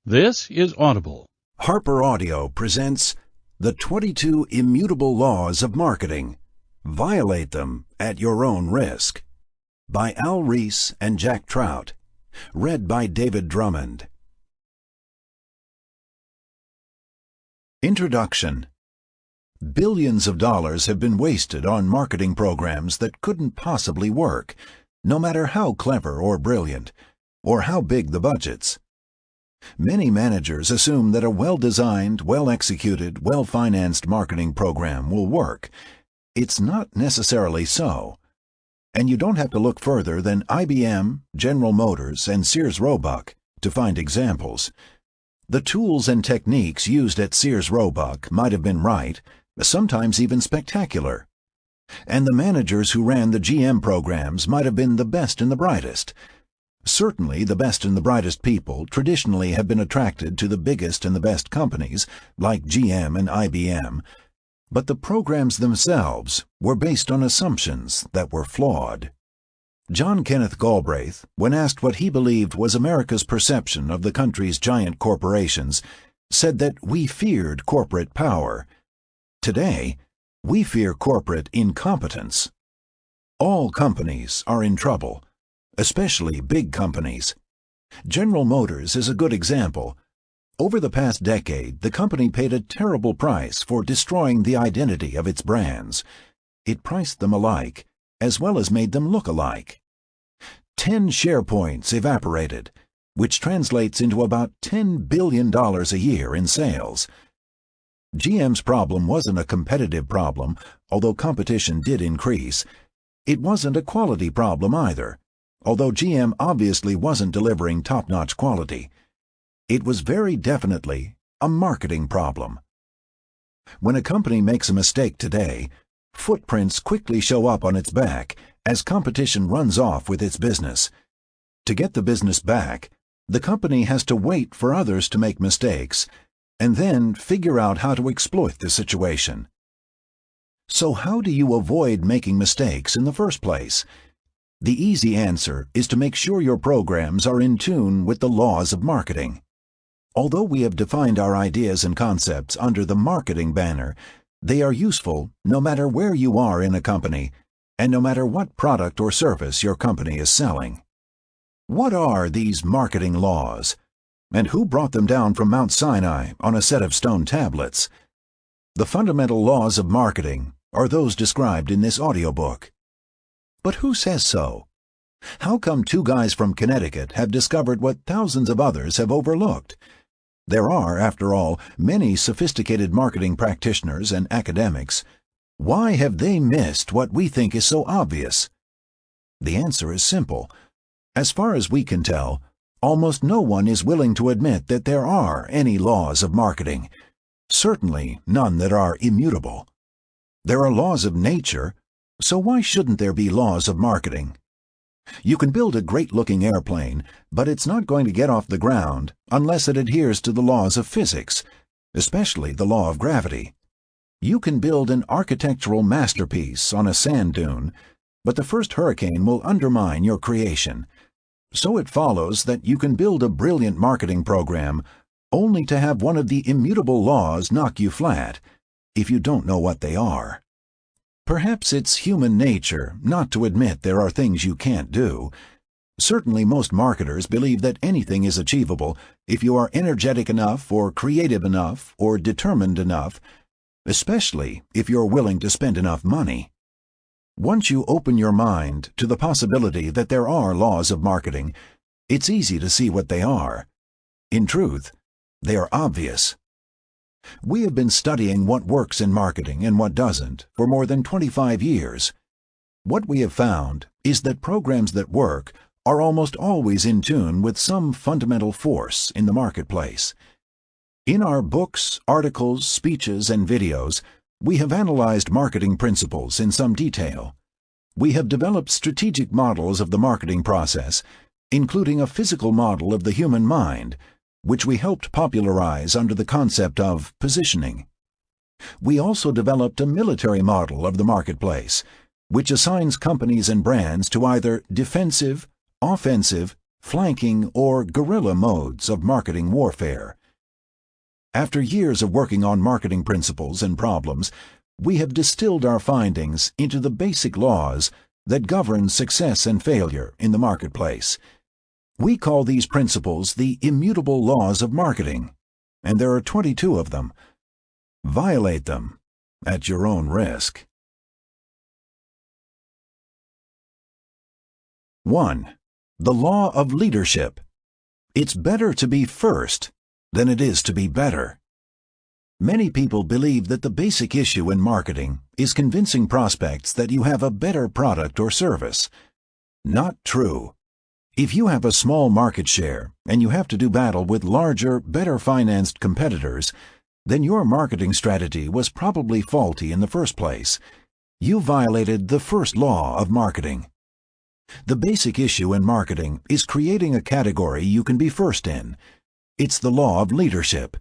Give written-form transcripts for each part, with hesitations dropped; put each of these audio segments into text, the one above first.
This is Audible. Harper Audio presents The 22 Immutable Laws of Marketing. Violate them at your own risk. By Al Reese and Jack Trout. Read by David Drummond. Introduction. Billions of dollars have been wasted on marketing programs that couldn't possibly work, no matter how clever or brilliant, or how big the budgets. Many managers assume that a well-designed, well-executed, well-financed marketing program will work. It's not necessarily so. And you don't have to look further than IBM, General Motors, and Sears Roebuck to find examples. The tools and techniques used at Sears Roebuck might have been right, sometimes even spectacular. And the managers who ran the GM programs might have been the best and the brightest. Certainly, the best and the brightest people traditionally have been attracted to the biggest and the best companies, like GM and IBM, but the programs themselves were based on assumptions that were flawed. John Kenneth Galbraith, when asked what he believed was America's perception of the country's giant corporations, said that we feared corporate power. Today, we fear corporate incompetence. All companies are in trouble, especially big companies. General Motors is a good example. Over the past decade, the company paid a terrible price for destroying the identity of its brands. It priced them alike, as well as made them look alike. 10 share points evaporated, which translates into about $10 billion a year in sales. GM's problem wasn't a competitive problem, although competition did increase. It wasn't a quality problem either, although GM obviously wasn't delivering top-notch quality. It was very definitely a marketing problem. When a company makes a mistake today, footprints quickly show up on its back as competition runs off with its business. To get the business back, the company has to wait for others to make mistakes and then figure out how to exploit the situation. So how do you avoid making mistakes in the first place? The easy answer is to make sure your programs are in tune with the laws of marketing. Although we have defined our ideas and concepts under the marketing banner, they are useful no matter where you are in a company and no matter what product or service your company is selling. What are these marketing laws? And who brought them down from Mount Sinai on a set of stone tablets? The fundamental laws of marketing are those described in this audiobook. But who says so? How come two guys from Connecticut have discovered what thousands of others have overlooked? There are, after all, many sophisticated marketing practitioners and academics. Why have they missed what we think is so obvious? The answer is simple. As far as we can tell, almost no one is willing to admit that there are any laws of marketing, certainly none that are immutable. There are laws of nature, so why shouldn't there be laws of marketing? You can build a great-looking airplane, but it's not going to get off the ground unless it adheres to the laws of physics, especially the law of gravity. You can build an architectural masterpiece on a sand dune, but the first hurricane will undermine your creation. So it follows that you can build a brilliant marketing program only to have one of the immutable laws knock you flat, if you don't know what they are. Perhaps it's human nature not to admit there are things you can't do. Certainly most marketers believe that anything is achievable if you are energetic enough or creative enough or determined enough, especially if you're willing to spend enough money. Once you open your mind to the possibility that there are laws of marketing, it's easy to see what they are. In truth, they are obvious. We have been studying what works in marketing and what doesn't for more than 25 years. What we have found is that programs that work are almost always in tune with some fundamental force in the marketplace. In our books, articles, speeches, and videos, we have analyzed marketing principles in some detail. We have developed strategic models of the marketing process, including a physical model of the human mind, which we helped popularize under the concept of positioning. We also developed a military model of the marketplace, which assigns companies and brands to either defensive, offensive, flanking, or guerrilla modes of marketing warfare. After years of working on marketing principles and problems, we have distilled our findings into the basic laws that govern success and failure in the marketplace. We call these principles the immutable laws of marketing, and there are 22 of them. Violate them at your own risk. 1. The law of leadership. It's better to be first than it is to be better. Many people believe that the basic issue in marketing is convincing prospects that you have a better product or service. Not true. If you have a small market share and you have to do battle with larger, better-financed competitors, then your marketing strategy was probably faulty in the first place. You violated the first law of marketing. The basic issue in marketing is creating a category you can be first in. It's the law of leadership.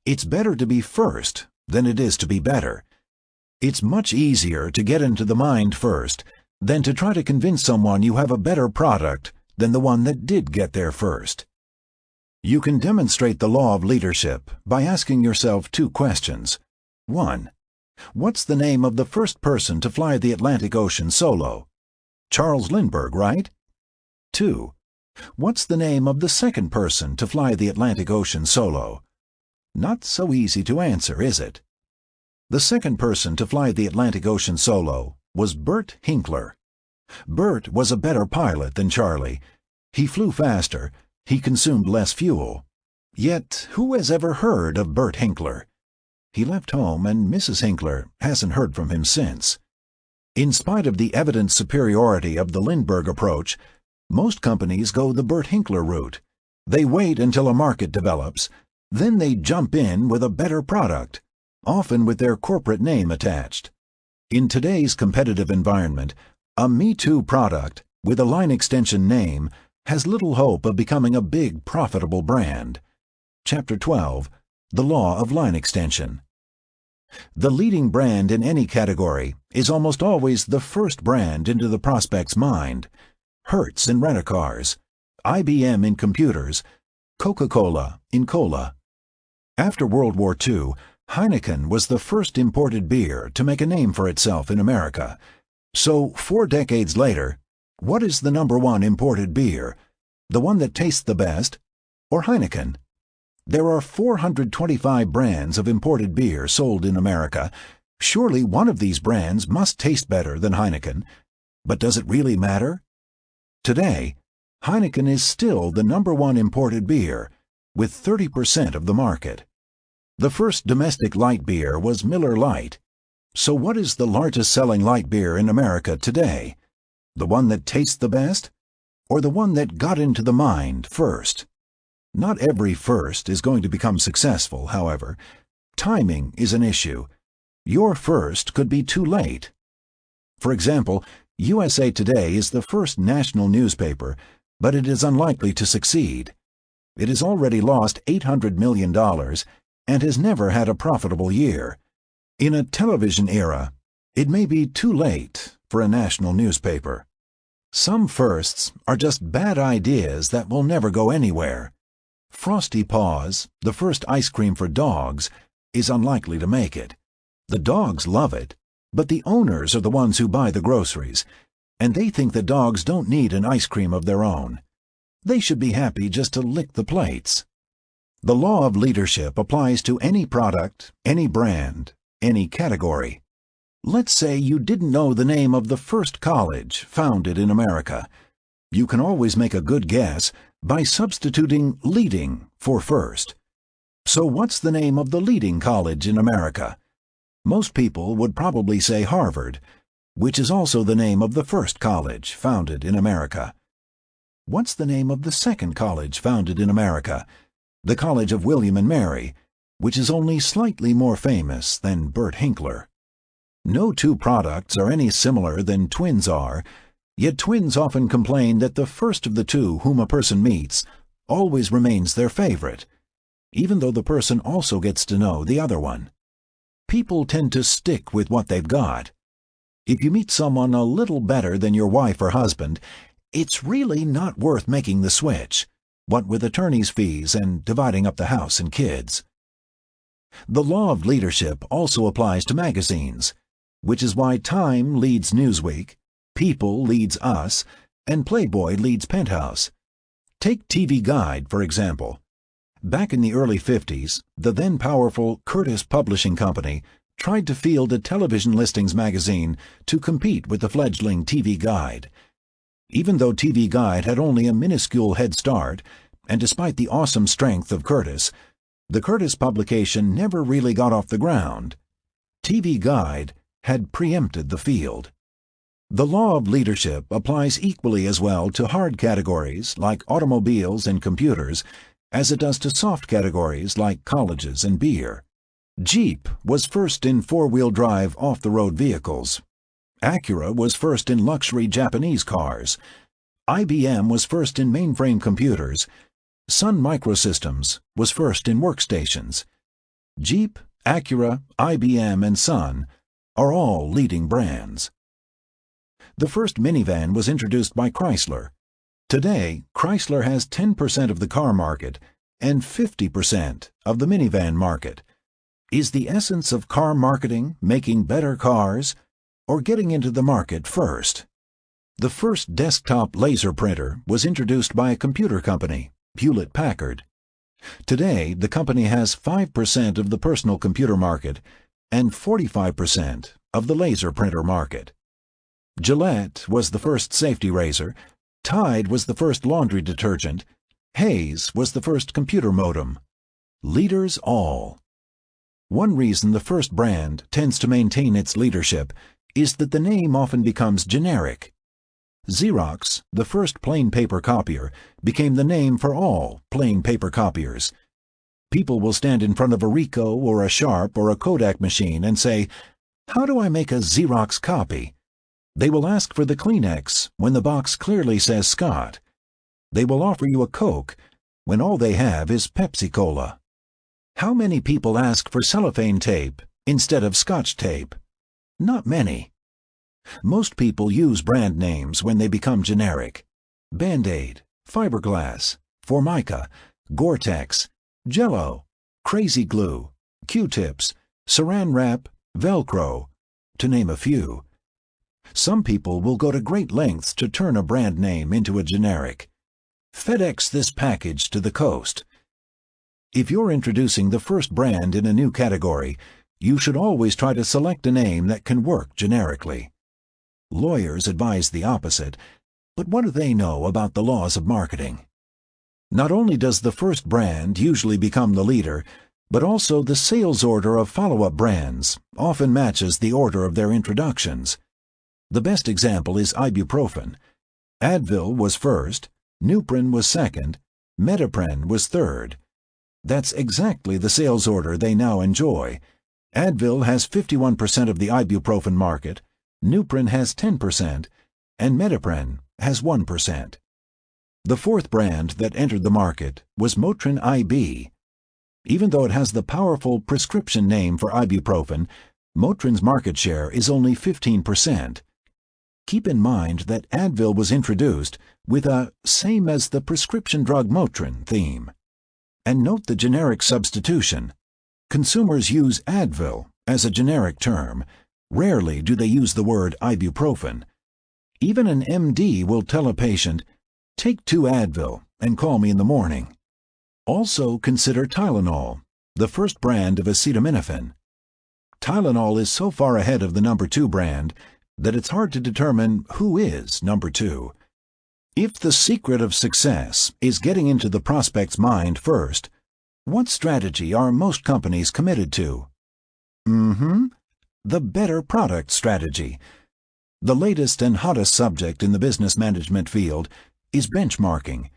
It's better to be first than it is to be better. It's much easier to get into the mind first than to try to convince someone you have a better product than the one that did get there first. You can demonstrate the law of leadership by asking yourself 2 questions. 1. What's the name of the first person to fly the Atlantic Ocean solo? Charles Lindbergh, right? 2. What's the name of the second person to fly the Atlantic Ocean solo? Not so easy to answer, is it? The second person to fly the Atlantic Ocean solo was Bert Hinkler. Bert was a better pilot than Charlie. He flew faster. He consumed less fuel. Yet, who has ever heard of Bert Hinkler? He left home, and Mrs. Hinkler hasn't heard from him since. In spite of the evident superiority of the Lindbergh approach, most companies go the Bert Hinkler route. They wait until a market develops, then they jump in with a better product, often with their corporate name attached. In today's competitive environment, a Me Too product with a line extension name has little hope of becoming a big, profitable brand. Chapter 12. The Law of Line Extension. The leading brand in any category is almost always the first brand into the prospect's mind. Hertz in rent-a-cars, IBM in computers, Coca-Cola in cola. After World War II, Heineken was the first imported beer to make a name for itself in America. So, 4 decades later, what is the #1 imported beer? The one that tastes the best, or Heineken? There are 425 brands of imported beer sold in America. Surely one of these brands must taste better than Heineken. But does it really matter? Today, Heineken is still the #1 imported beer, with 30% of the market. The first domestic light beer was Miller Lite. So what is the largest selling light beer in America today? The one that tastes the best? Or the one that got into the mind first? Not every first is going to become successful, however. Timing is an issue. Your first could be too late. For example, USA Today is the first national newspaper, but it is unlikely to succeed. It has already lost $800 million and has never had a profitable year. In a television era, it may be too late for a national newspaper. Some firsts are just bad ideas that will never go anywhere. Frosty Paws, the first ice cream for dogs, is unlikely to make it. The dogs love it, but the owners are the ones who buy the groceries, and they think the dogs don't need an ice cream of their own. They should be happy just to lick the plates. The law of leadership applies to any product, any brand, any category. Let's say you didn't know the name of the first college founded in America. You can always make a good guess by substituting leading for first. So what's the name of the leading college in America? Most people would probably say Harvard, which is also the name of the first college founded in America. What's the name of the second college founded in America? The College of William and Mary, which is only slightly more famous than Bert Hinkler. No two products are any similar than twins are, yet twins often complain that the first of the two whom a person meets always remains their favorite, even though the person also gets to know the other one. People tend to stick with what they've got. If you meet someone a little better than your wife or husband, it's really not worth making the switch, what with attorney's fees and dividing up the house and kids. The law of leadership also applies to magazines, which is why Time leads Newsweek, People leads Us, and Playboy leads Penthouse. Take TV Guide, for example. Back in the early 50s, the then powerful Curtis Publishing Company tried to field a television listings magazine to compete with the fledgling TV Guide. Even though TV Guide had only a minuscule head start, and despite the awesome strength of Curtis, the Curtis publication never really got off the ground. TV Guide had preempted the field. The law of leadership applies equally as well to hard categories like automobiles and computers as it does to soft categories like colleges and beer. Jeep was first in four-wheel drive off-the-road vehicles. Acura was first in luxury Japanese cars. IBM was first in mainframe computers. Sun Microsystems was first in workstations. Jeep, Acura, IBM, and Sun are all leading brands. The first minivan was introduced by Chrysler. Today, Chrysler has 10% of the car market and 50% of the minivan market. Is the essence of car marketing making better cars or getting into the market first? The first desktop laser printer was introduced by a computer company, Hewlett-Packard. Today, the company has 5% of the personal computer market and 45% of the laser printer market. Gillette was the first safety razor, Tide was the first laundry detergent, Hayes was the first computer modem. Leaders all. One reason the first brand tends to maintain its leadership is that the name often becomes generic. Xerox, the first plain paper copier, became the name for all plain paper copiers. People will stand in front of a Ricoh or a Sharp or a Kodak machine and say, "How do I make a Xerox copy?" They will ask for the Kleenex when the box clearly says Scott. They will offer you a Coke when all they have is Pepsi-Cola. How many people ask for cellophane tape instead of Scotch tape? Not many. Most people use brand names when they become generic. Band-Aid, Fiberglass, Formica, Gore-Tex, Jell-O, Crazy Glue, Q-tips, Saran Wrap, Velcro, to name a few. Some people will go to great lengths to turn a brand name into a generic. FedEx this package to the coast. If you're introducing the first brand in a new category, you should always try to select a name that can work generically. Lawyers advise the opposite, but what do they know about the laws of marketing? Not only does the first brand usually become the leader, but also the sales order of follow-up brands often matches the order of their introductions. The best example is ibuprofen. Advil was first, Nuprin was second, Metapren was third. That's exactly the sales order they now enjoy. Advil has 51% of the ibuprofen market, Nuprin has 10%, and Metapren has 1%. The fourth brand that entered the market was Motrin IB. Even though it has the powerful prescription name for ibuprofen, Motrin's market share is only 15%. Keep in mind that Advil was introduced with a same as the prescription drug Motrin theme. And note the generic substitution. Consumers use Advil as a generic term. Rarely do they use the word ibuprofen. Even an MD will tell a patient, "Take 2 Advil and call me in the morning." Also consider Tylenol, the first brand of acetaminophen. Tylenol is so far ahead of the number 2 brand that it's hard to determine who is number 2. If the secret of success is getting into the prospect's mind first, what strategy are most companies committed to? The better product strategy. The latest and hottest subject in the business management field is benchmarking.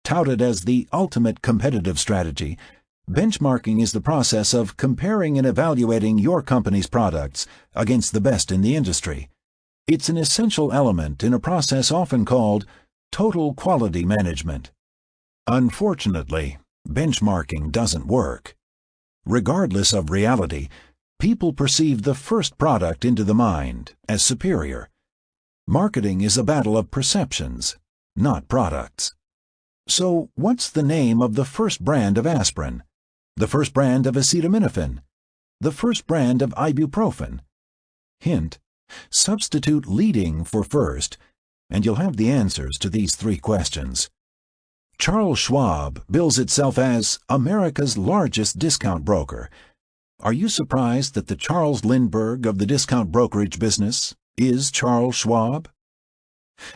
Touted as the ultimate competitive strategy, benchmarking is the process of comparing and evaluating your company's products against the best in the industry. It's an essential element in a process often called total quality management. Unfortunately, benchmarking doesn't work. Regardless of reality, people perceive the first product into the mind as superior. Marketing is a battle of perceptions, not products. So, what's the name of the first brand of aspirin? The first brand of acetaminophen? The first brand of ibuprofen? Hint: substitute leading for first, and you'll have the answers to these three questions. Charles Schwab bills itself as America's largest discount broker. Are you surprised that the Charles Lindbergh of the discount brokerage business is Charles Schwab?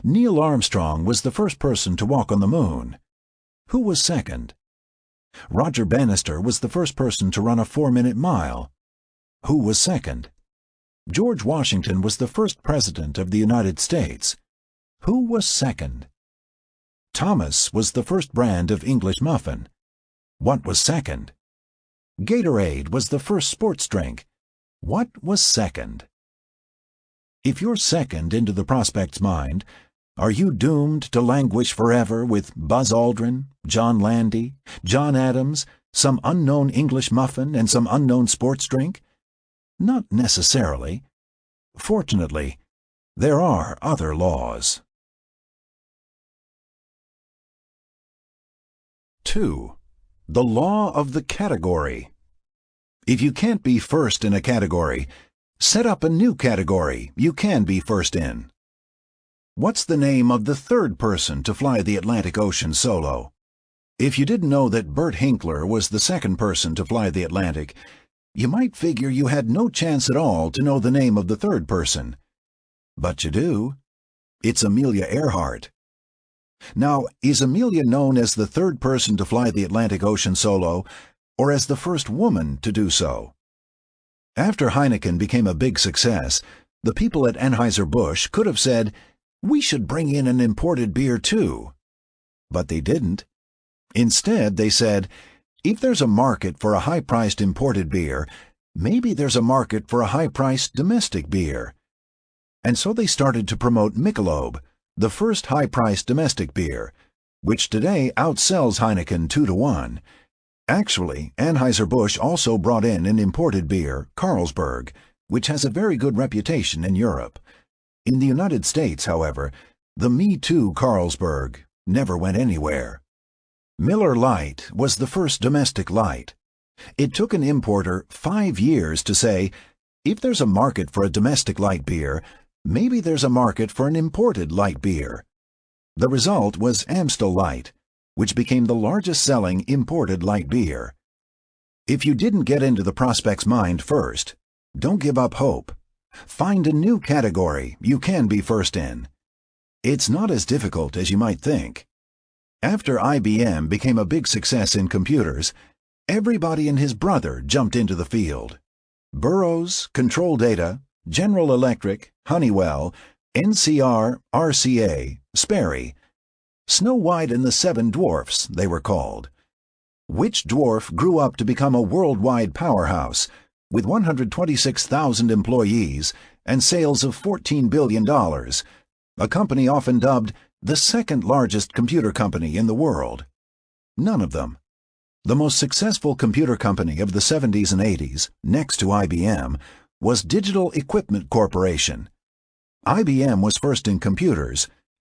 Neil Armstrong was the first person to walk on the moon. Who was second? Roger Bannister was the first person to run a 4-minute mile. Who was second? George Washington was the first president of the United States. Who was second? Thomas was the first brand of English muffin. What was second? Gatorade was the first sports drink. What was second? If you're second into the prospect's mind, are you doomed to languish forever with Buzz Aldrin, John Landy, John Adams, some unknown English muffin, and some unknown sports drink? Not necessarily. Fortunately, there are other laws. 2. The law of the category. If you can't be first in a category, set up a new category you can be first in. What's the name of the third person to fly the Atlantic Ocean solo? If you didn't know that Bert Hinkler was the second person to fly the Atlantic, you might figure you had no chance at all to know the name of the third person. But you do. It's Amelia Earhart. Now, is Amelia known as the third person to fly the Atlantic Ocean solo, or as the first woman to do so? After Heineken became a big success, the people at Anheuser-Busch could have said, "We should bring in an imported beer too." But they didn't. Instead, they said, if there's a market for a high-priced imported beer, maybe there's a market for a high-priced domestic beer. And so they started to promote Michelob, the first high-priced domestic beer, which today outsells Heineken 2-1. Actually, Anheuser-Busch also brought in an imported beer, Carlsberg, which has a very good reputation in Europe. In the United States, however, the Me Too Carlsberg never went anywhere. Miller Lite was the first domestic light. It took an importer 5 years to say, if there's a market for a domestic light beer, maybe there's a market for an imported light beer. The result was Amstel Light, which became the largest-selling imported light beer. If you didn't get into the prospect's mind first, don't give up hope. Find a new category you can be first in. It's not as difficult as you might think. After IBM became a big success in computers, everybody and his brother jumped into the field. Burroughs, Control Data, General Electric, Honeywell, NCR, RCA, Sperry. Snow White and the Seven Dwarfs, they were called. Which dwarf grew up to become a worldwide powerhouse, with 126,000 employees and sales of $14 billion, a company often dubbed the second largest computer company in the world? None of them. The most successful computer company of the 70s and 80s, next to IBM, was Digital Equipment Corporation. IBM was first in computers.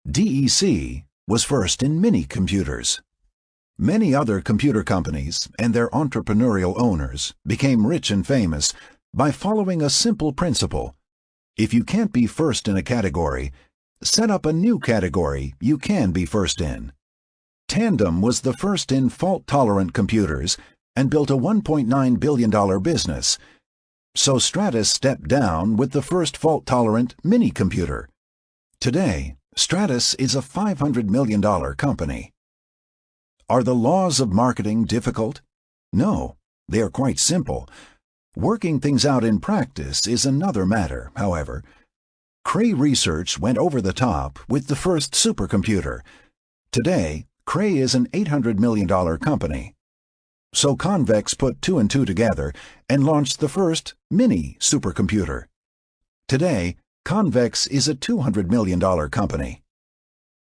DEC was first in mini-computers. Many other computer companies and their entrepreneurial owners became rich and famous by following a simple principle. If you can't be first in a category, set up a new category you can be first in. Tandem was the first in fault-tolerant computers and built a $1.9 billion business. So Stratus stepped down with the first fault-tolerant mini-computer. Today, Stratus is a $500 million company. Are the laws of marketing difficult? No, they are quite simple. Working things out in practice is another matter, however. Cray Research went over the top with the first supercomputer. Today, Cray is an $800 million company. So Convex put 2 and 2 together and launched the first mini supercomputer. Today, Convex is a $200 million company.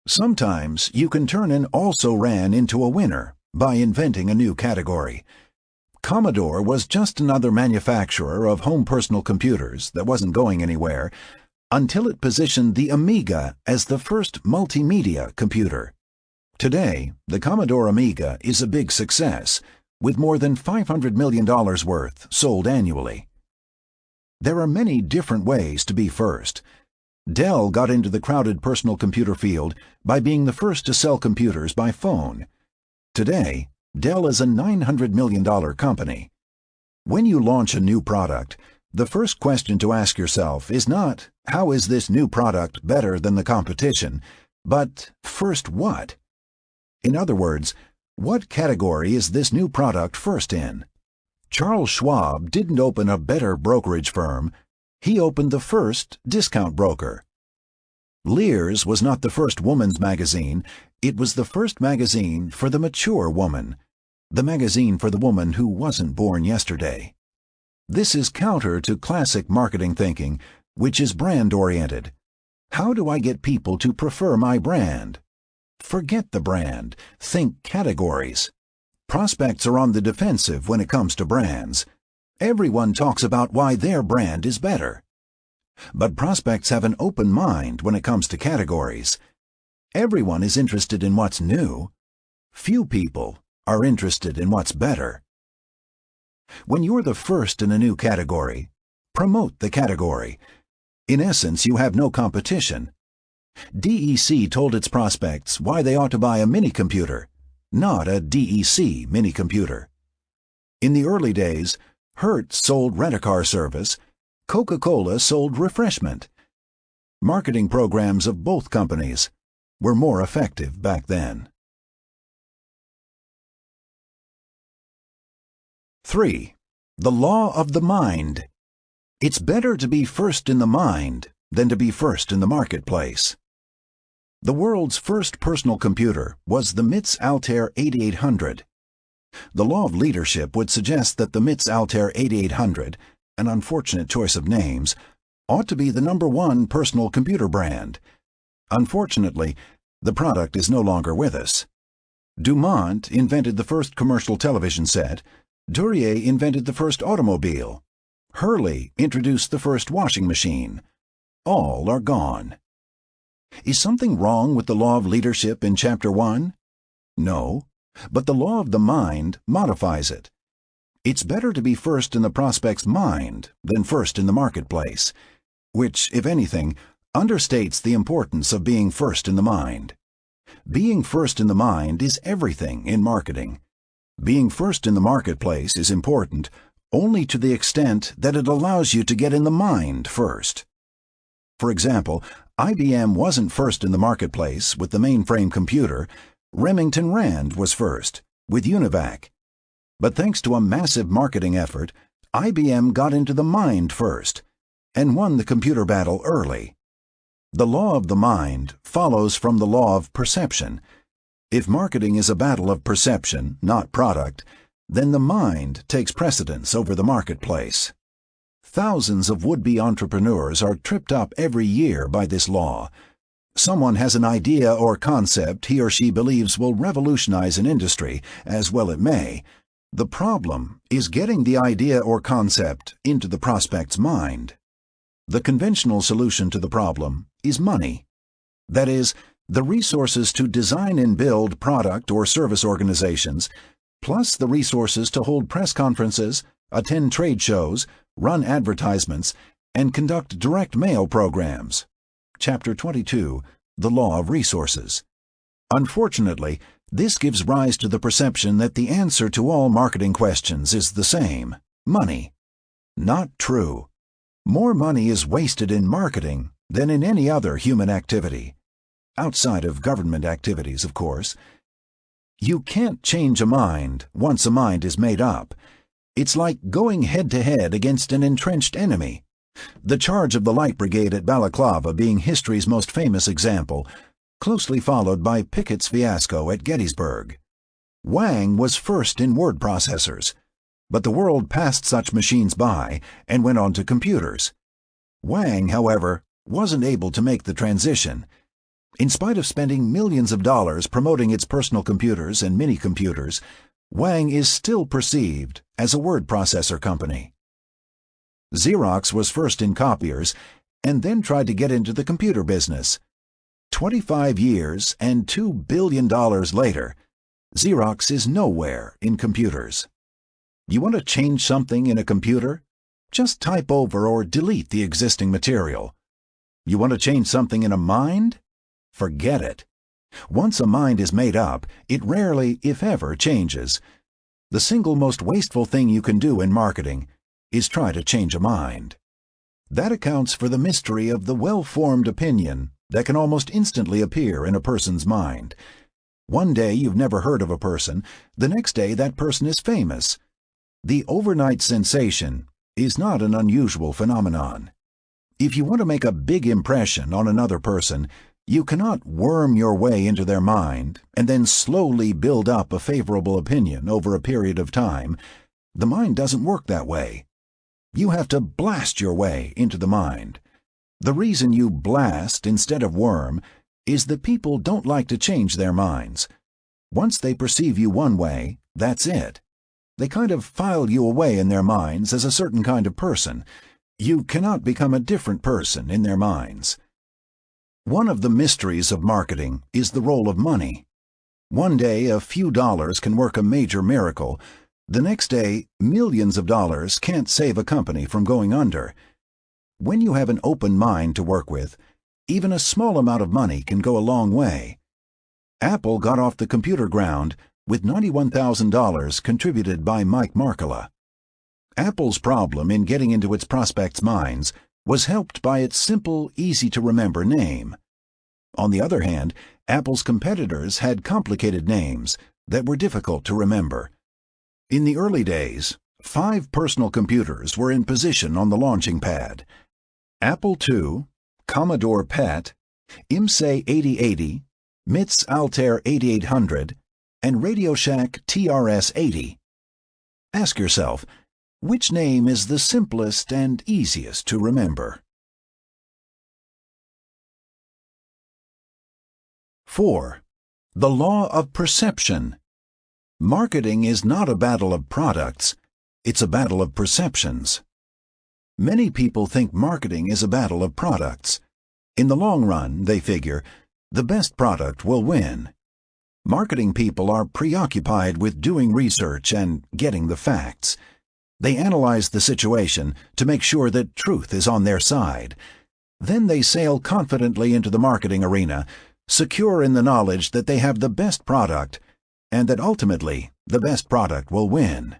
Sometimes you can turn an also-ran into a winner by inventing a new category. Commodore was just another manufacturer of home personal computers that wasn't going anywhere, until it positioned the Amiga as the first multimedia computer. Today, the Commodore Amiga is a big success, with more than $500 million worth sold annually. There are many different ways to be first. Dell got into the crowded personal computer field by being the first to sell computers by phone. Today, Dell is a $900 million company. When you launch a new product, the first question to ask yourself is not, how is this new product better than the competition, but first what? In other words, what category is this new product first in? Charles Schwab didn't open a better brokerage firm. He opened the first discount broker. Lear's was not the first woman's magazine. It was the first magazine for the mature woman, the magazine for the woman who wasn't born yesterday. This is counter to classic marketing thinking, which is brand-oriented. How do I get people to prefer my brand? Forget the brand. Think categories. Prospects are on the defensive when it comes to brands. Everyone talks about why their brand is better. But prospects have an open mind when it comes to categories. Everyone is interested in what's new. Few people are interested in what's better. When you're the first in a new category, promote the category. In essence, you have no competition. DEC told its prospects why they ought to buy a mini-computer, not a DEC mini-computer. In the early days, Hertz sold rent-a-car service, Coca-Cola sold refreshment. Marketing programs of both companies were more effective back then. 3. The law of the mind. It's better to be first in the mind than to be first in the marketplace. The world's first personal computer was the MIT's Altair 8800. The law of leadership would suggest that the MIT's Altair 8800, an unfortunate choice of names, ought to be the #1 personal computer brand. Unfortunately, the product is no longer with us. Dumont invented the first commercial television set. Duryea invented the first automobile. Hurley introduced the first washing machine. All are gone. Is something wrong with the law of leadership in Chapter 1? No, but the law of the mind modifies it. It's better to be first in the prospect's mind than first in the marketplace, which, if anything, understates the importance of being first in the mind. Being first in the mind is everything in marketing. Being first in the marketplace is important only to the extent that it allows you to get in the mind first. For example, IBM wasn't first in the marketplace with the mainframe computer. Remington Rand was first, with UNIVAC. But thanks to a massive marketing effort, IBM got into the mind first, and won the computer battle early. The law of the mind follows from the law of perception. If marketing is a battle of perception, not product, then the mind takes precedence over the marketplace. Thousands of would-be entrepreneurs are tripped up every year by this law. Someone has an idea or concept he or she believes will revolutionize an industry, as well it may. The problem is getting the idea or concept into the prospect's mind. The conventional solution to the problem is money. That is, the resources to design and build product or service organizations, plus the resources to hold press conferences, attend trade shows, run advertisements, and conduct direct mail programs. Chapter 22, The Law of Resources. Unfortunately, this gives rise to the perception that the answer to all marketing questions is the same: money. Not true. More money is wasted in marketing than in any other human activity. Outside of government activities, of course. You can't change a mind once a mind is made up. It's like going head-to-head against an entrenched enemy. The charge of the Light Brigade at Balaclava being history's most famous example, closely followed by Pickett's fiasco at Gettysburg. Wang was first in word processors, but the world passed such machines by and went on to computers. Wang, however, wasn't able to make the transition. In spite of spending millions of dollars promoting its personal computers and mini-computers, Wang is still perceived as a word processor company. Xerox was first in copiers, and then tried to get into the computer business. 25 years and $2 billion later, Xerox is nowhere in computers. You want to change something in a computer? Just type over or delete the existing material. You want to change something in a mind? Forget it. Once a mind is made up, it rarely, if ever, changes. The single most wasteful thing you can do in marketing is try to change a mind. That accounts for the mystery of the well-formed opinion that can almost instantly appear in a person's mind. One day you've never heard of a person, the next day that person is famous. The overnight sensation is not an unusual phenomenon. If you want to make a big impression on another person, you cannot worm your way into their mind and then slowly build up a favorable opinion over a period of time. The mind doesn't work that way. You have to blast your way into the mind. The reason you blast instead of worm is that people don't like to change their minds. Once they perceive you one way, that's it. They kind of file you away in their minds as a certain kind of person. You cannot become a different person in their minds. One of the mysteries of marketing is the role of money. One day, a few dollars can work a major miracle. The next day, millions of dollars can't save a company from going under. When you have an open mind to work with, even a small amount of money can go a long way. Apple got off the computer ground with $91,000 contributed by Mike Markkula. Apple's problem in getting into its prospects' minds was helped by its simple, easy-to-remember name. On the other hand, Apple's competitors had complicated names that were difficult to remember. In the early days, 5 personal computers were in position on the launching pad: Apple II, Commodore PET, IMSEI 8080, MIT's Altair 8800, and RadioShack TRS-80. Ask yourself, which name is the simplest and easiest to remember? 4. The law of perception. Marketing is not a battle of products, it's a battle of perceptions. Many people think marketing is a battle of products. In the long run, they figure, the best product will win. Marketing people are preoccupied with doing research and getting the facts. They analyze the situation to make sure that truth is on their side. Then they sail confidently into the marketing arena, secure in the knowledge that they have the best product and that ultimately the best product will win.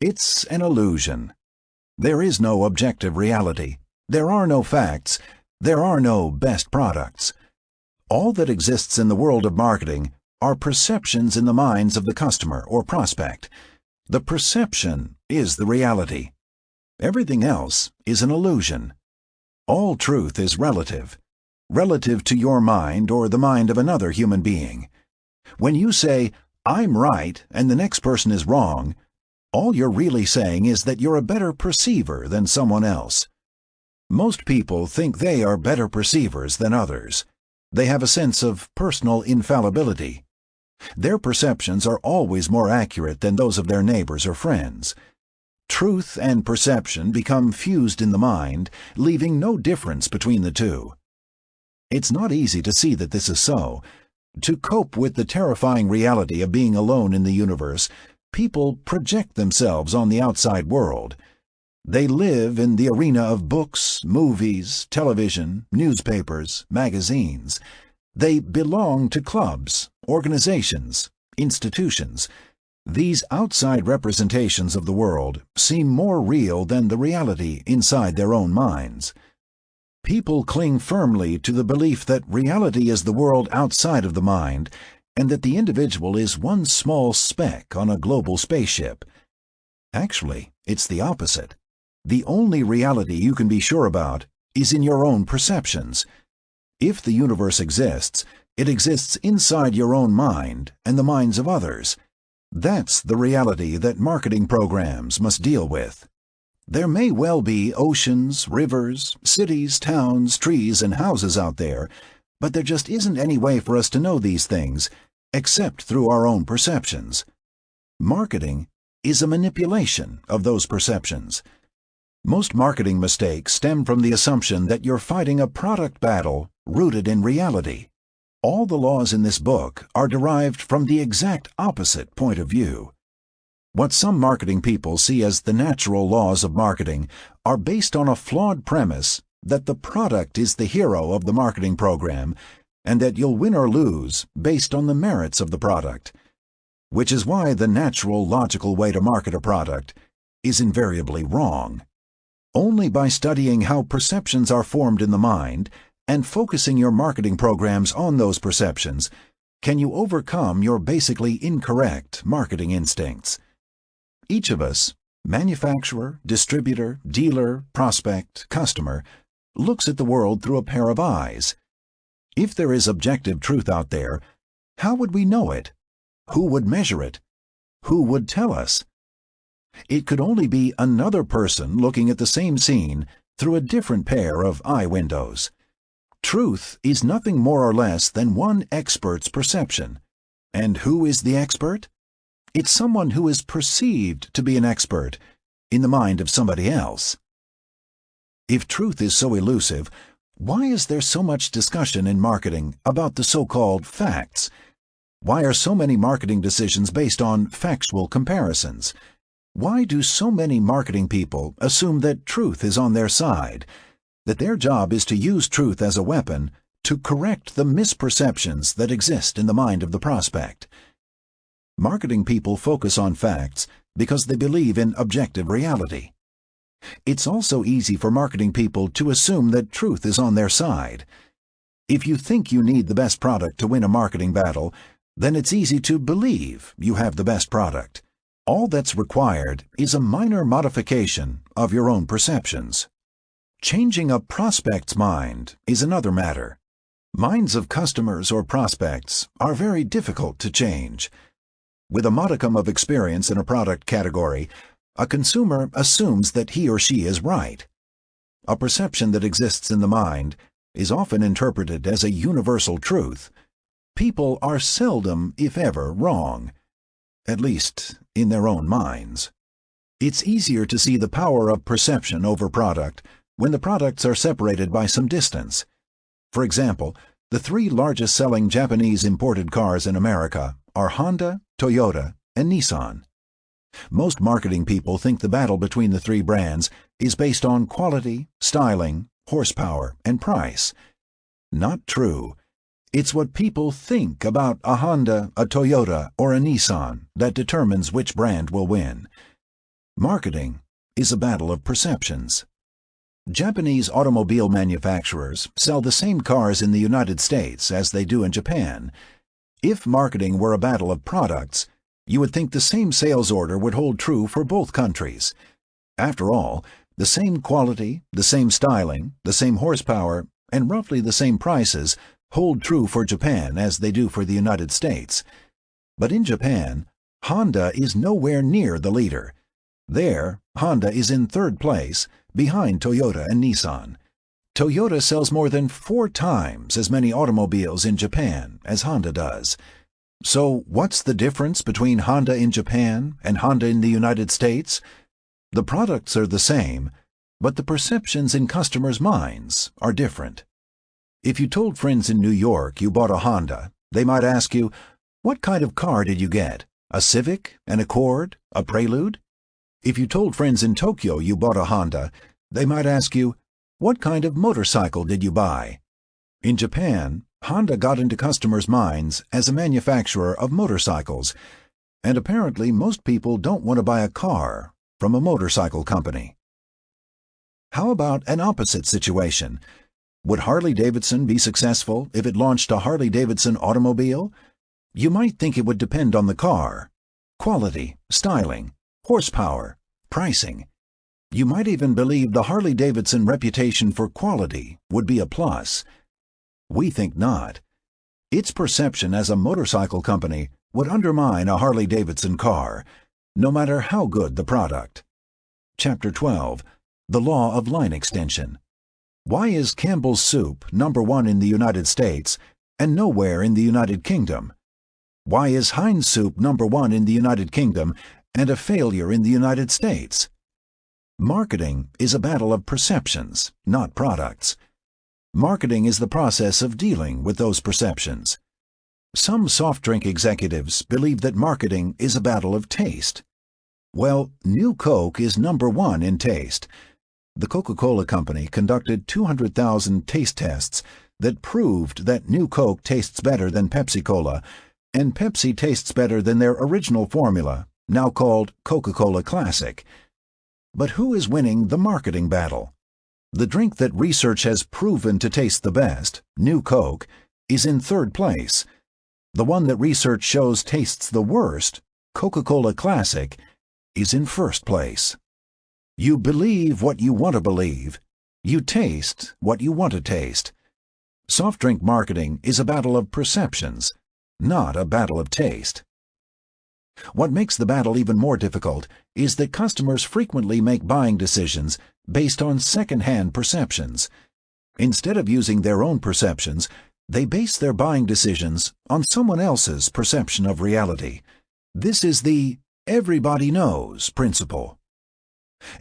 It's an illusion. There is no objective reality. There are no facts. There are no best products. All that exists in the world of marketing are perceptions in the minds of the customer or prospect. The perception is the reality. Everything else is an illusion. All truth is relative to your mind or the mind of another human being. When you say, "I'm right," and the next person is wrong, all you're really saying is that you're a better perceiver than someone else. Most people think they are better perceivers than others. They have a sense of personal infallibility. Their perceptions are always more accurate than those of their neighbors or friends. Truth and perception become fused in the mind, leaving no difference between the two. It's not easy to see that this is so. To cope with the terrifying reality of being alone in the universe, people project themselves on the outside world. They live in the arena of books, movies, television, newspapers, magazines. They belong to clubs, organizations, institutions. These outside representations of the world seem more real than the reality inside their own minds. People cling firmly to the belief that reality is the world outside of the mind, and that the individual is one small speck on a global spaceship. Actually, it's the opposite. The only reality you can be sure about is in your own perceptions. If the universe exists, it exists inside your own mind and the minds of others. That's the reality that marketing programs must deal with. There may well be oceans, rivers, cities, towns, trees, and houses out there, but there just isn't any way for us to know these things except through our own perceptions. Marketing is a manipulation of those perceptions. Most marketing mistakes stem from the assumption that you're fighting a product battle rooted in reality. All the laws in this book are derived from the exact opposite point of view. What some marketing people see as the natural laws of marketing are based on a flawed premise that the product is the hero of the marketing program and that you'll win or lose based on the merits of the product, which is why the natural, logical way to market a product is invariably wrong. Only by studying how perceptions are formed in the mind and focusing your marketing programs on those perceptions can you overcome your basically incorrect marketing instincts. Each of us, manufacturer, distributor, dealer, prospect, customer, looks at the world through a pair of eyes. If there is objective truth out there, how would we know it? Who would measure it? Who would tell us? It could only be another person looking at the same scene through a different pair of eye windows. Truth is nothing more or less than one expert's perception. And who is the expert? It's someone who is perceived to be an expert in the mind of somebody else. If truth is so elusive, why is there so much discussion in marketing about the so-called facts? Why are so many marketing decisions based on factual comparisons? Why do so many marketing people assume that truth is on their side, that their job is to use truth as a weapon to correct the misperceptions that exist in the mind of the prospect? Marketing people focus on facts because they believe in objective reality. It's also easy for marketing people to assume that truth is on their side. If you think you need the best product to win a marketing battle, then it's easy to believe you have the best product. All that's required is a minor modification of your own perceptions. Changing a prospect's mind is another matter. Minds of customers or prospects are very difficult to change. With a modicum of experience in a product category, a consumer assumes that he or she is right. A perception that exists in the mind is often interpreted as a universal truth. People are seldom, if ever, wrong, at least in their own minds. It's easier to see the power of perception over product when the products are separated by some distance. For example, the three largest selling Japanese imported cars in America are Honda, Toyota, and Nissan. Most marketing people think the battle between the three brands is based on quality, styling, horsepower, and price. Not true. It's what people think about a Honda, a Toyota, or a Nissan that determines which brand will win. Marketing is a battle of perceptions. Japanese automobile manufacturers sell the same cars in the United States as they do in Japan. If marketing were a battle of products, you would think the same sales order would hold true for both countries. After all, the same quality, the same styling, the same horsepower, and roughly the same prices hold true for Japan as they do for the United States. But in Japan, Honda is nowhere near the leader. There, Honda is in third place, behind Toyota and Nissan. Toyota sells more than 4 times as many automobiles in Japan as Honda does. So what's the difference between Honda in Japan and Honda in the United States? The products are the same, but the perceptions in customers' minds are different. If you told friends in New York you bought a Honda, they might ask you, "What kind of car did you get? A Civic, an Accord, a Prelude?" If you told friends in Tokyo you bought a Honda, they might ask you, "What kind of motorcycle did you buy?" In Japan, Honda got into customers' minds as a manufacturer of motorcycles, and apparently most people don't want to buy a car from a motorcycle company. How about an opposite situation? Would Harley-Davidson be successful if it launched a Harley-Davidson automobile? You might think it would depend on the car, quality, styling, horsepower, pricing. You might even believe the Harley-Davidson reputation for quality would be a plus. We think not. Its perception as a motorcycle company would undermine a Harley-Davidson car, no matter how good the product. Chapter 12. The Law of Line Extension. Why is Campbell's Soup #1 in the United States and nowhere in the United Kingdom? Why is Heinz Soup #1 in the United Kingdom and a failure in the United States? Marketing is a battle of perceptions, not products. Marketing is the process of dealing with those perceptions. Some soft drink executives believe that marketing is a battle of taste. Well, New Coke is #1 in taste. The Coca-Cola Company conducted 200,000 taste tests that proved that New Coke tastes better than Pepsi-Cola, and Pepsi tastes better than their original formula, now called Coca-Cola Classic. But who is winning the marketing battle? The drink that research has proven to taste the best, New Coke, is in 3rd place. The one that research shows tastes the worst, Coca-Cola Classic, is in 1st place. You believe what you want to believe. You taste what you want to taste. Soft drink marketing is a battle of perceptions, not a battle of taste. What makes the battle even more difficult is that customers frequently make buying decisions based on second-hand perceptions. Instead of using their own perceptions, they base their buying decisions on someone else's perception of reality. This is the everybody knows principle.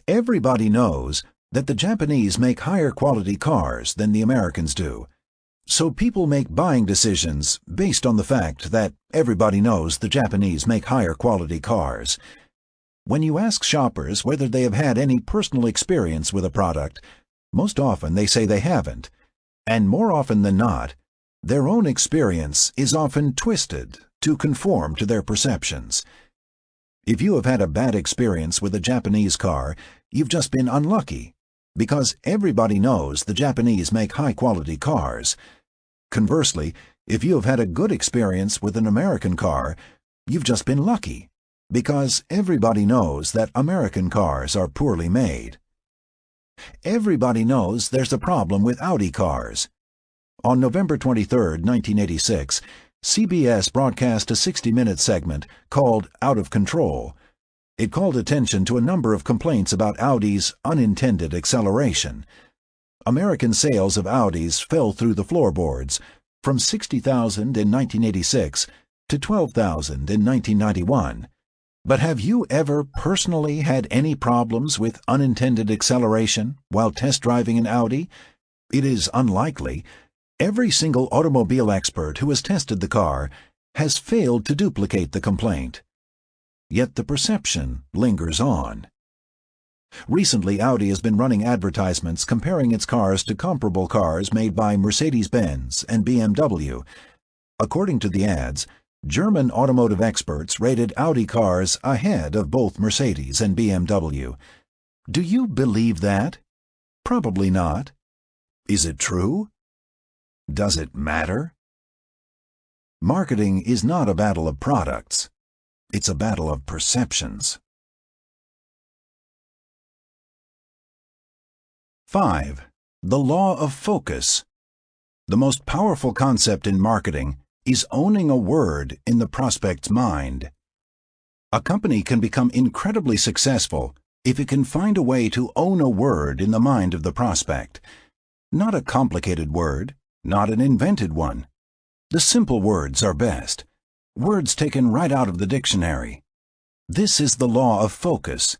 Everybody knows that the Japanese make higher quality cars than the Americans do. So people make buying decisions based on the fact that everybody knows the Japanese make higher quality cars. When you ask shoppers whether they have had any personal experience with a product, most often they say they haven't. And more often than not, their own experience is often twisted to conform to their perceptions. If you have had a bad experience with a Japanese car, you've just been unlucky, because everybody knows the Japanese make high-quality cars. Conversely, if you have had a good experience with an American car, you've just been lucky, because everybody knows that American cars are poorly made. Everybody knows there's a problem with Audi cars. On November 23, 1986, CBS broadcast a 60-minute segment called Out of Control. It called attention to a number of complaints about Audi's unintended acceleration. American sales of Audis fell through the floorboards, from 60,000 in 1986 to 12,000 in 1991. But have you ever personally had any problems with unintended acceleration while test driving an Audi? It is unlikely. Every single automobile expert who has tested the car has failed to duplicate the complaint. Yet the perception lingers on. Recently, Audi has been running advertisements comparing its cars to comparable cars made by Mercedes-Benz and BMW. According to the ads, German automotive experts rated Audi cars ahead of both Mercedes and BMW. Do you believe that? Probably not. Is it true? Does it matter? Marketing is not a battle of products. It's a battle of perceptions. 5. The law of focus. The most powerful concept in marketing is owning a word in the prospect's mind. A company can become incredibly successful if it can find a way to own a word in the mind of the prospect. Not a complicated word, not an invented one. The simple words are best. Words taken right out of the dictionary. This is the law of focus.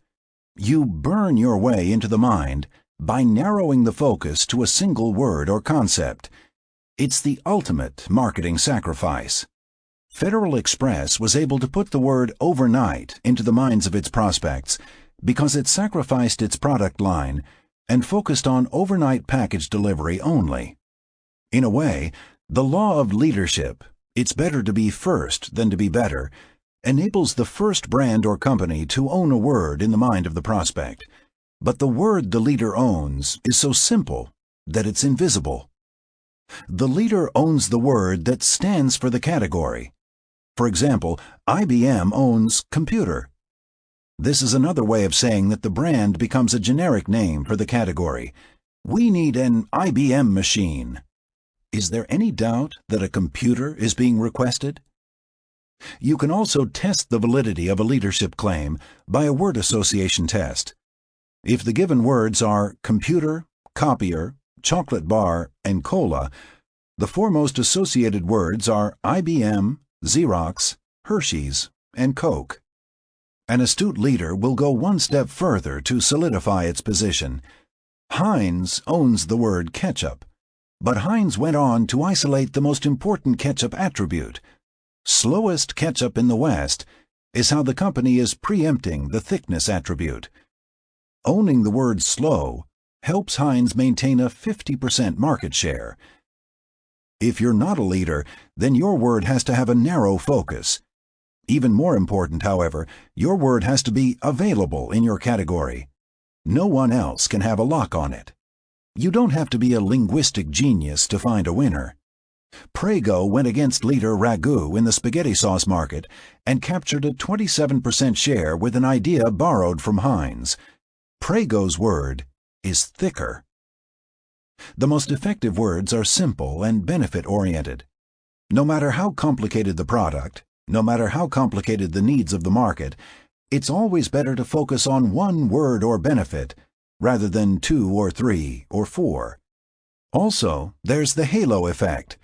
You burn your way into the mind by narrowing the focus to a single word or concept. It's the ultimate marketing sacrifice. Federal Express was able to put the word overnight into the minds of its prospects because it sacrificed its product line and focused on overnight package delivery only. In a way, the law of leadership, it's better to be first than to be better, enables the first brand or company to own a word in the mind of the prospect. But the word the leader owns is so simple that it's invisible. The leader owns the word that stands for the category. For example, IBM owns computer. This is another way of saying that the brand becomes a generic name for the category. We need an IBM machine. Is there any doubt that a computer is being requested? You can also test the validity of a leadership claim by a word association test. If the given words are computer, copier, chocolate bar, and cola, the foremost associated words are IBM, Xerox, Hershey's, and Coke. An astute leader will go one step further to solidify its position. Heinz owns the word ketchup, but Heinz went on to isolate the most important ketchup attribute. Slowest ketchup in the West is how the company is preempting the thickness attribute. Owning the word slow helps Heinz maintain a 50% market share. If you're not a leader, then your word has to have a narrow focus. Even more important, however, your word has to be available in your category. No one else can have a lock on it. You don't have to be a linguistic genius to find a winner. Prego went against leader Ragu in the spaghetti sauce market and captured a 27% share with an idea borrowed from Heinz. Prego's word is thicker. The most effective words are simple and benefit-oriented. No matter how complicated the product, no matter how complicated the needs of the market, it's always better to focus on one word or benefit rather than 2 or 3 or 4. Also, there's the halo effect.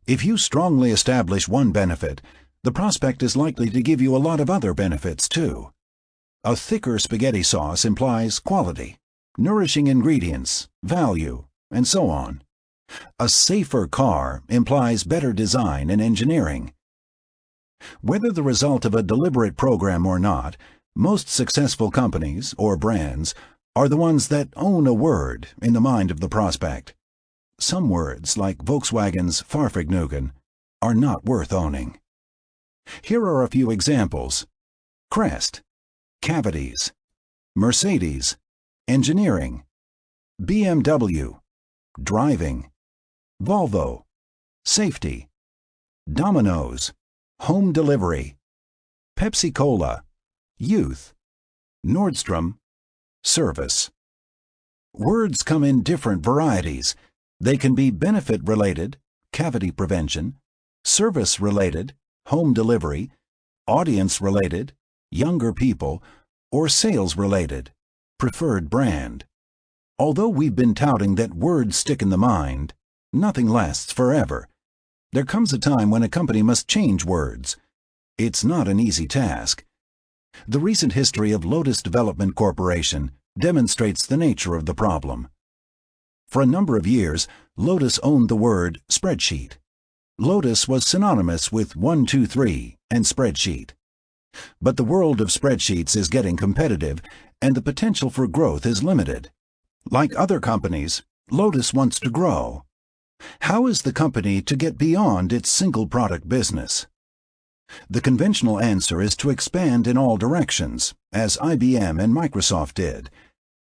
If you strongly establish one benefit, the prospect is likely to give you a lot of other benefits too. A thicker spaghetti sauce implies quality, nourishing ingredients, value, and so on. A safer car implies better design and engineering. Whether the result of a deliberate program or not, most successful companies or brands are the ones that own a word in the mind of the prospect. Some words, like Volkswagen's Fahrvergnügen, are not worth owning. Here are a few examples: crest, cavities, Mercedes, engineering, BMW, driving, Volvo, safety, Domino's, home delivery, Pepsi-Cola, youth, Nordstrom, service. Words come in different varieties. They can be benefit-related, cavity prevention, service-related, home delivery, audience-related, younger people, or sales-related, preferred brand. Although we've been touting that words stick in the mind, nothing lasts forever. There comes a time when a company must change words. It's not an easy task. The recent history of Lotus Development Corporation demonstrates the nature of the problem. For a number of years, Lotus owned the word spreadsheet. Lotus was synonymous with 1, 2, 3 and spreadsheet. But the world of spreadsheets is getting competitive, and the potential for growth is limited. Like other companies, Lotus wants to grow. How is the company to get beyond its single-product business? The conventional answer is to expand in all directions, as IBM and Microsoft did.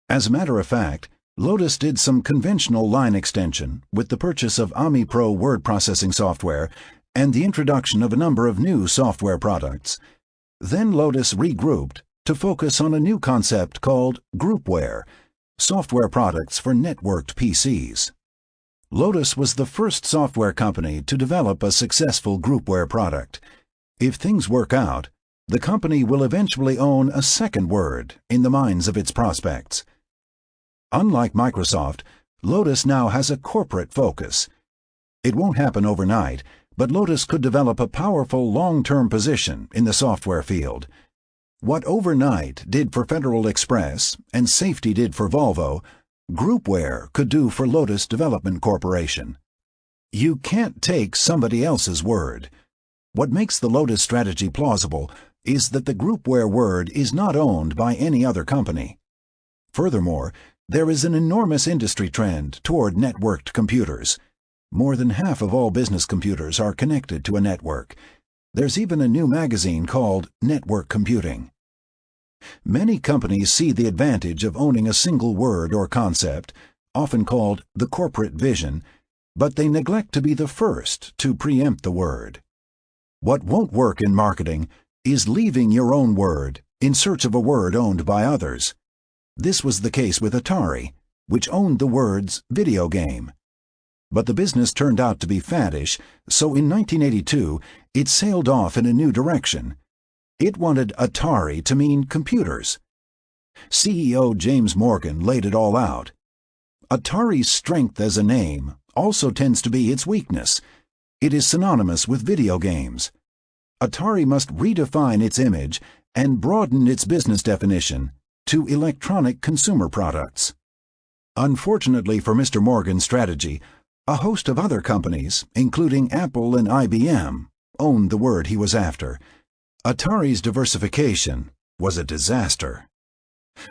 As a matter of fact, Lotus did some conventional line extension with the purchase of AmiPro word processing software and the introduction of a number of new software products. Then Lotus regrouped to focus on a new concept called groupware, software products for networked PCs. Lotus was the first software company to develop a successful groupware product. If things work out, the company will eventually own a second word in the minds of its prospects. Unlike Microsoft, Lotus now has a corporate focus. It won't happen overnight, but Lotus could develop a powerful long-term position in the software field. What overnight did for Federal Express and safety did for Volvo, groupware could do for Lotus Development Corporation. You can't take somebody else's word. What makes the Lotus strategy plausible is that the groupware word is not owned by any other company. Furthermore, there is an enormous industry trend toward networked computers. More than half of all business computers are connected to a network. There's even a new magazine called Network Computing. Many companies see the advantage of owning a single word or concept, often called the corporate vision, but they neglect to be the first to preempt the word. What won't work in marketing is leaving your own word in search of a word owned by others. This was the case with Atari, which owned the words video game. But the business turned out to be faddish, so in 1982 it sailed off in a new direction. It wanted Atari to mean computers. CEO James Morgan laid it all out. Atari's strength as a name also tends to be its weakness. It is synonymous with video games. Atari must redefine its image and broadened its business definition to electronic consumer products. Unfortunately for Mr. Morgan's strategy, a host of other companies, including Apple and IBM, owned the word he was after. Atari's diversification was a disaster.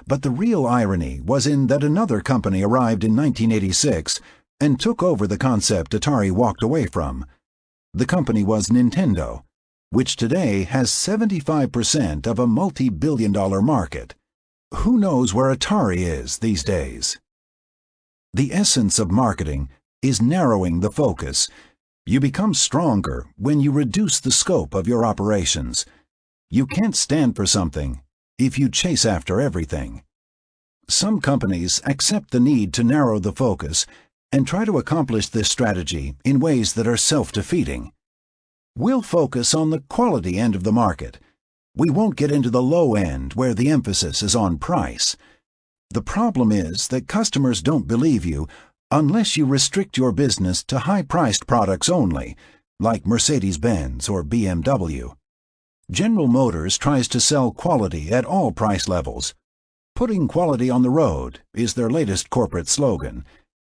But the real irony was in that another company arrived in 1986 and took over the concept Atari walked away from. The company was Nintendo, which today has 75% of a multi-billion-dollar market. Who knows where Atari is these days? The essence of marketing is narrowing the focus. You become stronger when you reduce the scope of your operations. You can't stand for something if you chase after everything. Some companies accept the need to narrow the focus and try to accomplish this strategy in ways that are self-defeating. We'll focus on the quality end of the market. We won't get into the low end where the emphasis is on price. The problem is that customers don't believe you unless you restrict your business to high-priced products only, like Mercedes-Benz or BMW. General Motors tries to sell quality at all price levels. Putting quality on the road is their latest corporate slogan.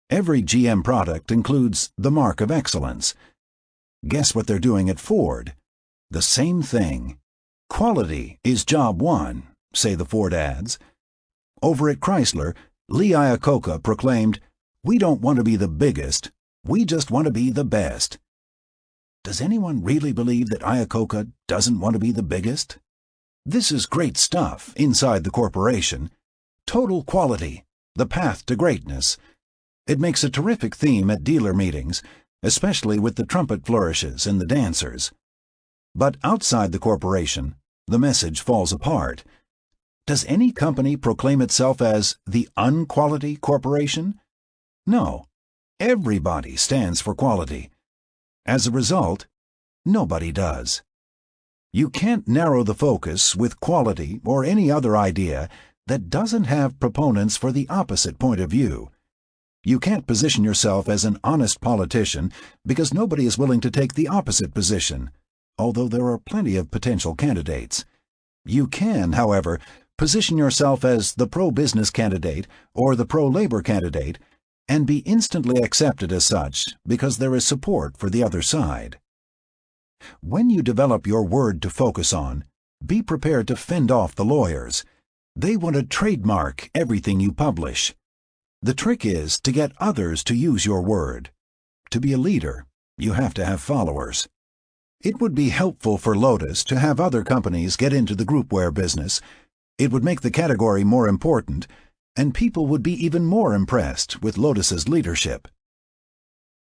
Every GM product includes the mark of excellence. Guess what they're doing at Ford? The same thing. Quality is job one, say the Ford ads. Over at Chrysler, Lee Iacocca proclaimed, "We don't want to be the biggest, we just want to be the best." Does anyone really believe that Iacocca doesn't want to be the biggest? This is great stuff inside the corporation. Total quality, the path to greatness. It makes a terrific theme at dealer meetings, especially with the trumpet flourishes and the dancers. But outside the corporation, the message falls apart. Does any company proclaim itself as the Unquality Corporation? No. Everybody stands for quality. As a result, nobody does. You can't narrow the focus with quality or any other idea that doesn't have proponents for the opposite point of view. You can't position yourself as an honest politician because nobody is willing to take the opposite position, although there are plenty of potential candidates. You can, however, position yourself as the pro-business candidate or the pro-labor candidate and be instantly accepted as such because there is support for the other side. When you develop your word to focus on, be prepared to fend off the lawyers. They want to trademark everything you publish. The trick is to get others to use your word. To be a leader, you have to have followers. It would be helpful for Lotus to have other companies get into the groupware business. It would make the category more important, and people would be even more impressed with Lotus's leadership.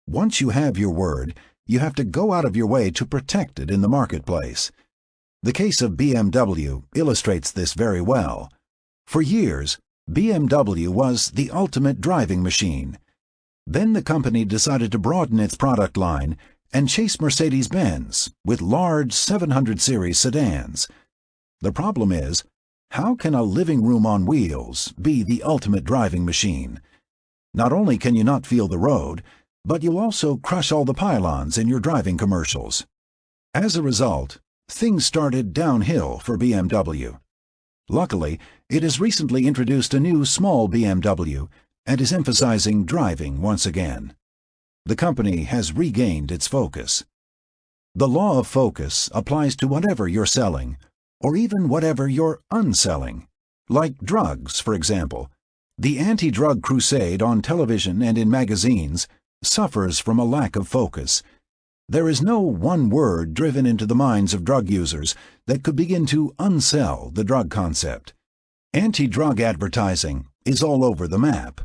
Once you have your word, you have to go out of your way to protect it in the marketplace. The case of BMW illustrates this very well. For years, BMW was the ultimate driving machine. Then the company decided to broaden its product line and chase Mercedes-Benz with large 700 series sedans. The problem is, how can a living room on wheels be the ultimate driving machine? Not only can you not feel the road, but you'll also crush all the pylons in your driving commercials. As a result, things started downhill for BMW. Luckily, it has recently introduced a new small BMW and is emphasizing driving once again. The company has regained its focus. The law of focus applies to whatever you're selling, or even whatever you're unselling. Like drugs, for example. The anti-drug crusade on television and in magazines suffers from a lack of focus. There is no one word driven into the minds of drug users that could begin to unsell the drug concept. Anti-drug advertising is all over the map.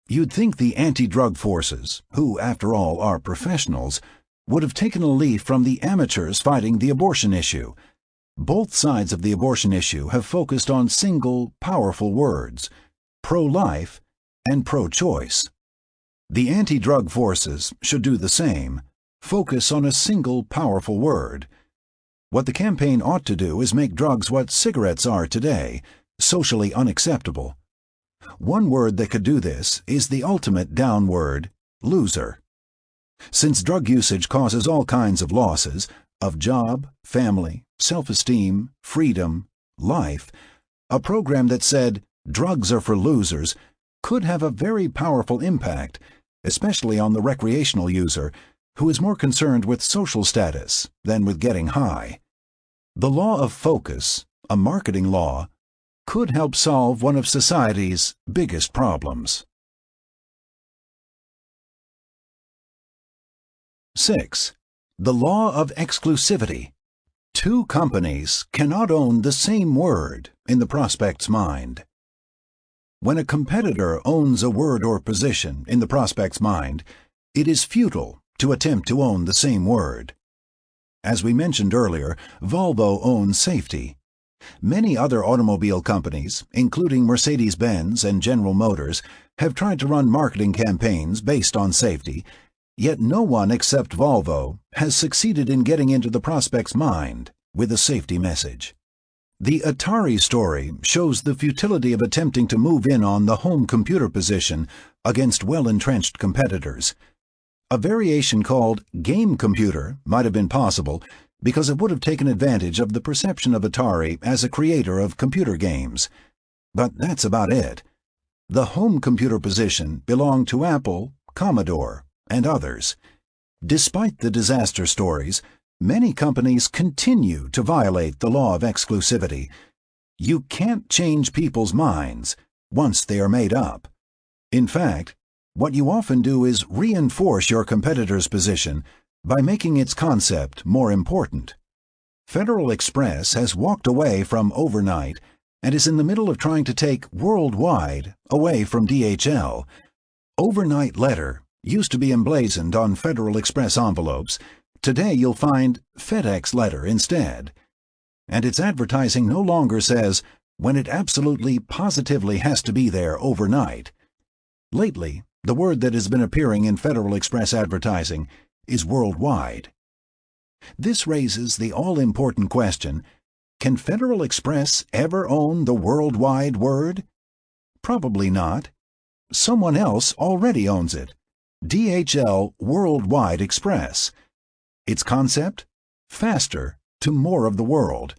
You'd think the anti-drug forces, who after all are professionals, would have taken a leaf from the amateurs fighting the abortion issue. Both sides of the abortion issue have focused on single, powerful words, pro-life and pro-choice. The anti-drug forces should do the same, focus on a single, powerful word. What the campaign ought to do is make drugs what cigarettes are today, socially unacceptable. One word that could do this is the ultimate down word, loser. Since drug usage causes all kinds of losses, of job, family, self-esteem, freedom, life, a program that said drugs are for losers could have a very powerful impact, especially on the recreational user, who is more concerned with social status than with getting high. The law of focus, a marketing law, could help solve one of society's biggest problems. 6. The law of exclusivity. Two companies cannot own the same word in the prospect's mind. When a competitor owns a word or position in the prospect's mind, it is futile to attempt to own the same word. As we mentioned earlier, Volvo owns safety. Many other automobile companies, including Mercedes-Benz and General Motors, have tried to run marketing campaigns based on safety, yet no one except Volvo has succeeded in getting into the prospect's mind with a safety message. The Atari story shows the futility of attempting to move in on the home computer position against well-entrenched competitors. A variation called game computer might have been possible because it would have taken advantage of the perception of Atari as a creator of computer games. But that's about it. The home computer position belonged to Apple, Commodore, and others. Despite the disaster stories, many companies continue to violate the law of exclusivity. You can't change people's minds once they are made up. In fact, what you often do is reinforce your competitor's position by making its concept more important. Federal Express has walked away from overnight and is in the middle of trying to take worldwide away from DHL. Overnight letter used to be emblazoned on Federal Express envelopes. Today you'll find FedEx letter instead. And its advertising no longer says when it absolutely positively has to be there overnight. Lately, the word that has been appearing in Federal Express advertising is worldwide. This raises the all-important question, can Federal Express ever own the worldwide word? Probably not. Someone else already owns it. DHL Worldwide Express. Its concept? Faster to more of the world.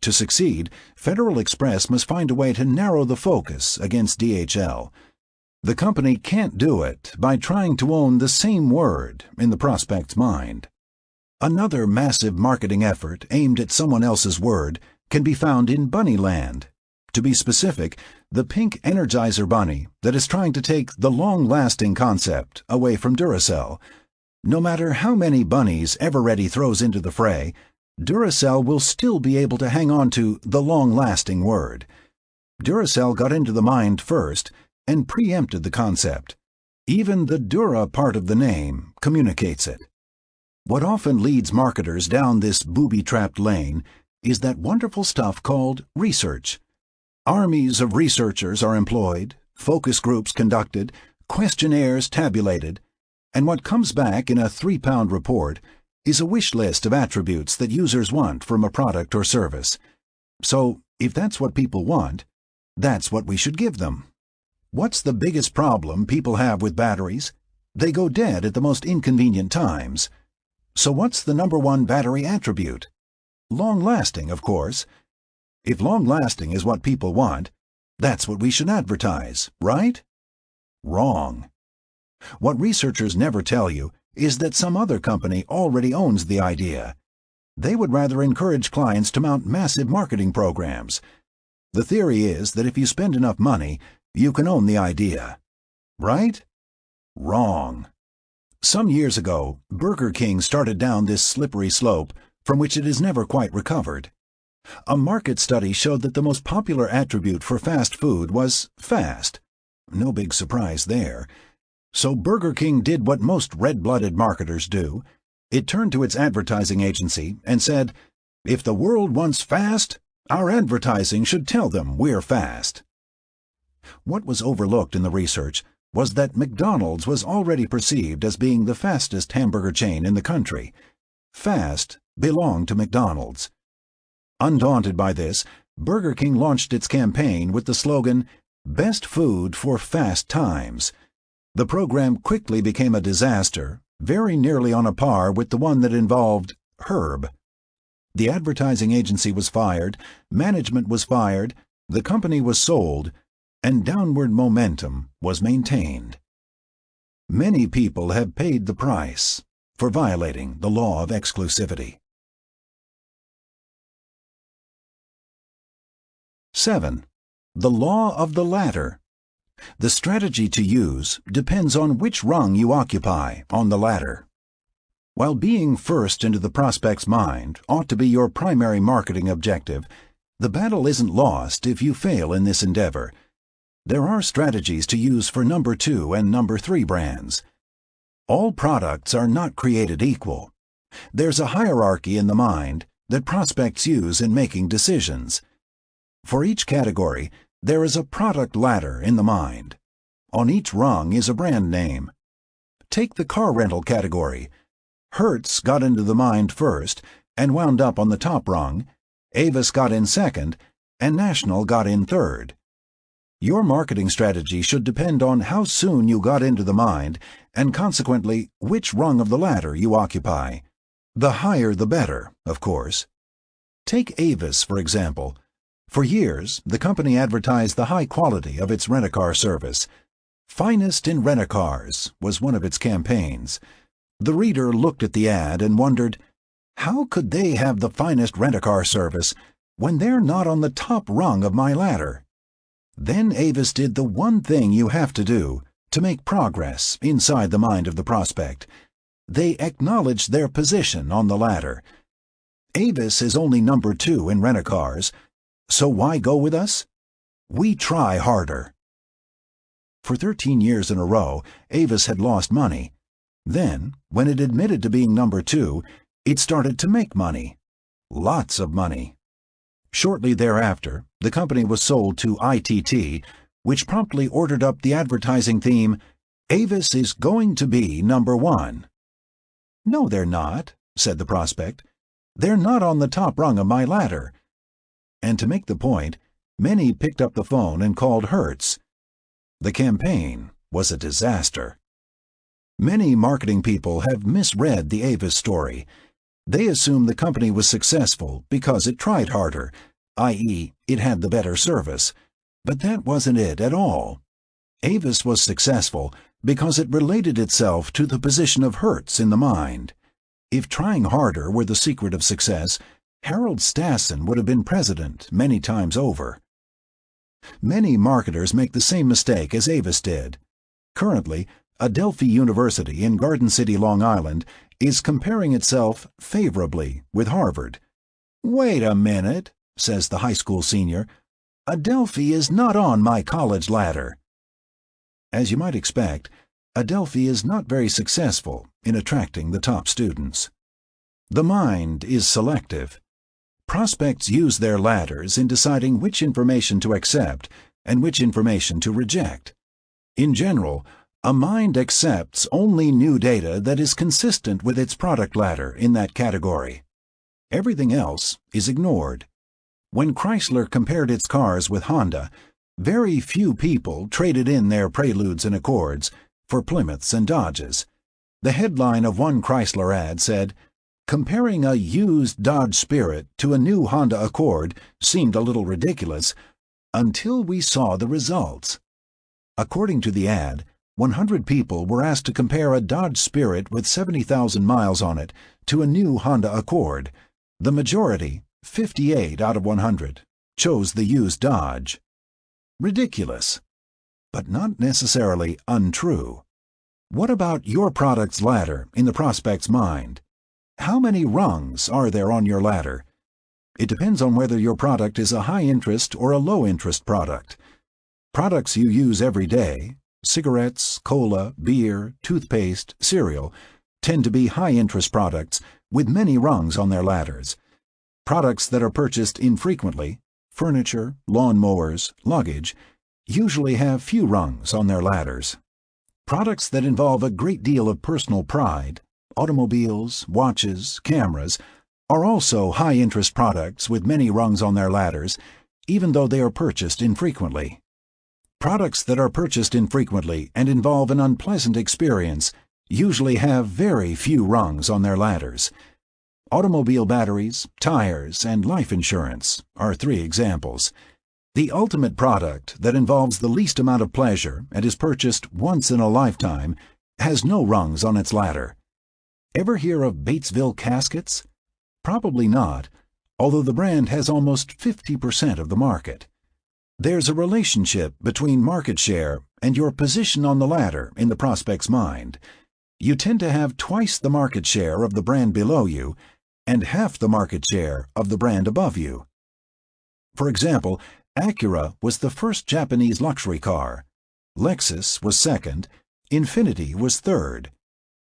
To succeed, Federal Express must find a way to narrow the focus against DHL. The company can't do it by trying to own the same word in the prospect's mind. Another massive marketing effort aimed at someone else's word can be found in Bunnyland. To be specific, the pink Energizer bunny that is trying to take the long-lasting concept away from Duracell. No matter how many bunnies Eveready throws into the fray, Duracell will still be able to hang on to the long-lasting word. Duracell got into the mind first and preempted the concept. Even the Dura part of the name communicates it. What often leads marketers down this booby-trapped lane is that wonderful stuff called research. Armies of researchers are employed, focus groups conducted, questionnaires tabulated, and what comes back in a 3-pound report is a wish list of attributes that users want from a product or service. So, if that's what people want, that's what we should give them. What's the biggest problem people have with batteries? They go dead at the most inconvenient times. So what's the #1 battery attribute? Long-lasting, of course. If long-lasting is what people want, that's what we should advertise, right? Wrong. What researchers never tell you is that some other company already owns the idea. They would rather encourage clients to mount massive marketing programs. The theory is that if you spend enough money, you can own the idea. Right? Wrong. Some years ago, Burger King started down this slippery slope from which it has never quite recovered. A market study showed that the most popular attribute for fast food was fast. No big surprise there. So Burger King did what most red-blooded marketers do. It turned to its advertising agency and said, "If the world wants fast, our advertising should tell them we're fast." What was overlooked in the research was that McDonald's was already perceived as being the fastest hamburger chain in the country. Fast belonged to McDonald's. Undaunted by this, Burger King launched its campaign with the slogan, "Best food for fast times." The program quickly became a disaster, very nearly on a par with the one that involved Herb. The advertising agency was fired, management was fired, the company was sold, and downward momentum was maintained. Many people have paid the price for violating the law of exclusivity. 7. The law of the ladder. The strategy to use depends on which rung you occupy on the ladder. While being first into the prospect's mind ought to be your primary marketing objective, the battle isn't lost if you fail in this endeavor. There are strategies to use for number 2 and number 3 brands. All products are not created equal. There's a hierarchy in the mind that prospects use in making decisions. For each category, there is a product ladder in the mind. On each rung is a brand name. Take the car rental category. Hertz got into the mind first and wound up on the top rung, Avis got in second, and National got in third. Your marketing strategy should depend on how soon you got into the mind and consequently which rung of the ladder you occupy. The higher the better, of course. Take Avis, for example. For years, the company advertised the high quality of its rent-a-car service. Finest in rent-a-cars was one of its campaigns. The reader looked at the ad and wondered, how could they have the finest rent-a-car service when they're not on the top rung of my ladder? Then Avis did the one thing you have to do to make progress inside the mind of the prospect. They acknowledged their position on the ladder. Avis is only number 2 in rent-a-cars, so why go with us? We try harder. For 13 years in a row, Avis had lost money. Then, when it admitted to being number 2, it started to make money. Lots of money. Shortly thereafter, the company was sold to ITT, which promptly ordered up the advertising theme, Avis is going to be number 1. No, they're not, said the prospect. They're not on the top rung of my ladder. And to make the point, many picked up the phone and called Hertz. The campaign was a disaster. Many marketing people have misread the Avis story. They assume the company was successful because it tried harder, i.e., it had the better service. But that wasn't it at all. Avis was successful because it related itself to the position of Hertz in the mind. If trying harder were the secret of success, Harold Stassen would have been president many times over. Many marketers make the same mistake as Avis did. Currently, Adelphi University in Garden City, Long Island, is comparing itself favorably with Harvard. Wait a minute, says the high school senior. Adelphi is not on my college ladder. As you might expect, Adelphi is not very successful in attracting the top students. The mind is selective. Prospects use their ladders in deciding which information to accept and which information to reject. In general, a mind accepts only new data that is consistent with its product ladder in that category. Everything else is ignored. When Chrysler compared its cars with Honda, very few people traded in their Preludes and Accords for Plymouths and Dodges. The headline of one Chrysler ad said, "Comparing a used Dodge Spirit to a new Honda Accord seemed a little ridiculous until we saw the results." According to the ad, 100 people were asked to compare a Dodge Spirit with 70,000 miles on it to a new Honda Accord. The majority, 58 out of 100, chose the used Dodge. Ridiculous, but not necessarily untrue. What about your product's ladder in the prospect's mind? How many rungs are there on your ladder? It depends on whether your product is a high-interest or a low-interest product. Products you use every day, cigarettes, cola, beer, toothpaste, cereal, tend to be high-interest products with many rungs on their ladders. Products that are purchased infrequently, furniture, lawnmowers, luggage, usually have few rungs on their ladders. Products that involve a great deal of personal pride, automobiles, watches, cameras, are also high-interest products with many rungs on their ladders, even though they are purchased infrequently. Products that are purchased infrequently and involve an unpleasant experience usually have very few rungs on their ladders. Automobile batteries, tires, and life insurance are 3 examples. The ultimate product that involves the least amount of pleasure and is purchased once in a lifetime has no rungs on its ladder. Ever hear of Batesville caskets? Probably not, although the brand has almost 50% of the market. There's a relationship between market share and your position on the ladder in the prospect's mind. You tend to have twice the market share of the brand below you and half the market share of the brand above you. For example, Acura was the first Japanese luxury car. Lexus was second. Infiniti was third.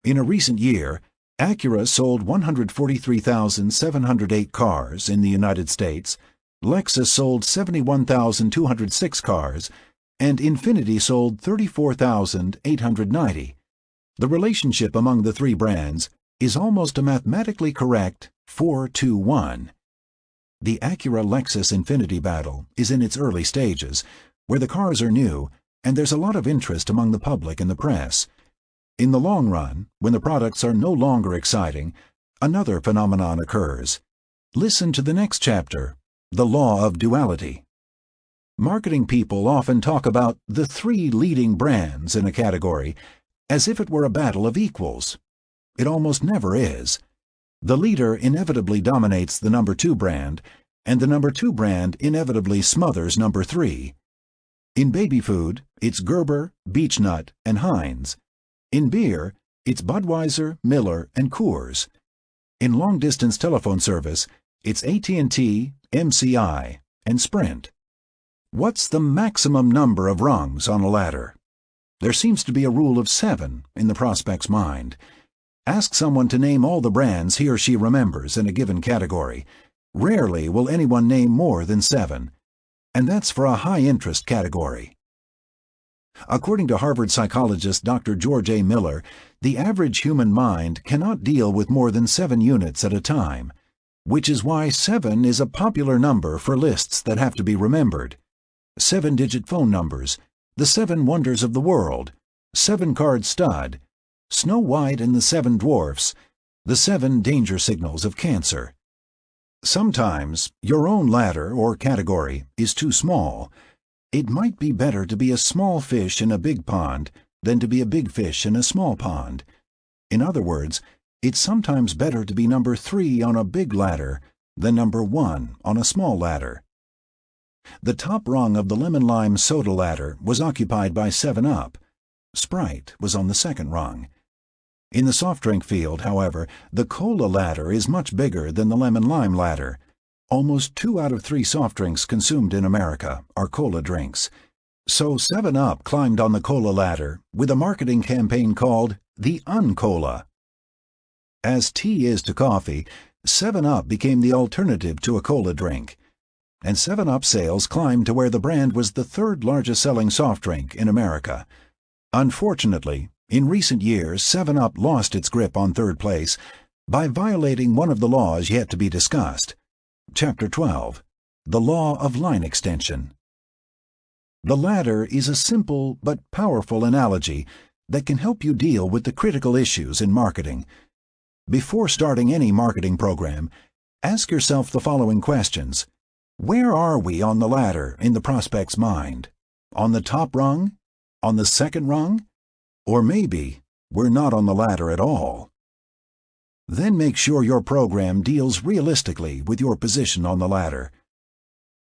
In a recent year, Acura sold 143,708 cars in the United States, Lexus sold 71,206 cars, and Infiniti sold 34,890. The relationship among the 3 brands is almost a mathematically correct 4-to-1. The Acura-Lexus-Infiniti battle is in its early stages, where the cars are new and there's a lot of interest among the public and the press. In the long run, when the products are no longer exciting, another phenomenon occurs. Listen to the next chapter, The Law of Duality. Marketing people often talk about the 3 leading brands in a category as if it were a battle of equals. It almost never is. The leader inevitably dominates the number 2 brand, and the number 2 brand inevitably smothers number 3. In baby food, it's Gerber, Beechnut, and Heinz. In beer, it's Budweiser, Miller, and Coors. In long-distance telephone service, it's AT&T, MCI, and Sprint. What's the maximum number of rungs on a ladder? There seems to be a rule of 7 in the prospect's mind. Ask someone to name all the brands he or she remembers in a given category. Rarely will anyone name more than 7, and that's for a high-interest category. According to Harvard psychologist Dr. George A. Miller, the average human mind cannot deal with more than 7 units at a time, which is why 7 is a popular number for lists that have to be remembered. 7-digit phone numbers, the 7 wonders of the world, 7-card stud, Snow White and the 7 dwarfs, the 7 danger signals of cancer. Sometimes your own ladder or category is too small. It might be better to be a small fish in a big pond than to be a big fish in a small pond. In other words, it's sometimes better to be number 3 on a big ladder than number 1 on a small ladder. The top rung of the lemon-lime soda ladder was occupied by 7-Up. Sprite was on the second rung. In the soft drink field, however, the cola ladder is much bigger than the lemon-lime ladder. Almost 2 out of 3 soft drinks consumed in America are cola drinks. So 7-Up climbed on the cola ladder with a marketing campaign called the Uncola. As tea is to coffee, 7-Up became the alternative to a cola drink. And 7-Up sales climbed to where the brand was the 3rd largest selling soft drink in America. Unfortunately, in recent years, 7-Up lost its grip on 3rd place by violating one of the laws yet to be discussed. Chapter 12, The Law of Line Extension. The ladder is a simple but powerful analogy that can help you deal with the critical issues in marketing. Before starting any marketing program, ask yourself the following questions. Where are we on the ladder in the prospect's mind? On the top rung? On the second rung? Or maybe we're not on the ladder at all. Then make sure your program deals realistically with your position on the ladder.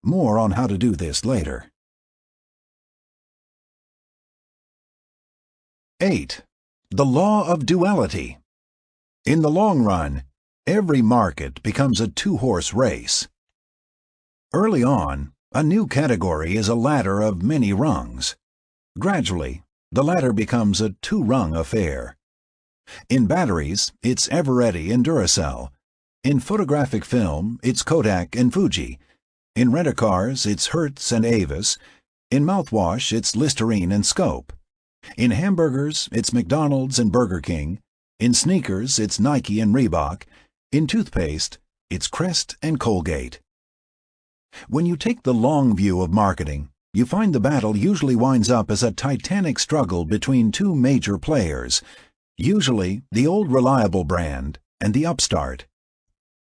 More on how to do this later. 8. The Law of Duality. In the long run, every market becomes a 2-horse race. Early on, a new category is a ladder of many rungs. Gradually, the ladder becomes a 2-rung affair. In batteries, it's Eveready and Duracell. In photographic film, it's Kodak and Fuji. In rent-a-cars, it's Hertz and Avis. In mouthwash, it's Listerine and Scope. In hamburgers, it's McDonald's and Burger King. In sneakers, it's Nike and Reebok. In toothpaste, it's Crest and Colgate. When you take the long view of marketing, you find the battle usually winds up as a titanic struggle between 2 major players, usually the old reliable brand and the upstart.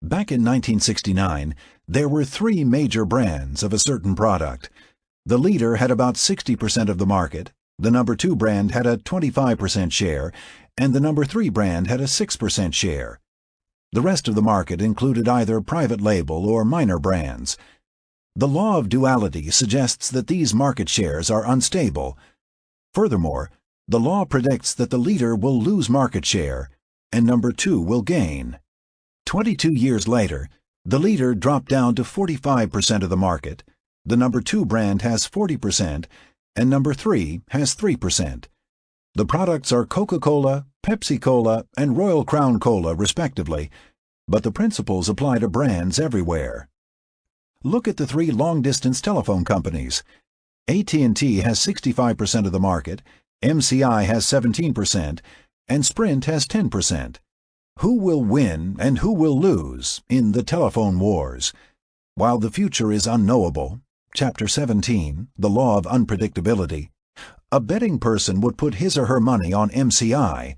Back in 1969, there were three major brands of a certain product. The leader had about 60% of the market, the number 2 brand had a 25% share, and the number 3 brand had a 6% share. The rest of the market included either private label or minor brands. The law of duality suggests that these market shares are unstable. Furthermore, the law predicts that the leader will lose market share and number 2 will gain. 22 years later, the leader dropped down to 45% of the market, the number 2 brand has 40%, and number 3 has 3%. The products are Coca-Cola, Pepsi-Cola, and Royal Crown Cola, respectively, but the principles apply to brands everywhere. Look at the 3 long-distance telephone companies. AT&T has 65% of the market, MCI has 17%, and Sprint has 10%. Who will win and who will lose in the telephone wars? While the future is unknowable, Chapter 17, The Law of Unpredictability, a betting person would put his or her money on MCI.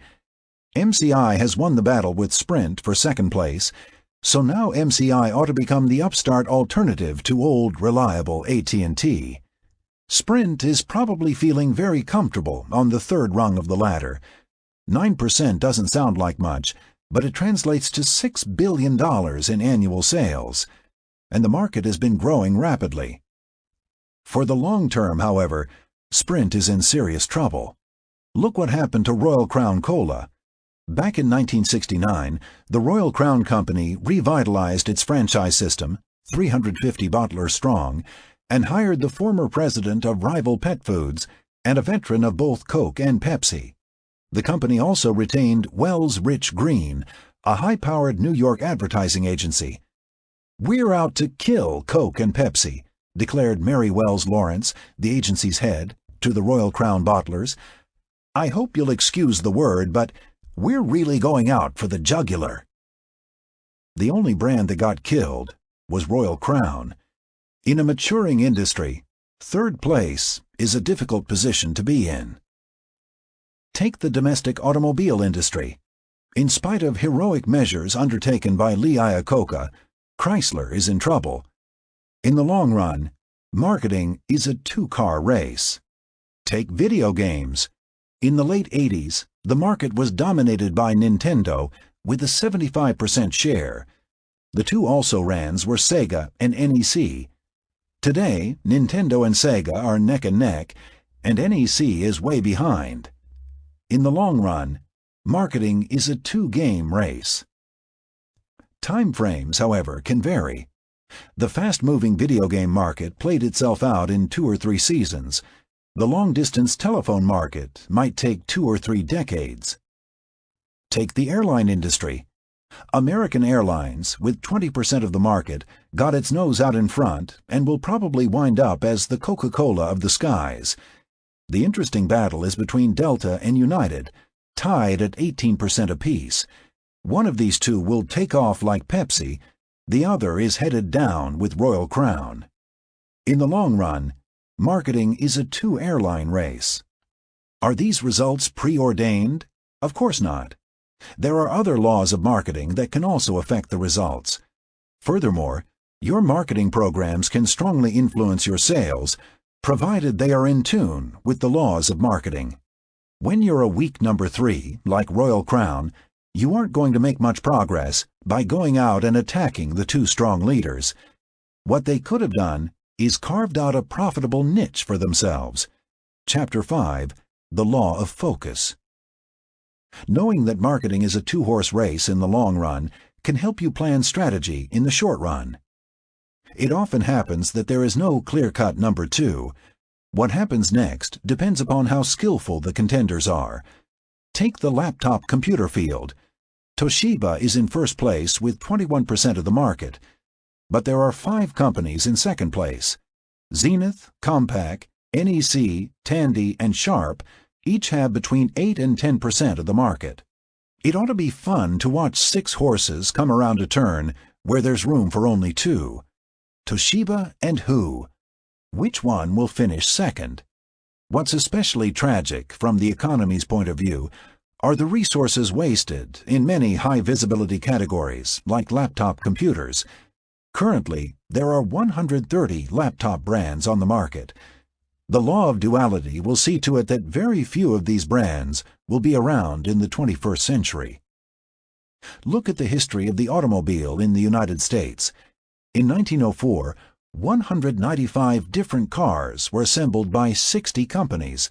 MCI has won the battle with Sprint for second place, so now MCI ought to become the upstart alternative to old, reliable AT&T. Sprint is probably feeling very comfortable on the third rung of the ladder. 9% doesn't sound like much, but it translates to $6 billion in annual sales, and the market has been growing rapidly. For the long term, however, Sprint is in serious trouble. Look what happened to Royal Crown Cola. Back in 1969, the Royal Crown Company revitalized its franchise system, 350 bottlers strong, and hired the former president of rival pet foods and a veteran of both Coke and Pepsi. The company also retained Wells Rich Green, a high-powered New York advertising agency. "We're out to kill Coke and Pepsi," declared Mary Wells Lawrence, the agency's head, to the Royal Crown bottlers. "I hope you'll excuse the word, but we're really going out for the jugular." The only brand that got killed was Royal Crown. In a maturing industry, third place is a difficult position to be in. Take the domestic automobile industry. In spite of heroic measures undertaken by Lee Iacocca, Chrysler is in trouble. In the long run, marketing is a two-car race. Take video games. In the late 80s, the market was dominated by Nintendo with a 75% share. The two also-rans were Sega and NEC. Today, Nintendo and Sega are neck and neck, and NEC is way behind. In the long run, marketing is a two-game race. Time frames, however, can vary. The fast-moving video game market played itself out in 2 or 3 seasons. The long-distance telephone market might take 2 or 3 decades. Take the airline industry. American Airlines, with 20% of the market, got its nose out in front and will probably wind up as the Coca-Cola of the skies. The interesting battle is between Delta and United, tied at 18% apiece. One of these two will take off like Pepsi, the other is headed down with Royal Crown. In the long run, marketing is a two-airline race. Are these results preordained? Of course not. There are other laws of marketing that can also affect the results. Furthermore, your marketing programs can strongly influence your sales, provided they are in tune with the laws of marketing. When you're a weak number 3, like Royal Crown, you aren't going to make much progress by going out and attacking the two strong leaders. What they could have done is carved out a profitable niche for themselves. Chapter 5, The Law of Focus. Knowing that marketing is a two-horse race in the long run can help you plan strategy in the short run. It often happens that there is no clear-cut number 2. What happens next depends upon how skillful the contenders are. Take the laptop computer field. Toshiba is in first place with 21% of the market, but there are 5 companies in second place. Zenith, Compaq, NEC, Tandy, and Sharp each have between 8 and 10% of the market. It ought to be fun to watch 6 horses come around a turn where there's room for only 2. Toshiba and who? Which one will finish second? What's especially tragic from the economy's point of view Are the resources wasted in many high-visibility categories, like laptop computers? Currently, there are 130 laptop brands on the market. The law of duality will see to it that very few of these brands will be around in the 21st century. Look at the history of the automobile in the United States. In 1904, 195 different cars were assembled by 60 companies.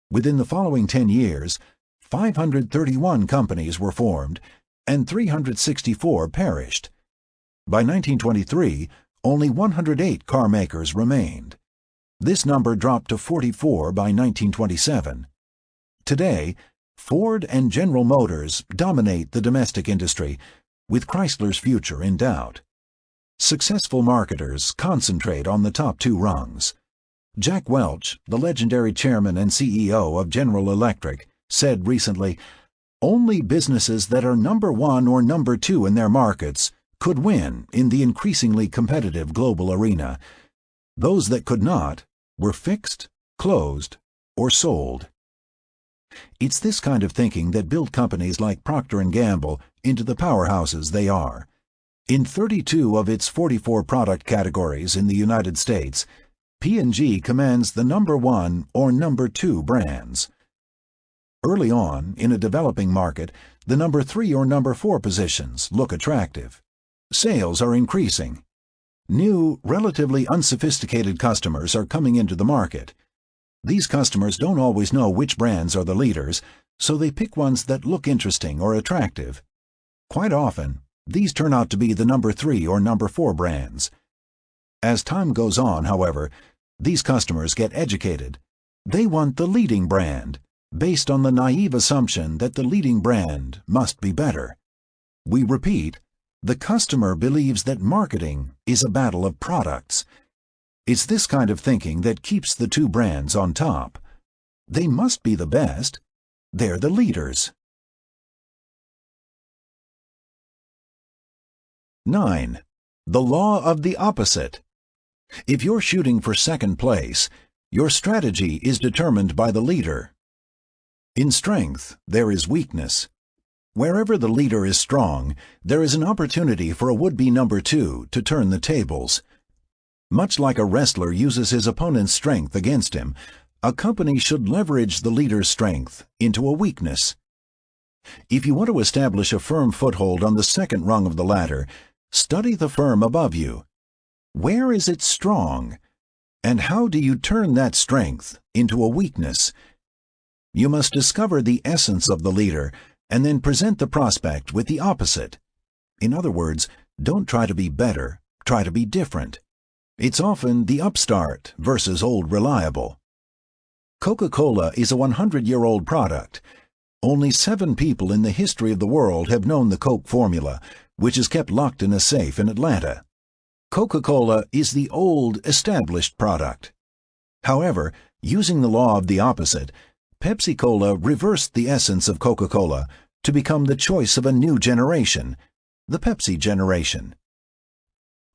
Within the following 10 years, 531 companies were formed, and 364 perished. By 1923, only 108 car makers remained. This number dropped to 44 by 1927. Today, Ford and General Motors dominate the domestic industry, with Chrysler's future in doubt. Successful marketers concentrate on the top two rungs. Jack Welch, the legendary chairman and CEO of General Electric, said recently, "Only businesses that are number one or number two in their markets could win in the increasingly competitive global arena. Those that could not were fixed, closed, or sold." It's this kind of thinking that built companies like Procter & Gamble into the powerhouses they are. In 32 of its 44 product categories in the United States, P&G commands the number one or number two brands. Early on, in a developing market, the number 3 or number 4 positions look attractive. Sales are increasing. New, relatively unsophisticated customers are coming into the market. These customers don't always know which brands are the leaders, so they pick ones that look interesting or attractive. Quite often, these turn out to be the number 3 or number 4 brands. As time goes on, however, these customers get educated. They want the leading brand, based on the naive assumption that the leading brand must be better. We repeat, the customer believes that marketing is a battle of products. It's this kind of thinking that keeps the two brands on top. They must be the best. They're the leaders. 9. The law of the opposite. If you're shooting for second place, your strategy is determined by the leader. In strength, there is weakness. Wherever the leader is strong, there is an opportunity for a would-be number 2 to turn the tables. Much like a wrestler uses his opponent's strength against him, a company should leverage the leader's strength into a weakness. If you want to establish a firm foothold on the second rung of the ladder, study the firm above you. Where is it strong? And how do you turn that strength into a weakness? You must discover the essence of the leader and then present the prospect with the opposite. In other words, don't try to be better, try to be different. It's often the upstart versus old reliable. Coca-Cola is a 100-year-old product. Only 7 people in the history of the world have known the Coke formula, which is kept locked in a safe in Atlanta. Coca-Cola is the old, established product. However, using the law of the opposite, Pepsi-Cola reversed the essence of Coca-Cola to become the choice of a new generation, the Pepsi generation.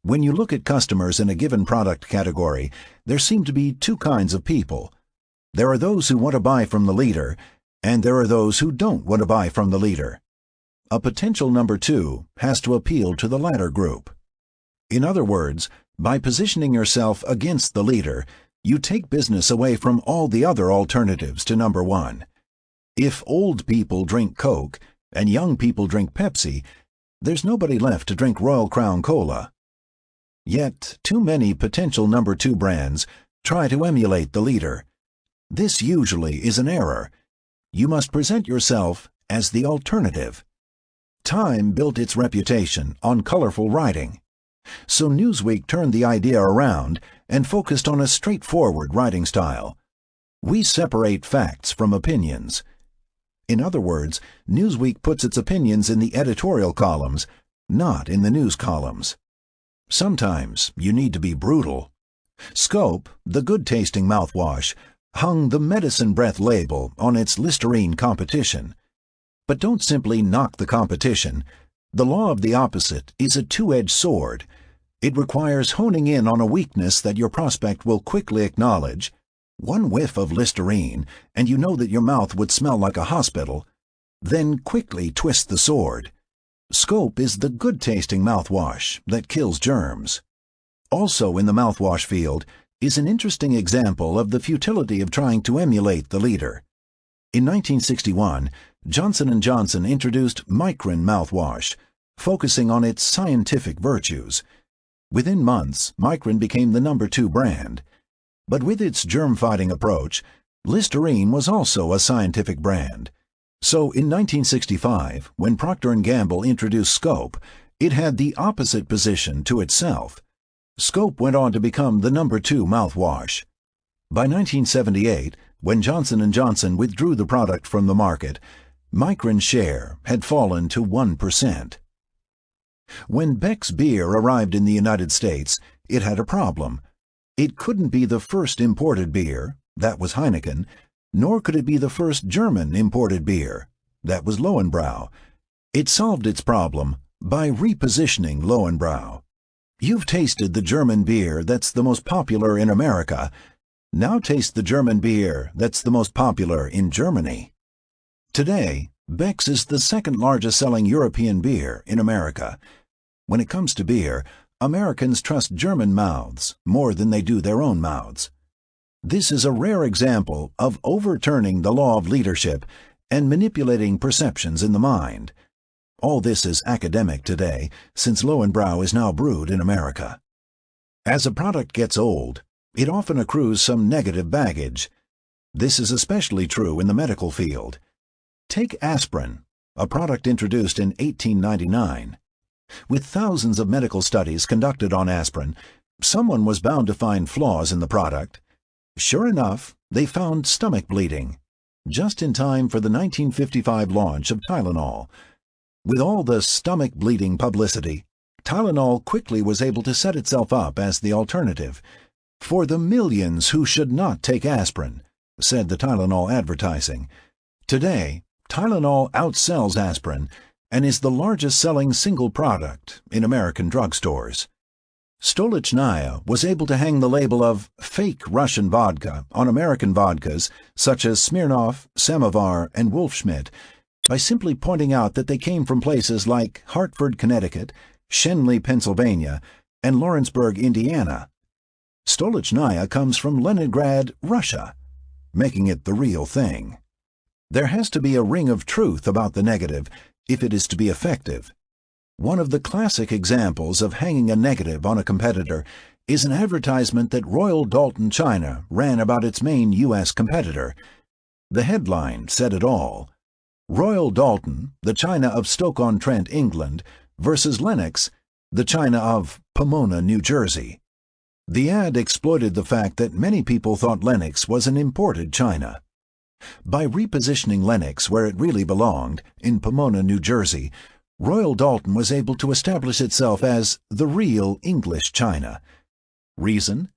When you look at customers in a given product category, there seem to be 2 kinds of people. There are those who want to buy from the leader, and there are those who don't want to buy from the leader. A potential number 2 has to appeal to the latter group. In other words, by positioning yourself against the leader, you take business away from all the other alternatives to number 1. If old people drink Coke and young people drink Pepsi, there's nobody left to drink Royal Crown Cola. Yet, too many potential number 2 brands try to emulate the leader. This usually is an error. You must present yourself as the alternative. Time built its reputation on colorful writing. So Newsweek turned the idea around and focused on a straightforward writing style. We separate facts from opinions. In other words, Newsweek puts its opinions in the editorial columns, not in the news columns. Sometimes you need to be brutal. Scope, the good-tasting mouthwash, hung the medicine breath label on its Listerine competition. But don't simply knock the competition. The law of the opposite is a two-edged sword. It requires honing in on a weakness that your prospect will quickly acknowledge. One whiff of Listerine, and you know that your mouth would smell like a hospital. then quickly twist the sword. Scope is the good-tasting mouthwash that kills germs. Also in the mouthwash field is an interesting example of the futility of trying to emulate the leader. In 1961, Johnson & Johnson introduced Micron mouthwash, focusing on its scientific virtues. Within months, Micron became the #2 brand. But with its germ-fighting approach, Listerine was also a scientific brand. So in 1965, when Procter & Gamble introduced Scope, it had the opposite position to itself. Scope went on to become the #2 mouthwash. By 1978, when Johnson & Johnson withdrew the product from the market, Micron's share had fallen to 1%. When Beck's beer arrived in the United States, it had a problem. It couldn't be the first imported beer, that was Heineken, nor could it be the first German imported beer, that was Lowenbrau. It solved its problem by repositioning Lowenbrau. You've tasted the German beer that's the most popular in America. Now taste the German beer that's the most popular in Germany. Today, Beck's is the second largest selling European beer in America. When it comes to beer, Americans trust German mouths more than they do their own mouths. This is a rare example of overturning the law of leadership and manipulating perceptions in the mind. All this is academic today, since Lowenbrau is now brewed in America. As a product gets old, it often accrues some negative baggage. This is especially true in the medical field. Take aspirin, a product introduced in 1899. With thousands of medical studies conducted on aspirin, someone was bound to find flaws in the product. Sure enough, they found stomach bleeding, just in time for the 1955 launch of Tylenol. With all the stomach bleeding publicity, Tylenol quickly was able to set itself up as the alternative. For the millions who should not take aspirin, said the Tylenol advertising. Today, Tylenol outsells aspirin and is the largest selling single product in American drugstores. Stolichnaya was able to hang the label of fake Russian vodka on American vodkas such as Smirnoff, Samovar, and Wolfschmidt by simply pointing out that they came from places like Hartford, Connecticut, Schenley, Pennsylvania, and Lawrenceburg, Indiana. Stolichnaya comes from Leningrad, Russia, making it the real thing. There has to be a ring of truth about the negative if it is to be effective. One of the classic examples of hanging a negative on a competitor is an advertisement that Royal Dalton China ran about its main U.S. competitor. The headline said it all. Royal Dalton, the China of Stoke-on-Trent, England, versus Lennox, the China of Pomona, New Jersey. The ad exploited the fact that many people thought Lennox was an imported China. By repositioning Lennox where it really belonged, in Pomona, New Jersey, Royal Dalton was able to establish itself as the real English China. Reason?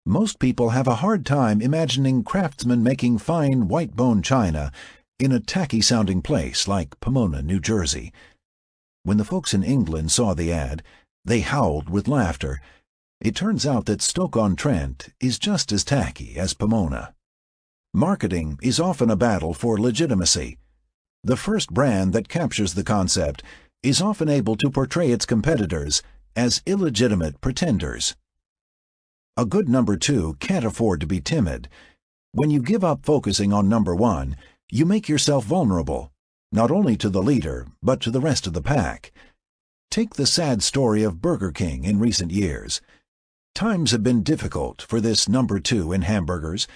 Most people have a hard time imagining craftsmen making fine white-bone china in a tacky-sounding place like Pomona, New Jersey. When the folks in England saw the ad, they howled with laughter. It turns out that Stoke-on-Trent is just as tacky as Pomona. Marketing is often a battle for legitimacy. The first brand that captures the concept is often able to portray its competitors as illegitimate pretenders. A good #2 can't afford to be timid. When you give up focusing on #1, you make yourself vulnerable, not only to the leader, but to the rest of the pack. Take the sad story of Burger King in recent years. Times have been difficult for this #2 in hamburgers.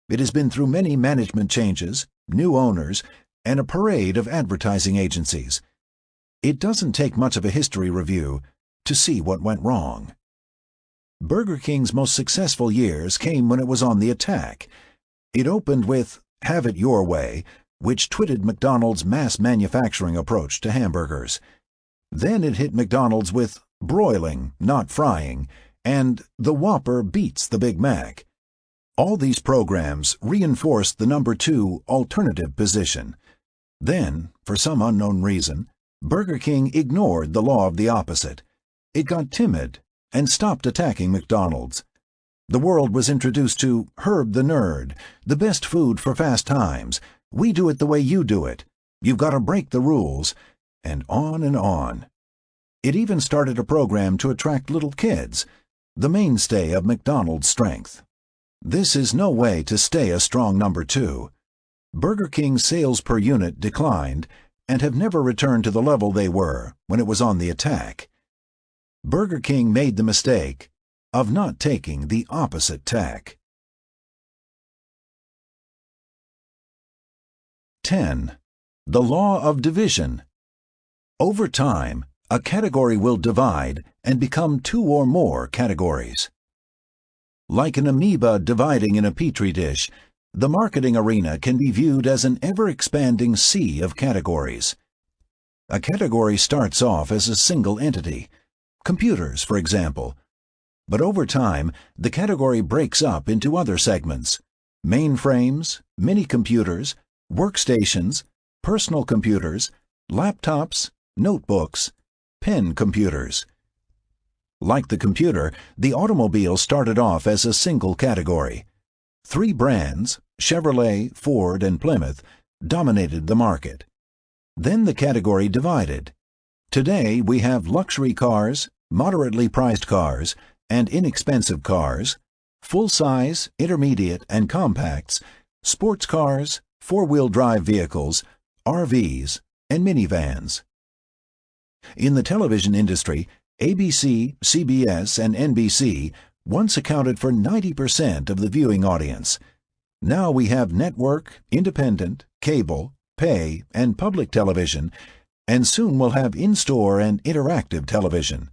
It has been through many management changes, new owners, and a parade of advertising agencies. It doesn't take much of a history review to see what went wrong. Burger King's most successful years came when it was on the attack. It opened with Have It Your Way, which twitted McDonald's mass manufacturing approach to hamburgers. Then it hit McDonald's with Broiling, Not Frying, and The Whopper Beats the Big Mac. All these programs reinforced the #2 alternative position. Then, for some unknown reason, Burger King ignored the law of the opposite. It got timid and stopped attacking McDonald's. The world was introduced to Herb the Nerd, the best food for fast times. We do it the way you do it. You've got to break the rules, and on and on. It even started a program to attract little kids, the mainstay of McDonald's strength. This is no way to stay a strong number 2. Burger King's sales per unit declined and have never returned to the level they were when it was on the attack. Burger King made the mistake of not taking the opposite tack. 10. The law of division. Over time, a category will divide and become 2 or more categories. Like an amoeba dividing in a petri dish, the marketing arena can be viewed as an ever-expanding sea of categories. A category starts off as a single entity, computers, for example. But over time, the category breaks up into other segments: mainframes, mini-computers, workstations, personal computers, laptops, notebooks, pen computers. Like the computer, the automobile started off as a single category. 3 brands, Chevrolet, Ford, and Plymouth, dominated the market. Then the category divided. Today we have luxury cars, moderately priced cars, and inexpensive cars, full-size, intermediate, and compacts, sports cars, 4-wheel drive vehicles, RVs, and minivans. In the television industry, ABC, CBS, and NBC once accounted for 90% of the viewing audience. Now we have network, independent, cable, pay, and public television, and soon we'll have in-store and interactive television.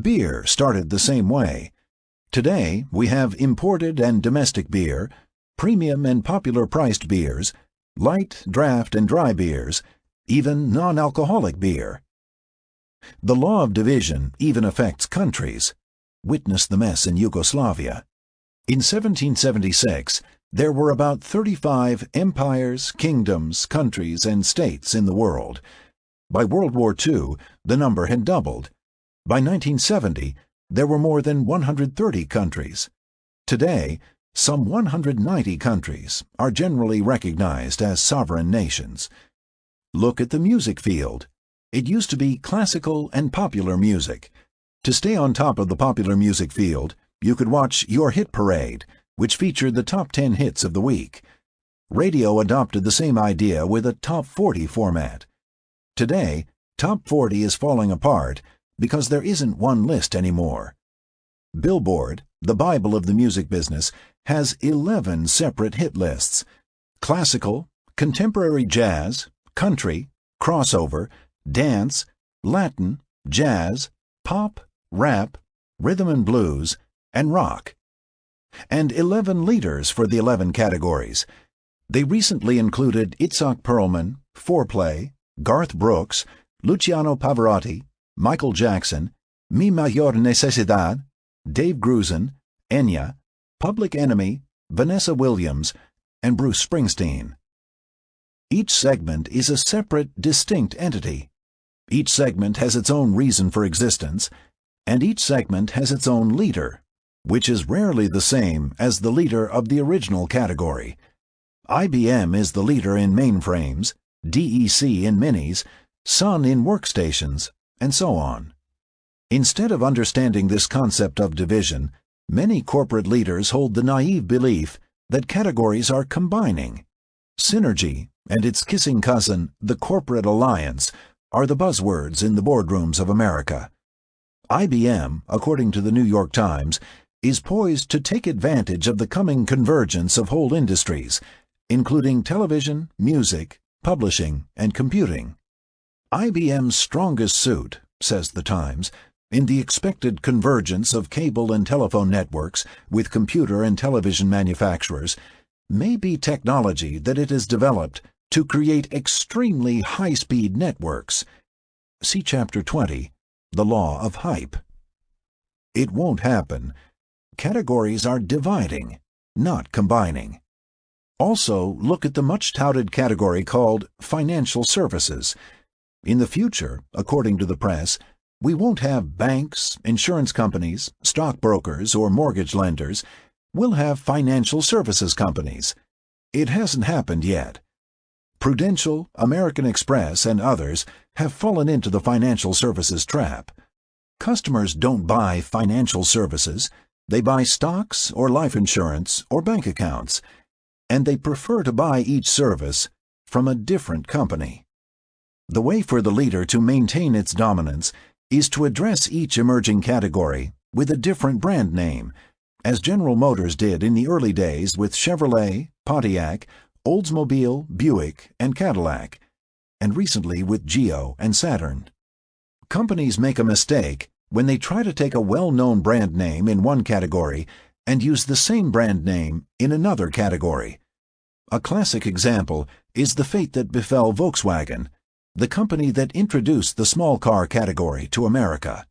Beer started the same way. Today we have imported and domestic beer, premium and popular priced beers, light, draft, and dry beers, even non-alcoholic beer. The law of division even affects countries. Witness the mess in Yugoslavia. In 1776, there were about 35 empires, kingdoms, countries, and states in the world. By World War II, the number had doubled. By 1970, there were more than 130 countries. Today, some 190 countries are generally recognized as sovereign nations. Look at the music field. It used to be classical and popular music. To stay on top of the popular music field, you could watch Your Hit Parade, which featured the top 10 hits of the week. Radio adopted the same idea with a top 40 format. Today, top 40 is falling apart because there isn't one list anymore. Billboard, the Bible of the music business, has 11 separate hit lists: classical, contemporary jazz, country, crossover, dance, Latin, jazz, pop, rap, rhythm and blues, and rock. And 11 leaders for the 11 categories. They recently included Itzhak Perlman, Foreplay, Garth Brooks, Luciano Pavarotti, Michael Jackson, Mi Mayor Necesidad, Dave Grusin, Enya, Public Enemy, Vanessa Williams, and Bruce Springsteen. Each segment is a separate, distinct entity. Each segment has its own reason for existence, and each segment has its own leader, which is rarely the same as the leader of the original category. IBM is the leader in mainframes, DEC in minis, Sun in workstations, and so on. Instead of understanding this concept of division, many corporate leaders hold the naive belief that categories are combining. Synergy and its kissing cousin, the corporate alliance, are the buzzwords in the boardrooms of America. IBM, according to the New York Times, is poised to take advantage of the coming convergence of whole industries, including television, music, publishing, and computing. IBM's strongest suit, says the Times, in the expected convergence of cable and telephone networks with computer and television manufacturers, may be technology that it has developed to create extremely high-speed networks. See Chapter 20, The Law of Hype. It won't happen. Categories are dividing, not combining. Also, look at the much-touted category called financial services. In the future, according to the press, we won't have banks, insurance companies, stockbrokers, or mortgage lenders. We'll have financial services companies. It hasn't happened yet. Prudential, American Express, and others have fallen into the financial services trap. Customers don't buy financial services. They buy stocks or life insurance or bank accounts, and they prefer to buy each service from a different company. The way for the leader to maintain its dominance is to address each emerging category with a different brand name, as General Motors did in the early days with Chevrolet, Pontiac, Oldsmobile, Buick, and Cadillac, and recently with Geo and Saturn. Companies make a mistake when they try to take a well-known brand name in one category and use the same brand name in another category. A classic example is the fate that befell Volkswagen, the company that introduced the small car category to America.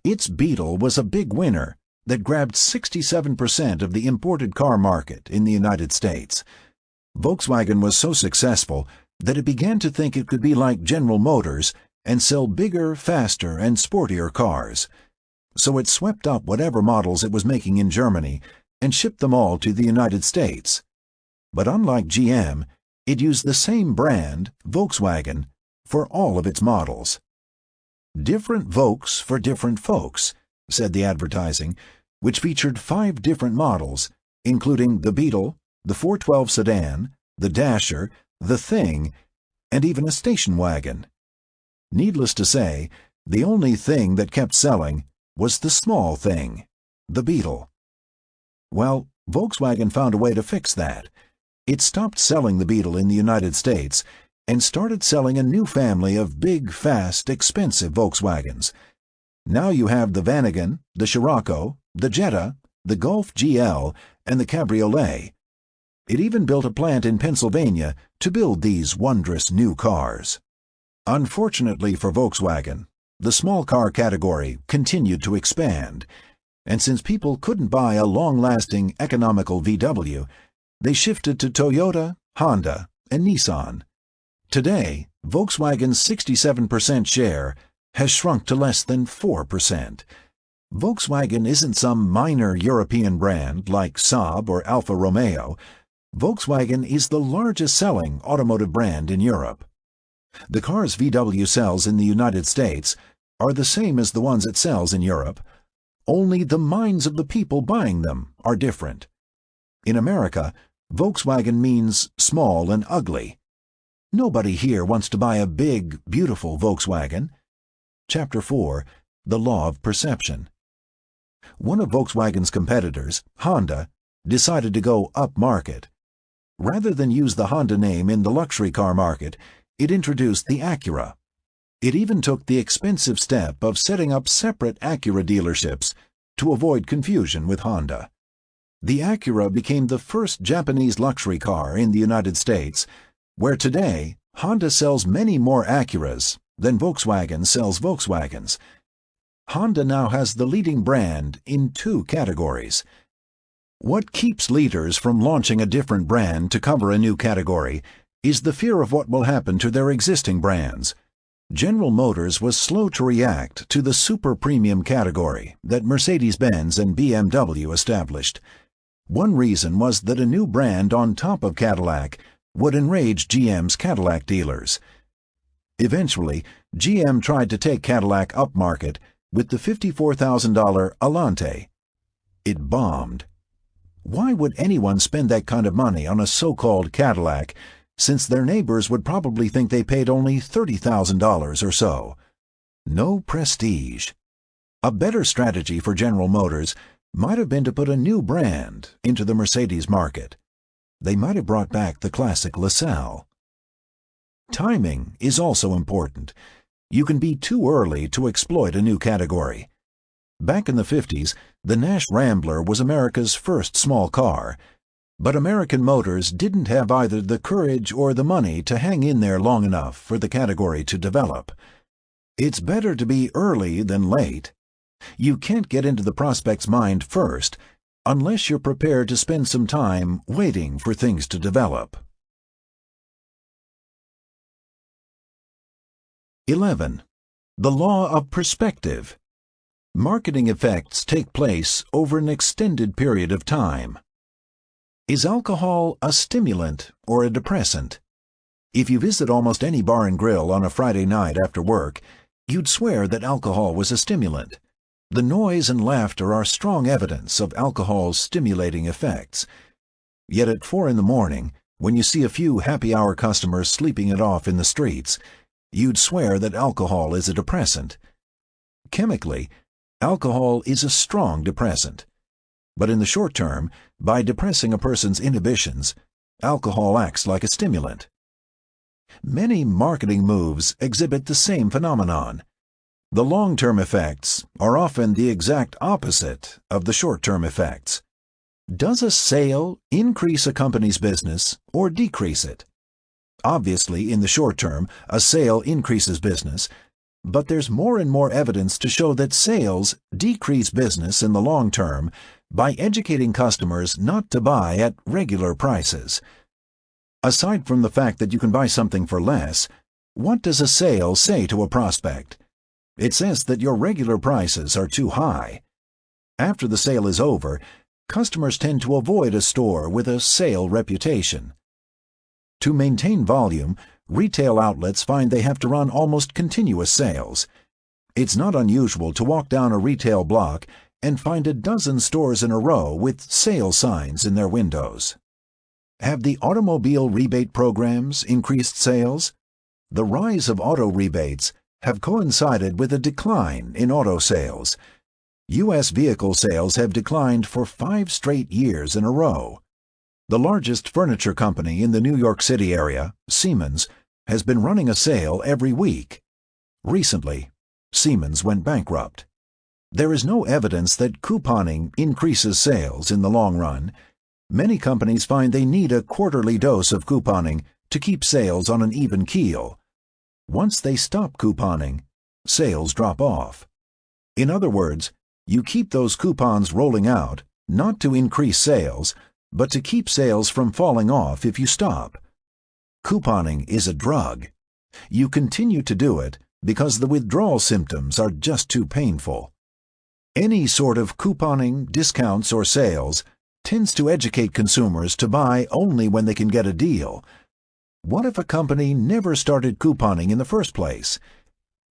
Its Beetle was a big winner that grabbed 67% of the imported car market in the United States. Volkswagen was so successful that it began to think it could be like General Motors and sell bigger, faster, and sportier cars. So it swept up whatever models it was making in Germany and shipped them all to the United States. But unlike GM, it used the same brand, Volkswagen, for all of its models. "Different Volks for different folks," said the advertising, which featured 5 different models, including the Beetle, the 412 sedan, the Dasher, the Thing, and even a station wagon. Needless to say, the only thing that kept selling was the small thing, the Beetle. Well, Volkswagen found a way to fix that. It stopped selling the Beetle in the United States and started selling a new family of big, fast, expensive Volkswagens. Now you have the Vanagon, the Scirocco, the Jetta, the Golf GL, and the Cabriolet. It even built a plant in Pennsylvania to build these wondrous new cars. Unfortunately for Volkswagen, the small car category continued to expand, and since people couldn't buy a long-lasting, economical VW, they shifted to Toyota, Honda, and Nissan. Today, Volkswagen's 67% share has shrunk to less than 4%. Volkswagen isn't some minor European brand like Saab or Alfa Romeo. Volkswagen is the largest selling automotive brand in Europe. The cars VW sells in the United States are the same as the ones it sells in Europe, only the minds of the people buying them are different. In America, Volkswagen means small and ugly. Nobody here wants to buy a big, beautiful Volkswagen. Chapter 4, The Law of Perception. One of Volkswagen's competitors, Honda, decided to go upmarket. Rather than use the Honda name in the luxury car market, it introduced the Acura. It even took the expensive step of setting up separate Acura dealerships to avoid confusion with Honda. The Acura became the first Japanese luxury car in the United States, where today Honda sells many more Acuras than Volkswagen sells Volkswagens. Honda now has the leading brand in 2 categories. What keeps leaders from launching a different brand to cover a new category is the fear of what will happen to their existing brands. General Motors was slow to react to the super premium category that Mercedes-Benz and BMW established. One reason was that a new brand on top of Cadillac would enrage GM's Cadillac dealers. Eventually, GM tried to take Cadillac upmarket with the $54,000 Alante. It bombed. Why would anyone spend that kind of money on a so-called Cadillac, since their neighbors would probably think they paid only $30,000 or so? No prestige. A better strategy for General Motors might have been to put a new brand into the Mercedes market. They might have brought back the classic LaSalle. Timing is also important. You can be too early to exploit a new category. Back in the 50s, the Nash Rambler was America's first small car, but American Motors didn't have either the courage or the money to hang in there long enough for the category to develop. It's better to be early than late. You can't get into the prospect's mind first unless you're prepared to spend some time waiting for things to develop. 11. The Law of Perspective. Marketing effects take place over an extended period of time. Is alcohol a stimulant or a depressant? If you visit almost any bar and grill on a Friday night after work, you'd swear that alcohol was a stimulant. The noise and laughter are strong evidence of alcohol's stimulating effects. Yet at 4 in the morning, when you see a few happy hour customers sleeping it off in the streets, you'd swear that alcohol is a depressant. Chemically, alcohol is a strong depressant. But in the short term, by depressing a person's inhibitions, alcohol acts like a stimulant. Many marketing moves exhibit the same phenomenon. The long-term effects are often the exact opposite of the short-term effects. Does a sale increase a company's business or decrease it? Obviously, in the short term, a sale increases business, but there's more and more evidence to show that sales decrease business in the long term by educating customers not to buy at regular prices. Aside from the fact that you can buy something for less, what does a sale say to a prospect? It says that your regular prices are too high. After the sale is over, customers tend to avoid a store with a sale reputation. To maintain volume, retail outlets find they have to run almost continuous sales. It's not unusual to walk down a retail block and find a dozen stores in a row with sale signs in their windows. Have the automobile rebate programs increased sales? The rise of auto rebates have coincided with a decline in auto sales. U.S. vehicle sales have declined for 5 straight years in a row. The largest furniture company in the New York City area, Siemens, has been running a sale every week. Recently, Siemens went bankrupt. There is no evidence that couponing increases sales in the long run. Many companies find they need a quarterly dose of couponing to keep sales on an even keel. Once they stop couponing, sales drop off. In other words, you keep those coupons rolling out, not to increase sales, but to keep sales from falling off if you stop. Couponing is a drug. You continue to do it because the withdrawal symptoms are just too painful. Any sort of couponing, discounts, or sales tends to educate consumers to buy only when they can get a deal. What if a company never started couponing in the first place?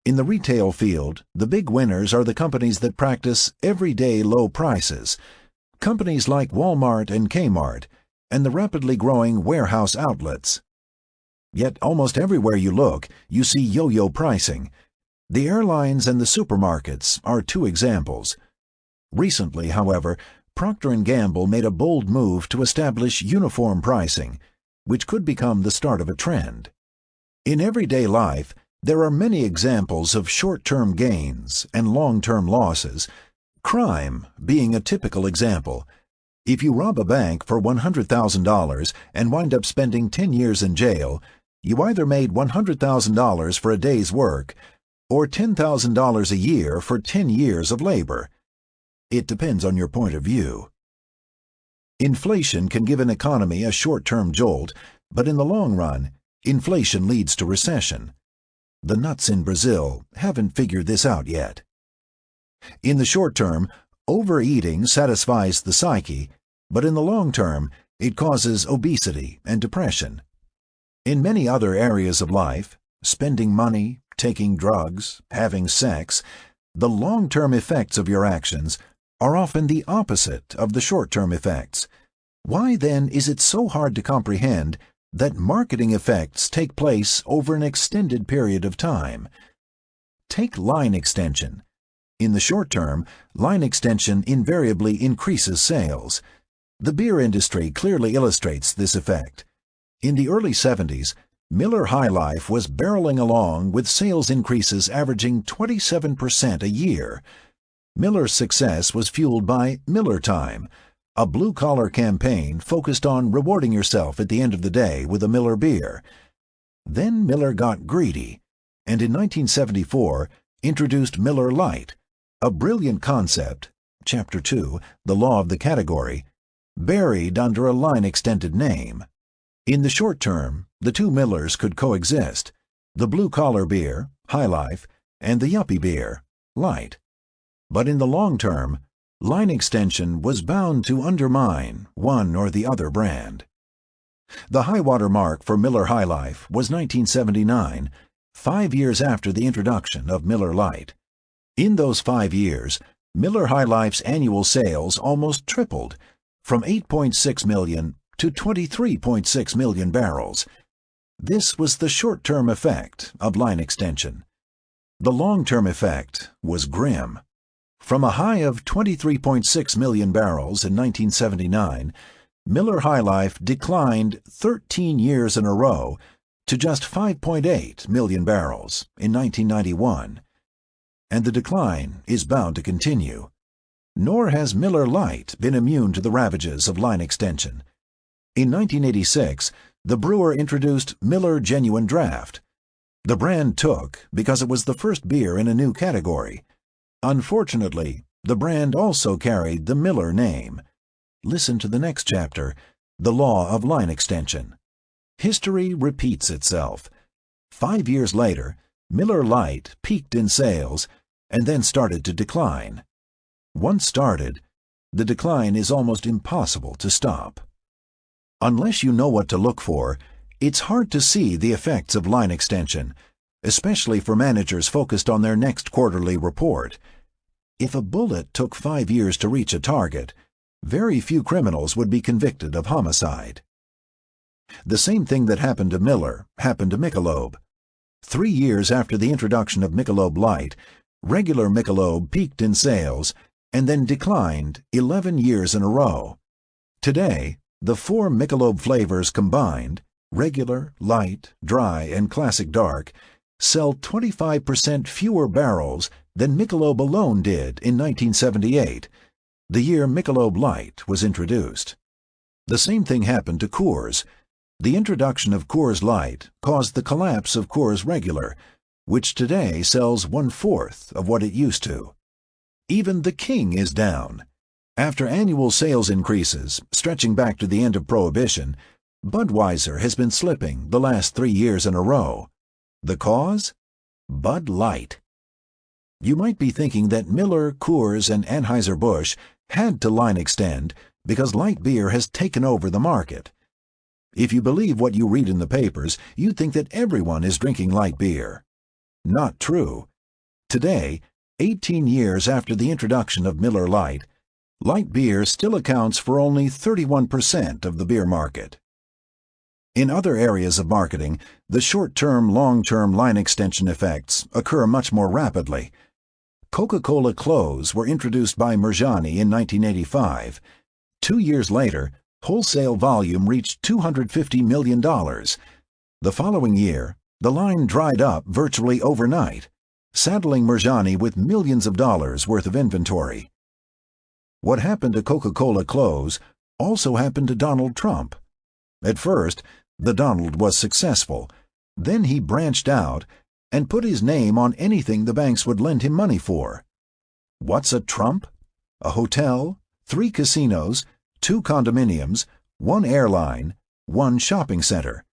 In the retail field, the big winners are the companies that practice everyday low prices. Companies like Walmart and Kmart, and the rapidly growing warehouse outlets. Yet almost everywhere you look, you see yo-yo pricing. The airlines and the supermarkets are 2 examples. Recently, however, Procter & Gamble made a bold move to establish uniform pricing, which could become the start of a trend. In everyday life, there are many examples of short-term gains and long-term losses, crime being a typical example. If you rob a bank for $100,000 and wind up spending 10 years in jail, you either made $100,000 for a day's work or $10,000 a year for 10 years of labor. It depends on your point of view. Inflation can give an economy a short-term jolt, but in the long run, inflation leads to recession. The nuts in Brazil haven't figured this out yet. In the short term, overeating satisfies the psyche, but in the long term, it causes obesity and depression. In many other areas of life, spending money, taking drugs, having sex, the long-term effects of your actions are often the opposite of the short-term effects. Why then is it so hard to comprehend that marketing effects take place over an extended period of time? Take line extension. In the short term, line extension invariably increases sales. The beer industry clearly illustrates this effect. In the early 70s, Miller High Life was barreling along with sales increases averaging 27% a year. Miller's success was fueled by Miller Time, a blue-collar campaign focused on rewarding yourself at the end of the day with a Miller beer. Then Miller got greedy, and in 1974 introduced Miller Lite, a brilliant concept, Chapter 2, The Law of the Category, buried under a line-extended name. In the short term, the 2 Millers could coexist, the blue-collar beer, High Life, and the yuppie beer, Light. But in the long term, line extension was bound to undermine one or the other brand. The high-water mark for Miller High Life was 1979, 5 years after the introduction of Miller Lite. In those 5 years, Miller High Life's annual sales almost tripled, from 8.6 million to 23.6 million barrels. This was the short-term effect of line extension. The long-term effect was grim. From a high of 23.6 million barrels in 1979, Miller High Life declined 13 years in a row to just 5.8 million barrels in 1991. And the decline is bound to continue. Nor has Miller Lite been immune to the ravages of line extension. In 1986, the brewer introduced Miller Genuine Draft. The brand took because it was the first beer in a new category. Unfortunately, the brand also carried the Miller name. Listen to the next chapter, The Law of Line Extension. History repeats itself. 5 years later, Miller Lite peaked in sales and then started to decline. Once started, the decline is almost impossible to stop. Unless you know what to look for, it's hard to see the effects of line extension, especially for managers focused on their next quarterly report. If a bullet took 5 years to reach a target, very few criminals would be convicted of homicide. The same thing that happened to Miller happened to Michelob. 3 years after the introduction of Michelob Light, regular Michelob peaked in sales and then declined 11 years in a row. Today, the 4 Michelob flavors combined, regular, light, dry, and classic dark, sell 25% fewer barrels than Michelob alone did in 1978, the year Michelob Light was introduced. The same thing happened to Coors. The introduction of Coors Light caused the collapse of Coors Regular, which today sells 1/4 of what it used to. Even the King is down. After annual sales increases, stretching back to the end of Prohibition, Budweiser has been slipping the last 3 years in a row. The cause? Bud Light. You might be thinking that Miller, Coors, and Anheuser-Busch had to line extend because light beer has taken over the market. If you believe what you read in the papers, you'd think that everyone is drinking light beer. Not true. Today, 18 years after the introduction of Miller Lite, light beer still accounts for only 31% of the beer market. In other areas of marketing, the short-term, long-term line extension effects occur much more rapidly. Coca-Cola clothes were introduced by Merjani in 1985. 2 years later, wholesale volume reached $250 million. The following year, the line dried up virtually overnight, saddling Merjani with millions of dollars worth of inventory. What happened to Coca-Cola clothes also happened to Donald Trump. At first, the Donald was successful. Then he branched out and put his name on anything the banks would lend him money for. What's a Trump? A hotel, 3 casinos, 2 condominiums, 1 airline, 1 shopping center.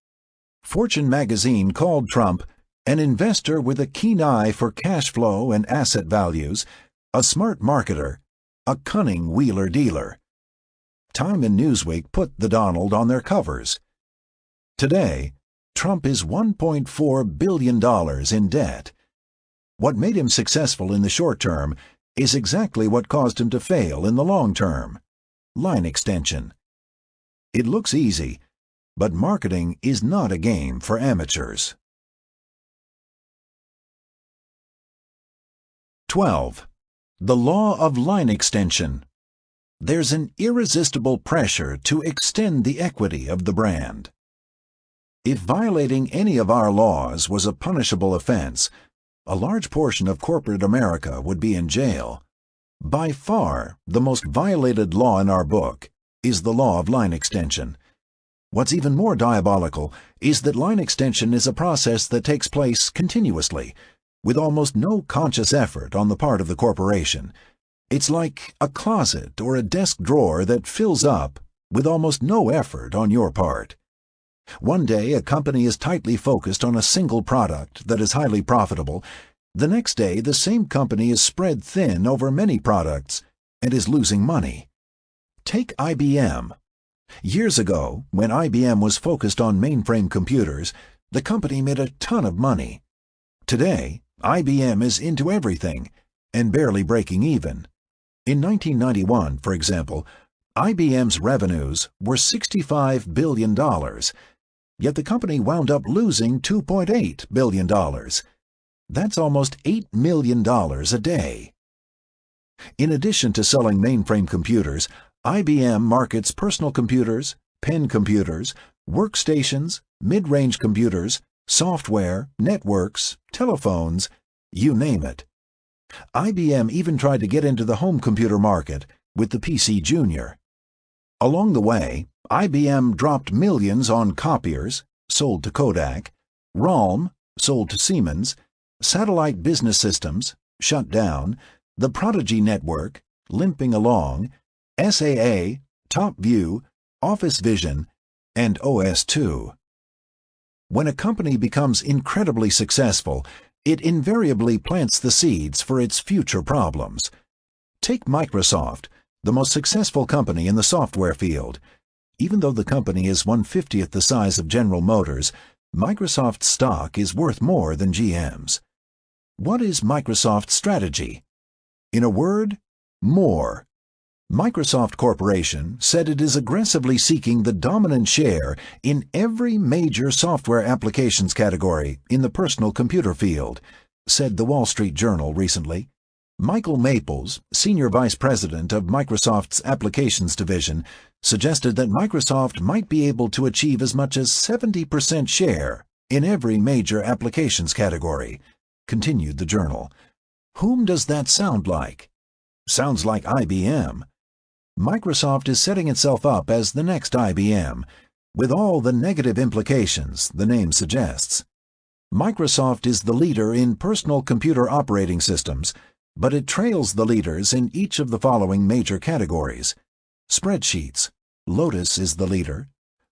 Fortune magazine called Trump an investor with a keen eye for cash flow and asset values, a smart marketer, a cunning wheeler-dealer. Time and Newsweek put the Donald on their covers. Today, Trump is $1.4 billion in debt. What made him successful in the short term is exactly what caused him to fail in the long term: line extension. It looks easy, but marketing is not a game for amateurs. 12. The law of line extension. There's an irresistible pressure to extend the equity of the brand. If violating any of our laws was a punishable offense, a large portion of corporate America would be in jail. By far, the most violated law in our book is the law of line extension. What's even more diabolical is that line extension is a process that takes place continuously, with almost no conscious effort on the part of the corporation. It's like a closet or a desk drawer that fills up with almost no effort on your part. One day, a company is tightly focused on a single product that is highly profitable. The next day, the same company is spread thin over many products and is losing money. Take IBM. Years ago, when IBM was focused on mainframe computers, the company made a ton of money. Today, IBM is into everything and barely breaking even. In 1991, for example, IBM's revenues were $65 billion, yet the company wound up losing $2.8 billion. That's almost $8 million a day. In addition to selling mainframe computers, IBM markets personal computers, pen computers, workstations, mid-range computers, software, networks, telephones, you name it. IBM even tried to get into the home computer market with the PC Junior. Along the way, IBM dropped millions on copiers, sold to Kodak, ROM, sold to Siemens, Satellite Business Systems, shut down, the Prodigy Network, limping along, SAA, Top View, Office Vision, and OS/2. When a company becomes incredibly successful, it invariably plants the seeds for its future problems. Take Microsoft, the most successful company in the software field. Even though the company is 1/50th the size of General Motors, Microsoft's stock is worth more than GM's. What is Microsoft's strategy? In a word, more. Microsoft Corporation said it is aggressively seeking the dominant share in every major software applications category in the personal computer field, said the Wall Street Journal recently. Michael Maples, Senior Vice President of Microsoft's Applications Division, suggested that Microsoft might be able to achieve as much as 70% share in every major applications category, continued the journal. Whom does that sound like? Sounds like IBM. Microsoft is setting itself up as the next IBM, with all the negative implications the name suggests. Microsoft is the leader in personal computer operating systems, but it trails the leaders in each of the following major categories. Spreadsheets, Lotus is the leader.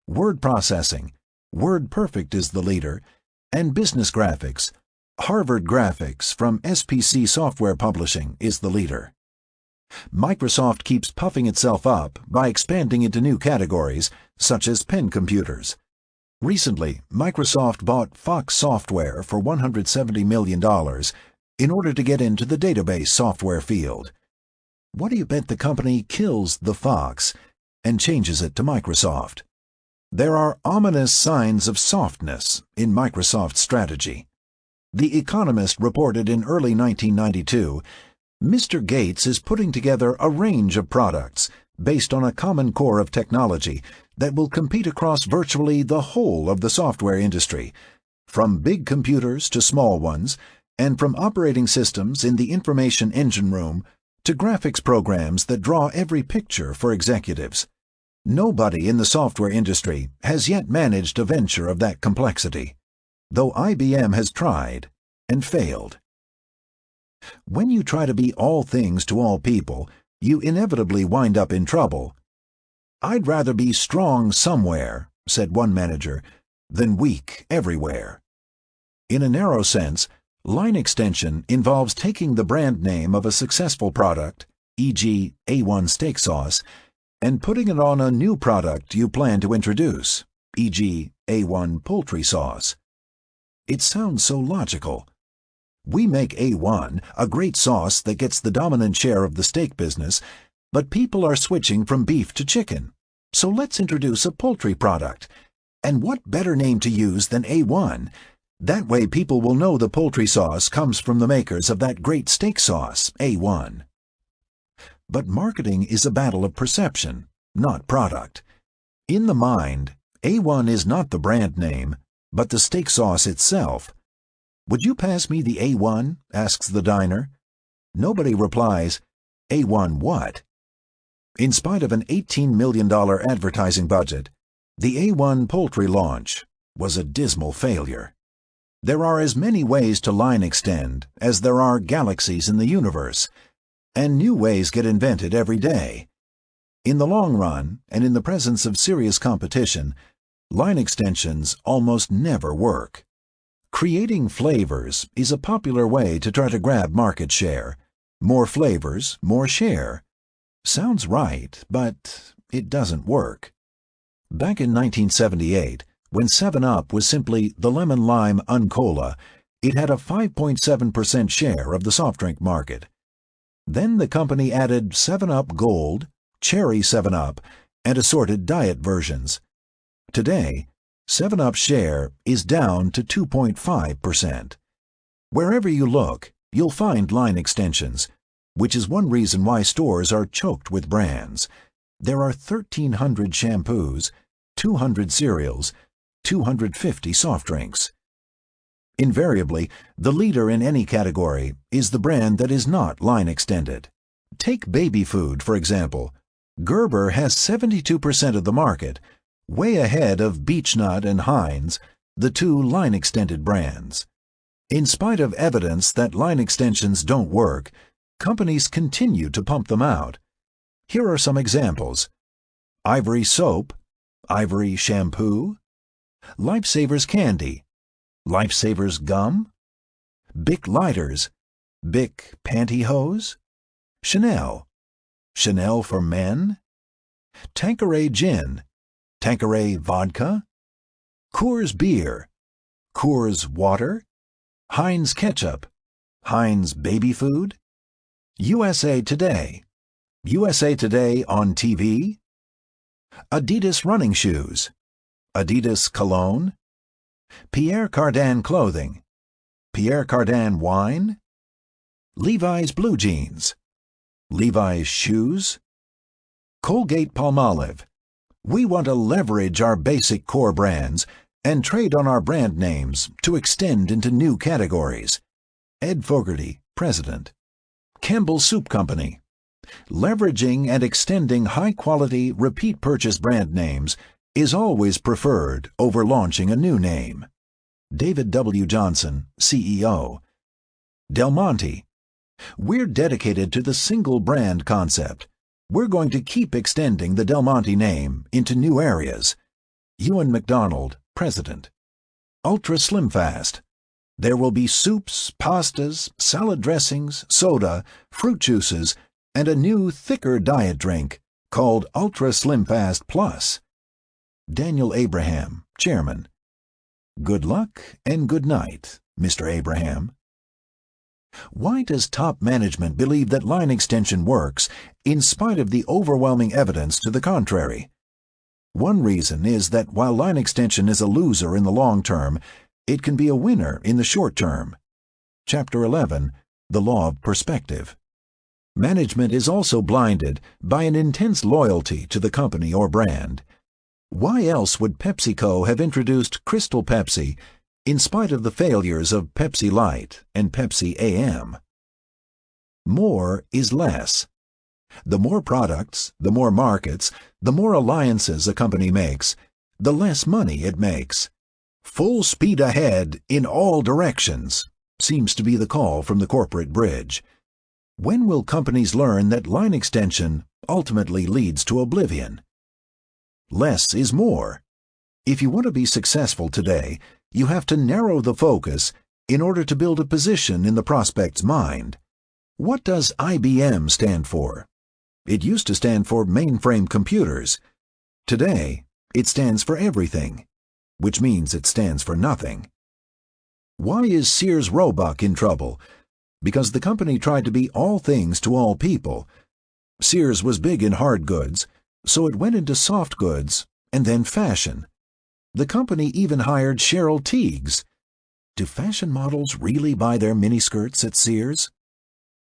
Word processing, WordPerfect is the leader. And business graphics, Harvard Graphics from SPC Software Publishing is the leader. Microsoft keeps puffing itself up by expanding into new categories, such as pen computers. Recently, Microsoft bought Fox Software for $170 million in order to get into the database software field. What do you bet the company kills the Fox and changes it to Microsoft? There are ominous signs of softness in Microsoft's strategy. The Economist reported in early 1992, Mr. Gates is putting together a range of products based on a common core of technology that will compete across virtually the whole of the software industry, from big computers to small ones, and from operating systems in the information engine room to graphics programs that draw every picture for executives. Nobody in the software industry has yet managed a venture of that complexity, though IBM has tried and failed. When you try to be all things to all people, you inevitably wind up in trouble. "I'd rather be strong somewhere," said one manager, "than weak everywhere." In a narrow sense, line extension involves taking the brand name of a successful product, e.g. A1 steak sauce, and putting it on a new product you plan to introduce, e.g. A1 poultry sauce. It sounds so logical. We make A1, a great sauce that gets the dominant share of the steak business, but people are switching from beef to chicken. So let's introduce a poultry product. And what better name to use than A1? That way people will know the poultry sauce comes from the makers of that great steak sauce, A1. But marketing is a battle of perception, not product. In the mind, A1 is not the brand name, but the steak sauce itself. "Would you pass me the A1?" asks the diner. Nobody replies, "A1 what?" In spite of an $18 million advertising budget, the A1 poultry launch was a dismal failure. There are as many ways to line extend as there are galaxies in the universe, and new ways get invented every day. In the long run, and in the presence of serious competition, line extensions almost never work. Creating flavors is a popular way to try to grab market share. More flavors, more share. Sounds right, but it doesn't work. Back in 1978, when 7-Up was simply the lemon-lime Uncola, it had a 5.7% share of the soft drink market. Then the company added 7-Up Gold, Cherry 7-Up, and assorted diet versions. Today, 7-Up's share is down to 2.5%. Wherever you look, you'll find line extensions, which is one reason why stores are choked with brands. There are 1,300 shampoos, 200 cereals, 250 soft drinks. Invariably, the leader in any category is the brand that is not line extended. Take baby food, for example. Gerber has 72% of the market, way ahead of Beechnut and Heinz, the two line-extended brands. In spite of evidence that line extensions don't work, companies continue to pump them out. Here are some examples: Ivory Soap, Ivory Shampoo, Lifesavers Candy, Lifesavers Gum, Bic Lighters, Bic Pantyhose, Chanel, Chanel for Men, Tanqueray Gin, Tanqueray Vodka, Coors Beer, Coors Water, Heinz Ketchup, Heinz Baby Food, USA Today, USA Today on TV, Adidas Running Shoes, Adidas Cologne, Pierre Cardin Clothing, Pierre Cardin Wine, Levi's Blue Jeans, Levi's Shoes, Colgate-Palmolive. We want to leverage our basic core brands and trade on our brand names to extend into new categories. Ed Fogarty, President. Campbell Soup Company. Leveraging and extending high-quality, repeat purchase brand names is always preferred over launching a new name. David W. Johnson, CEO. Del Monte. We're dedicated to the single brand concept. We're going to keep extending the Del Monte name into new areas. Ewan McDonald, President. Ultra Slim Fast. There will be soups, pastas, salad dressings, soda, fruit juices, and a new, thicker diet drink called Ultra Slim Fast Plus. Daniel Abraham, Chairman. Good luck and good night, Mr. Abraham. Why does top management believe that line extension works in spite of the overwhelming evidence to the contrary? One reason is that while line extension is a loser in the long term, it can be a winner in the short term. Chapter 11, The Law of Perspective. Management is also blinded by an intense loyalty to the company or brand. Why else would PepsiCo have introduced Crystal Pepsi in spite of the failures of Pepsi Light and Pepsi AM? More is less. The more products, the more markets, the more alliances a company makes, the less money it makes. Full speed ahead in all directions seems to be the call from the corporate bridge. When will companies learn that line extension ultimately leads to oblivion? Less is more. If you want to be successful today, you have to narrow the focus in order to build a position in the prospect's mind. What does IBM stand for? It used to stand for mainframe computers. Today, it stands for everything, which means it stands for nothing. Why is Sears Roebuck in trouble? Because the company tried to be all things to all people. Sears was big in hard goods, so it went into soft goods and then fashion. The company even hired Cheryl Tiegs. Do fashion models really buy their miniskirts at Sears?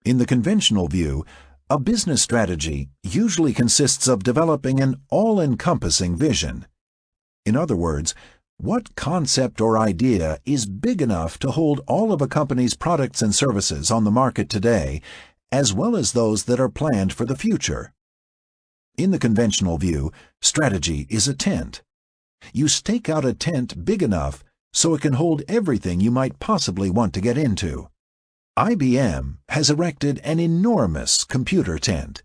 In the conventional view, a business strategy usually consists of developing an all-encompassing vision. In other words, what concept or idea is big enough to hold all of a company's products and services on the market today, as well as those that are planned for the future? In the conventional view, strategy is a tent. You stake out a tent big enough so it can hold everything you might possibly want to get into. IBM has erected an enormous computer tent.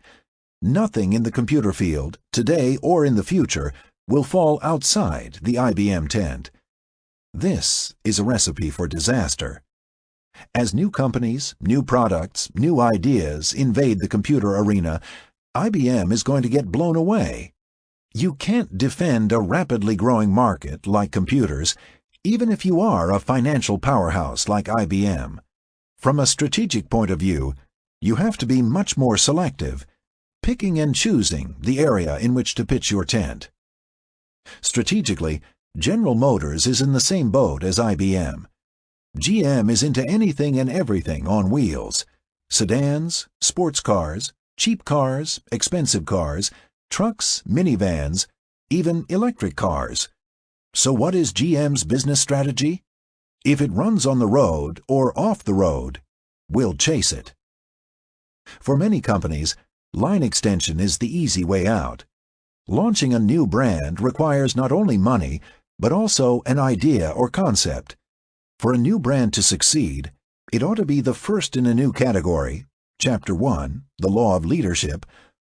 Nothing in the computer field, today or in the future, will fall outside the IBM tent. This is a recipe for disaster. As new companies, new products, new ideas invade the computer arena, IBM is going to get blown away. You can't defend a rapidly growing market like computers, even if you are a financial powerhouse like IBM. From a strategic point of view, you have to be much more selective, picking and choosing the area in which to pitch your tent. Strategically, General Motors is in the same boat as IBM. GM is into anything and everything on wheels: sedans, sports cars, cheap cars, expensive cars, trucks, minivans, even electric cars. So what is GM's business strategy? If it runs on the road or off the road, we'll chase it. For many companies, line extension is the easy way out. Launching a new brand requires not only money, but also an idea or concept. For a new brand to succeed, it ought to be the first in a new category, Chapter 1, the law of leadership,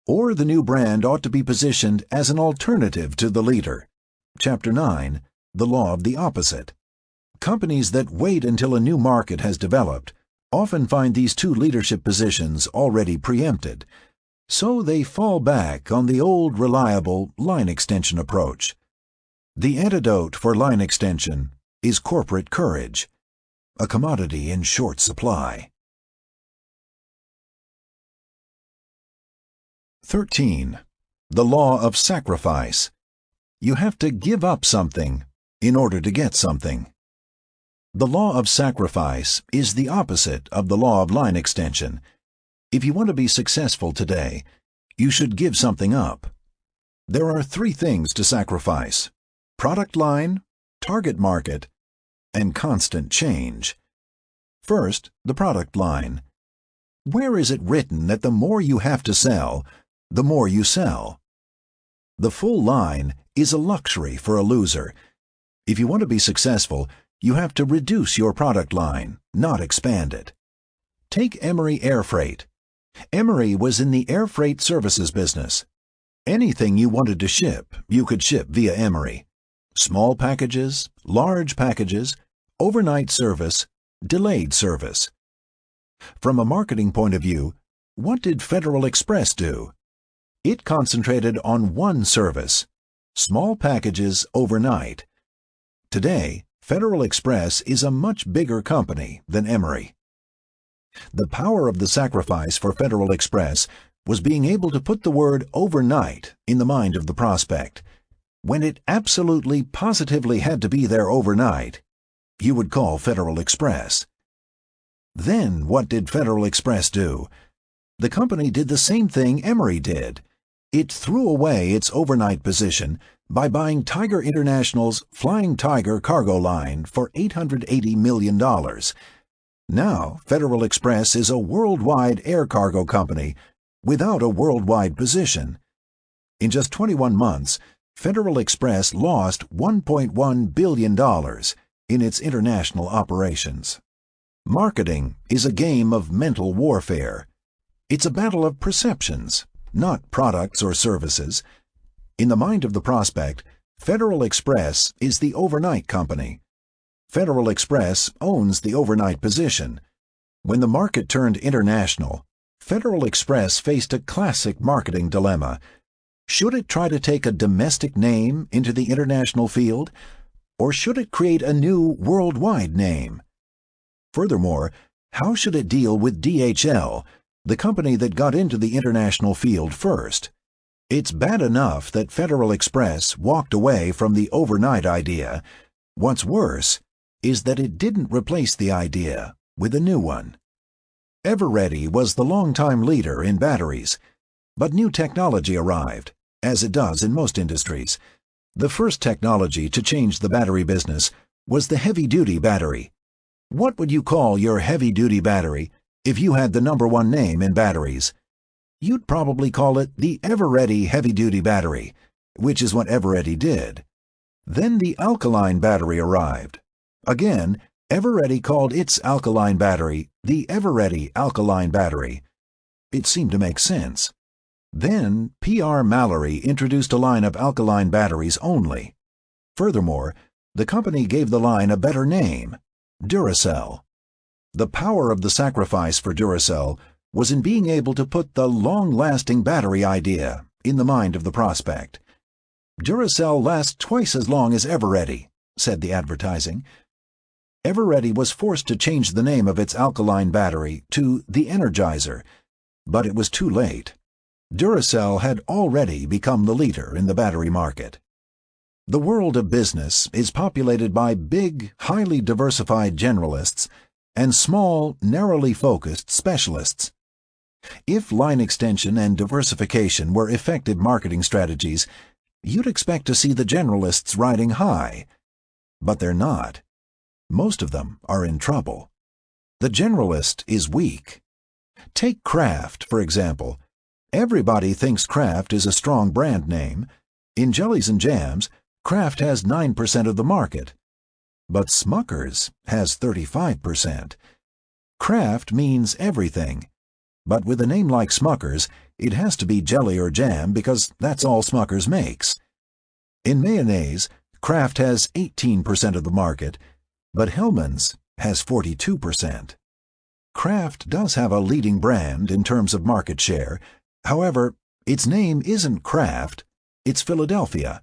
or the new brand ought to be positioned as an alternative to the leader, Chapter 9, the law of the opposite. Companies that wait until a new market has developed often find these two leadership positions already preempted, so they fall back on the old reliable line extension approach. The antidote for line extension is corporate courage, a commodity in short supply. 13. The law of sacrifice. You have to give up something in order to get something. The law of sacrifice is the opposite of the law of line extension. If you want to be successful today, you should give something up. There are three things to sacrifice: product line, target market, and constant change. First, the product line. Where is it written that the more you have to sell, the more you sell? The full line is a luxury for a loser. If you want to be successful, you have to reduce your product line, not expand it. Take Emery Air Freight. Emery was in the air freight services business. Anything you wanted to ship, you could ship via Emery. Small packages, large packages, overnight service, delayed service. From a marketing point of view, what did Federal Express do? It concentrated on one service: small packages overnight. Today, Federal Express is a much bigger company than Emery. The power of the sacrifice for Federal Express was being able to put the word overnight in the mind of the prospect. When it absolutely positively had to be there overnight, you would call Federal Express. Then what did Federal Express do? The company did the same thing Emery did. It threw away its overnight position by buying Tiger International's Flying Tiger cargo line for $880 million. Now, Federal Express is a worldwide air cargo company without a worldwide position. In just 21 months, Federal Express lost $1.1 billion in its international operations. Marketing is a game of mental warfare. It's a battle of perceptions, not products or services. In the mind of the prospect, Federal Express is the overnight company. Federal Express owns the overnight position. When the market turned international, Federal Express faced a classic marketing dilemma. Should it try to take a domestic name into the international field, or should it create a new worldwide name? Furthermore, how should it deal with DHL, the company that got into the international field first? It's bad enough that Federal Express walked away from the overnight idea. What's worse is that it didn't replace the idea with a new one. OurArea was the longtime leader in batteries, but new technology arrived, as it does in most industries. The first technology to change the battery business was the heavy-duty battery. What would you call your heavy-duty battery if you had the #1 name in batteries? You'd probably call it the OurArea heavy-duty battery, which is what OurArea did. Then the alkaline battery arrived. Again, OurArea called its alkaline battery the OurArea alkaline battery. It seemed to make sense. Then P.R. Mallory introduced a line of alkaline batteries only. Furthermore, the company gave the line a better name: Duracell. The power of the sacrifice for Duracell was in being able to put the long-lasting battery idea in the mind of the prospect. "Duracell lasts twice as long as EverReady," said the advertising. EverReady was forced to change the name of its alkaline battery to the Energizer, but it was too late. Duracell had already become the leader in the battery market. The world of business is populated by big, highly diversified generalists and small, narrowly focused specialists. If line extension and diversification were effective marketing strategies, you'd expect to see the generalists riding high. But they're not. Most of them are in trouble. The generalist is weak. Take Kraft, for example. Everybody thinks Kraft is a strong brand name. In jellies and jams, Kraft has 9% of the market. But Smucker's has 35%. Kraft means everything. But with a name like Smucker's, it has to be jelly or jam because that's all Smucker's makes. In mayonnaise, Kraft has 18% of the market, but Hellmann's has 42%. Kraft does have a leading brand in terms of market share. However, its name isn't Kraft, it's Philadelphia.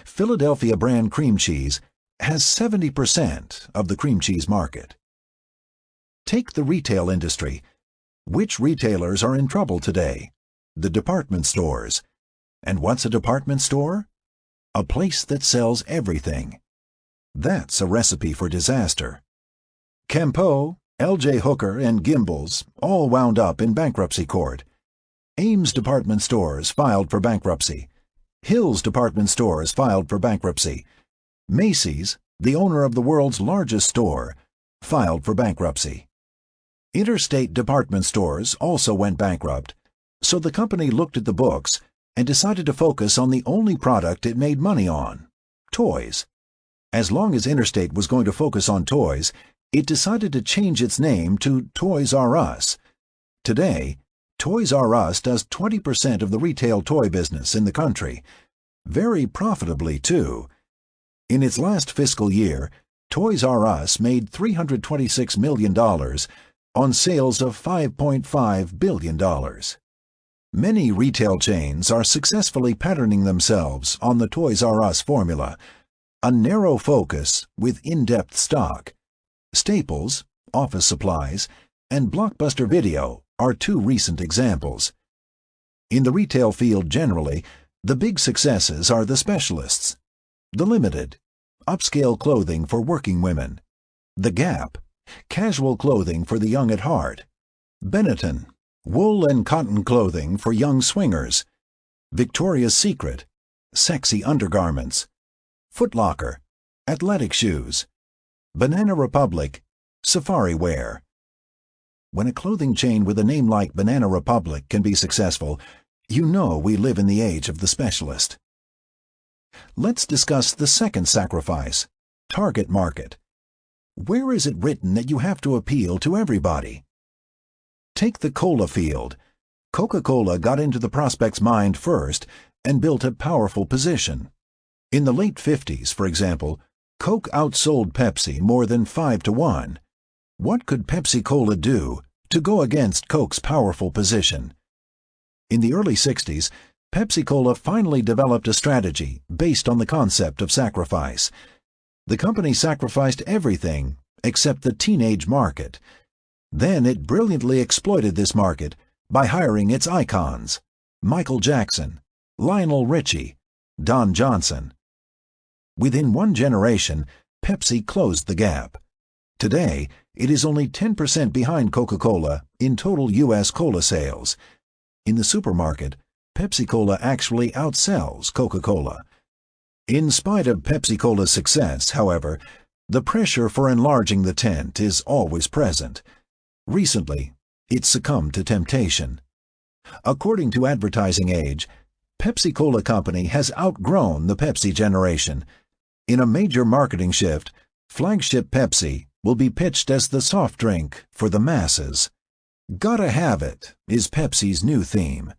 Philadelphia brand cream cheese has 70% of the cream cheese market. Take the retail industry. Which retailers are in trouble today? The department stores. And what's a department store? A place that sells everything. That's a recipe for disaster. Campo, L.J. Hooker, and Gimbel's all wound up in bankruptcy court. Ames department stores filed for bankruptcy. Hills department stores filed for bankruptcy. Macy's, the owner of the world's largest store, filed for bankruptcy. Interstate department stores also went bankrupt, so the company looked at the books and decided to focus on the only product it made money on: toys. As long as Interstate was going to focus on toys, it decided to change its name to Toys R Us. Today, Toys R Us does 20% of the retail toy business in the country. Very profitably, too. In its last fiscal year, Toys R Us made $326 million on sales of $5.5 billion. Many retail chains are successfully patterning themselves on the Toys R Us formula: a narrow focus with in-depth stock. Staples, Office Supplies, and Blockbuster Video are two recent examples. In the retail field generally, the big successes are the specialists: The Limited, upscale clothing for working women; The Gap, casual clothing for the young at heart; Benetton, wool and cotton clothing for young swingers; Victoria's Secret, sexy undergarments; Foot Locker, athletic shoes; Banana Republic, safari wear. When a clothing chain with a name like Banana Republic can be successful, you know we live in the age of the specialist. Let's discuss the second sacrifice: target market. Where is it written that you have to appeal to everybody? Take the cola field. Coca-Cola got into the prospect's mind first and built a powerful position. In the late 50s, for example, Coke outsold Pepsi more than 5-1. What could Pepsi-Cola do to go against Coke's powerful position? In the early 60s, Pepsi-Cola finally developed a strategy based on the concept of sacrifice. The company sacrificed everything except the teenage market. Then it brilliantly exploited this market by hiring its icons: Michael Jackson, Lionel Richie, Don Johnson. Within one generation, Pepsi closed the gap. Today, it is only 10% behind Coca-Cola in total U.S. cola sales. In the supermarket, Pepsi-Cola actually outsells Coca-Cola. In spite of Pepsi-Cola's success, however, the pressure for enlarging the tent is always present. Recently, it succumbed to temptation. According to Advertising Age, Pepsi-Cola Company has outgrown the Pepsi generation. In a major marketing shift, flagship Pepsi will be pitched as the soft drink for the masses. "Gotta have it" is Pepsi's new theme.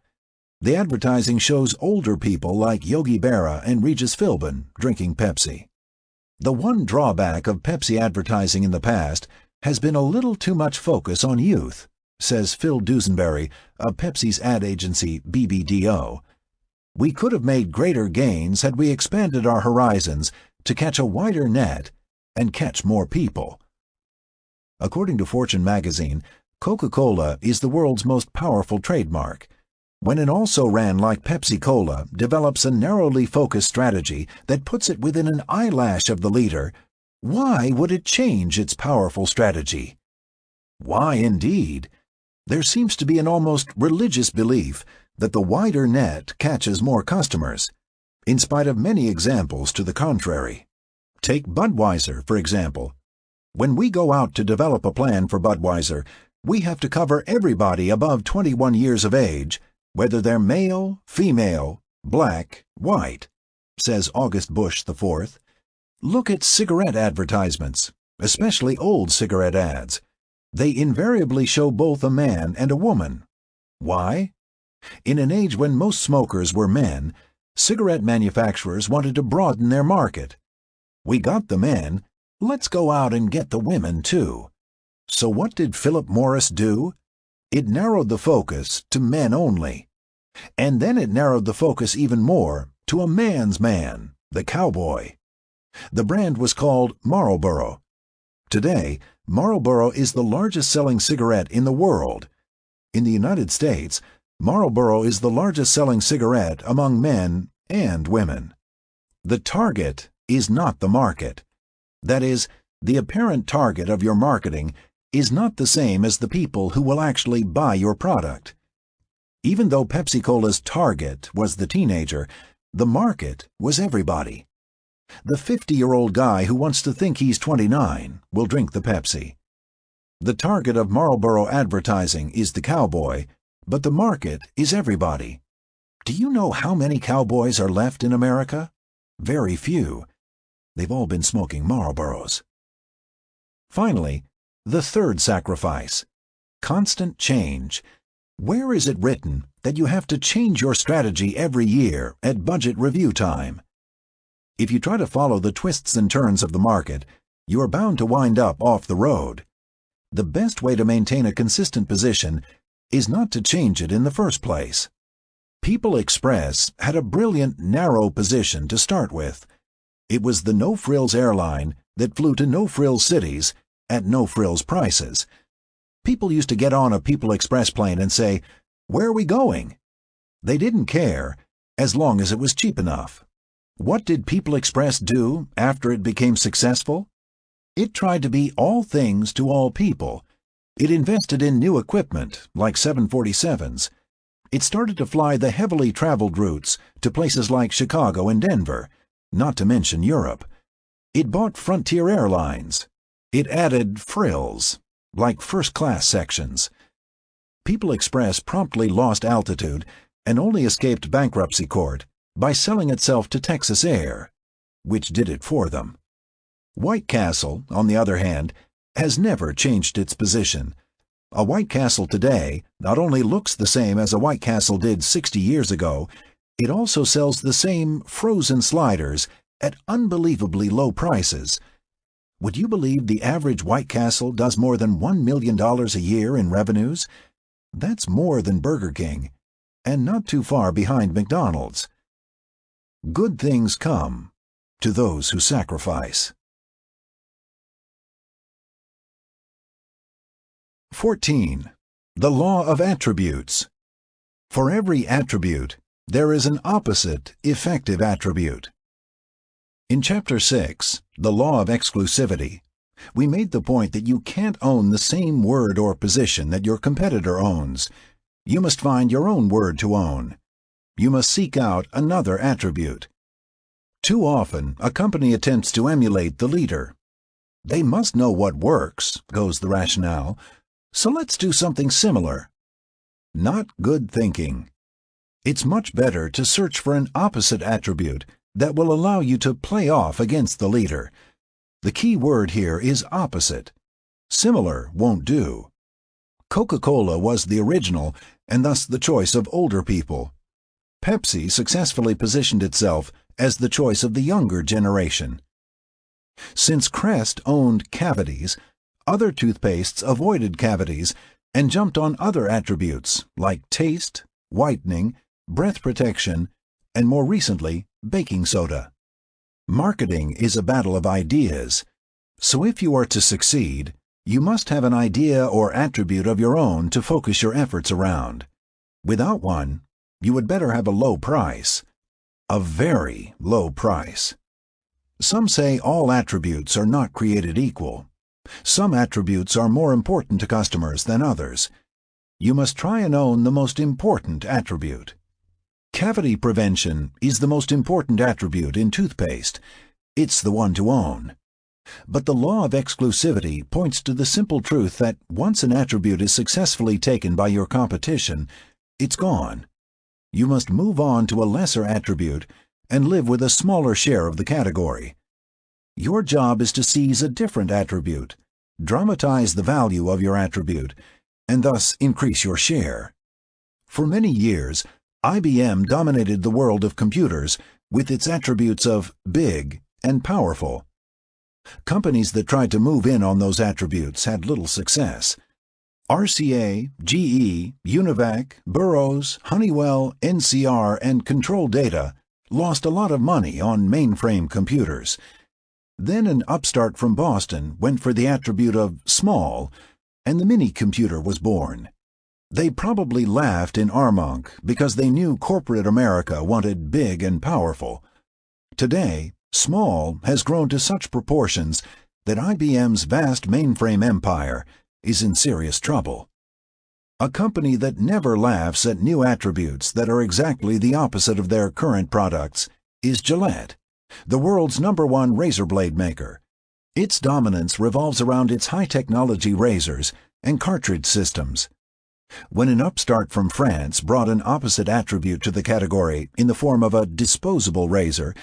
The advertising shows older people like Yogi Berra and Regis Philbin drinking Pepsi. The one drawback of Pepsi advertising in the past has been a little too much focus on youth, says Phil Dusenberry of Pepsi's ad agency BBDO. We could have made greater gains had we expanded our horizons to catch a wider net and catch more people. According to Fortune magazine, Coca-Cola is the world's most powerful trademark. When an also-ran like Pepsi-Cola develops a narrowly focused strategy that puts it within an eyelash of the leader, why would it change its powerful strategy? Why indeed? There seems to be an almost religious belief that the wider net catches more customers, in spite of many examples to the contrary. Take Budweiser, for example. When we go out to develop a plan for Budweiser, we have to cover everybody above 21 years of age, whether they're male, female, black, white, says August Bush IV. Look at cigarette advertisements, especially old cigarette ads. They invariably show both a man and a woman. Why? In an age when most smokers were men, cigarette manufacturers wanted to broaden their market. We got the men, let's go out and get the women too. So what did Philip Morris do? It narrowed the focus to men only. And then it narrowed the focus even more to a man's man, the cowboy. The brand was called Marlboro. Today, Marlboro is the largest-selling cigarette in the world. In the United States, Marlboro is the largest-selling cigarette among men and women. The target is not the market. That is, the apparent target of your marketing is not the same as the people who will actually buy your product. Even though Pepsi-Cola's target was the teenager, the market was everybody. The 50-year-old guy who wants to think he's 29 will drink the Pepsi. The target of Marlboro advertising is the cowboy, but the market is everybody. Do you know how many cowboys are left in America? Very few. They've all been smoking Marlboros. Finally, the third sacrifice, constant change. Where is it written that you have to change your strategy every year at budget review time? If you try to follow the twists and turns of the market, you are bound to wind up off the road. The best way to maintain a consistent position is not to change it in the first place. People Express had a brilliant narrow position to start with. It was the no-frills airline that flew to no-frills cities at no-frills prices. People used to get on a People Express plane and say, "Where are we going?" They didn't care, as long as it was cheap enough. What did People Express do after it became successful? It tried to be all things to all people. It invested in new equipment, like 747s. It started to fly the heavily traveled routes to places like Chicago and Denver, not to mention Europe. It bought Frontier Airlines. It added frills, like first-class sections. People Express promptly lost altitude and only escaped bankruptcy court by selling itself to Texas Air, which did it for them. White Castle, on the other hand, has never changed its position. A White Castle today not only looks the same as a White Castle did 60 years ago, it also sells the same frozen sliders at unbelievably low prices. Would you believe the average White Castle does more than $1 million a year in revenues? That's more than Burger King, and not too far behind McDonald's. Good things come to those who sacrifice. 14. The Law of Attributes. For every attribute, there is an opposite effective attribute. In Chapter 6, The Law of Exclusivity, we made the point that you can't own the same word or position that your competitor owns. You must find your own word to own. You must seek out another attribute. Too often, a company attempts to emulate the leader. They must know what works, goes the rationale, so let's do something similar. Not good thinking. It's much better to search for an opposite attribute that will allow you to play off against the leader. The key word here is opposite. Similar won't do. Coca-Cola was the original and thus the choice of older people. Pepsi successfully positioned itself as the choice of the younger generation. Since Crest owned cavities, other toothpastes avoided cavities and jumped on other attributes like taste, whitening, breath protection, and more recently, baking soda. Marketing is a battle of ideas, so if you are to succeed, you must have an idea or attribute of your own to focus your efforts around. Without one, you would better have a low price. A very low price. Some say all attributes are not created equal. Some attributes are more important to customers than others. You must try and own the most important attribute. Cavity prevention is the most important attribute in toothpaste. It's the one to own. But the law of exclusivity points to the simple truth that once an attribute is successfully taken by your competition, it's gone. You must move on to a lesser attribute and live with a smaller share of the category. Your job is to seize a different attribute, dramatize the value of your attribute, and thus increase your share. For many years, IBM dominated the world of computers with its attributes of big and powerful. Companies that tried to move in on those attributes had little success. RCA, GE, Univac, Burroughs, Honeywell, NCR, and Control Data lost a lot of money on mainframe computers. Then an upstart from Boston went for the attribute of small, and the mini-computer was born. They probably laughed in Armonk because they knew corporate America wanted big and powerful. Today, small has grown to such proportions that IBM's vast mainframe empire is in serious trouble. A company that never laughs at new attributes that are exactly the opposite of their current products is Gillette, the world's #1 razor blade maker. Its dominance revolves around its high-technology razors and cartridge systems. When an upstart from France brought an opposite attribute to the category in the form of a disposable razor,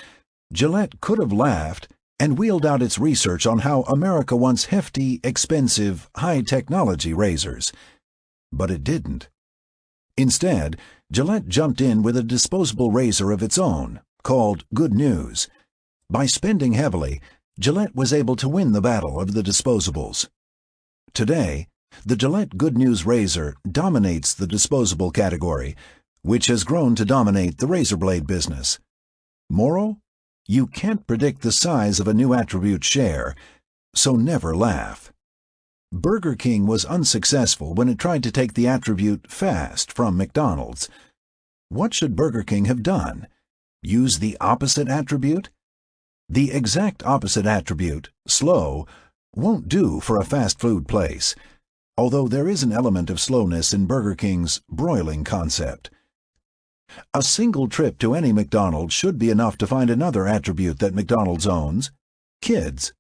Gillette could have laughed and wheeled out its research on how America wants hefty, expensive, high-technology razors. But it didn't. Instead, Gillette jumped in with a disposable razor of its own, called Good News. By spending heavily, Gillette was able to win the battle of the disposables. Today, the Gillette Good News razor dominates the disposable category, which has grown to dominate the razor blade business. Moral? You can't predict the size of a new attribute's share, so never laugh. Burger King was unsuccessful when it tried to take the attribute fast from McDonald's. What should Burger King have done? Use the opposite attribute? The exact opposite attribute, slow, won't do for a fast food place, although there is an element of slowness in Burger King's broiling concept. A single trip to any McDonald's should be enough to find another attribute that McDonald's owns: kids.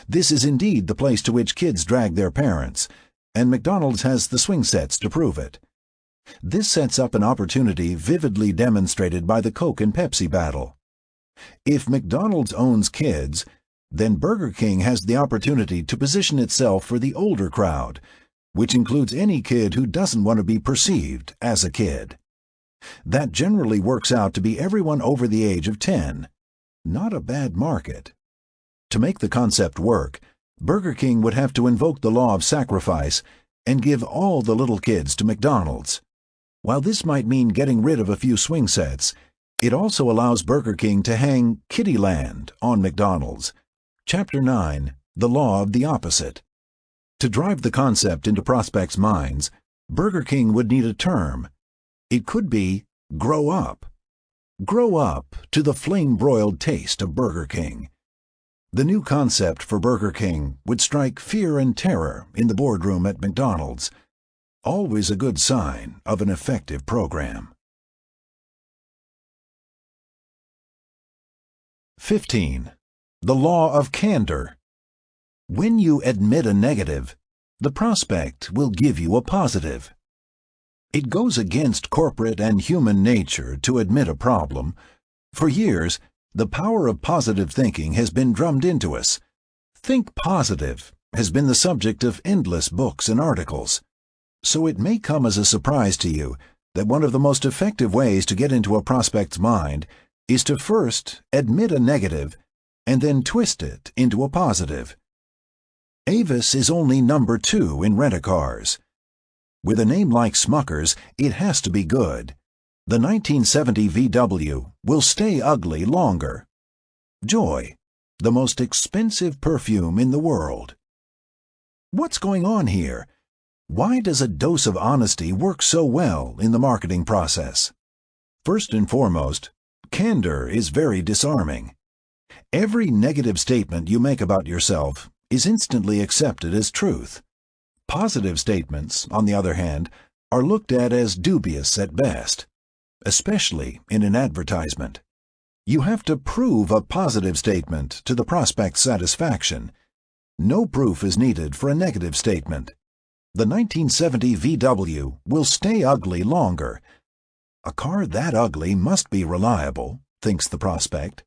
This is indeed the place to which kids drag their parents, and McDonald's has the swing sets to prove it. This sets up an opportunity vividly demonstrated by the Coke and Pepsi battle. If McDonald's owns kids, then Burger King has the opportunity to position itself for the older crowd, which includes any kid who doesn't want to be perceived as a kid. That generally works out to be everyone over the age of 10. Not a bad market. To make the concept work, Burger King would have to invoke the law of sacrifice and give all the little kids to McDonald's. While this might mean getting rid of a few swing sets, it also allows Burger King to hang Kittyland on McDonald's. Chapter 9, The Law of the Opposite. To drive the concept into prospects' minds, Burger King would need a term. It could be grow up. Grow up to the flame-broiled taste of Burger King. The new concept for Burger King would strike fear and terror in the boardroom at McDonald's. Always a good sign of an effective program. 15. The law of candor. When you admit a negative, the prospect will give you a positive. It goes against corporate and human nature to admit a problem. For years, the power of positive thinking has been drummed into us. Think positive has been the subject of endless books and articles. So it may come as a surprise to you that one of the most effective ways to get into a prospect's mind is to first admit a negative and then twist it into a positive. Avis is only number 2 in rent-a-cars. With a name like Smucker's, it has to be good. The 1970 VW will stay ugly longer. Joy, the most expensive perfume in the world. What's going on here? Why does a dose of honesty work so well in the marketing process? First and foremost, candor is very disarming. Every negative statement you make about yourself is instantly accepted as truth. Positive statements, on the other hand, are looked at as dubious at best, especially in an advertisement. You have to prove a positive statement to the prospect's satisfaction. No proof is needed for a negative statement. The 1970 VW will stay ugly longer. A car that ugly must be reliable, thinks the prospect.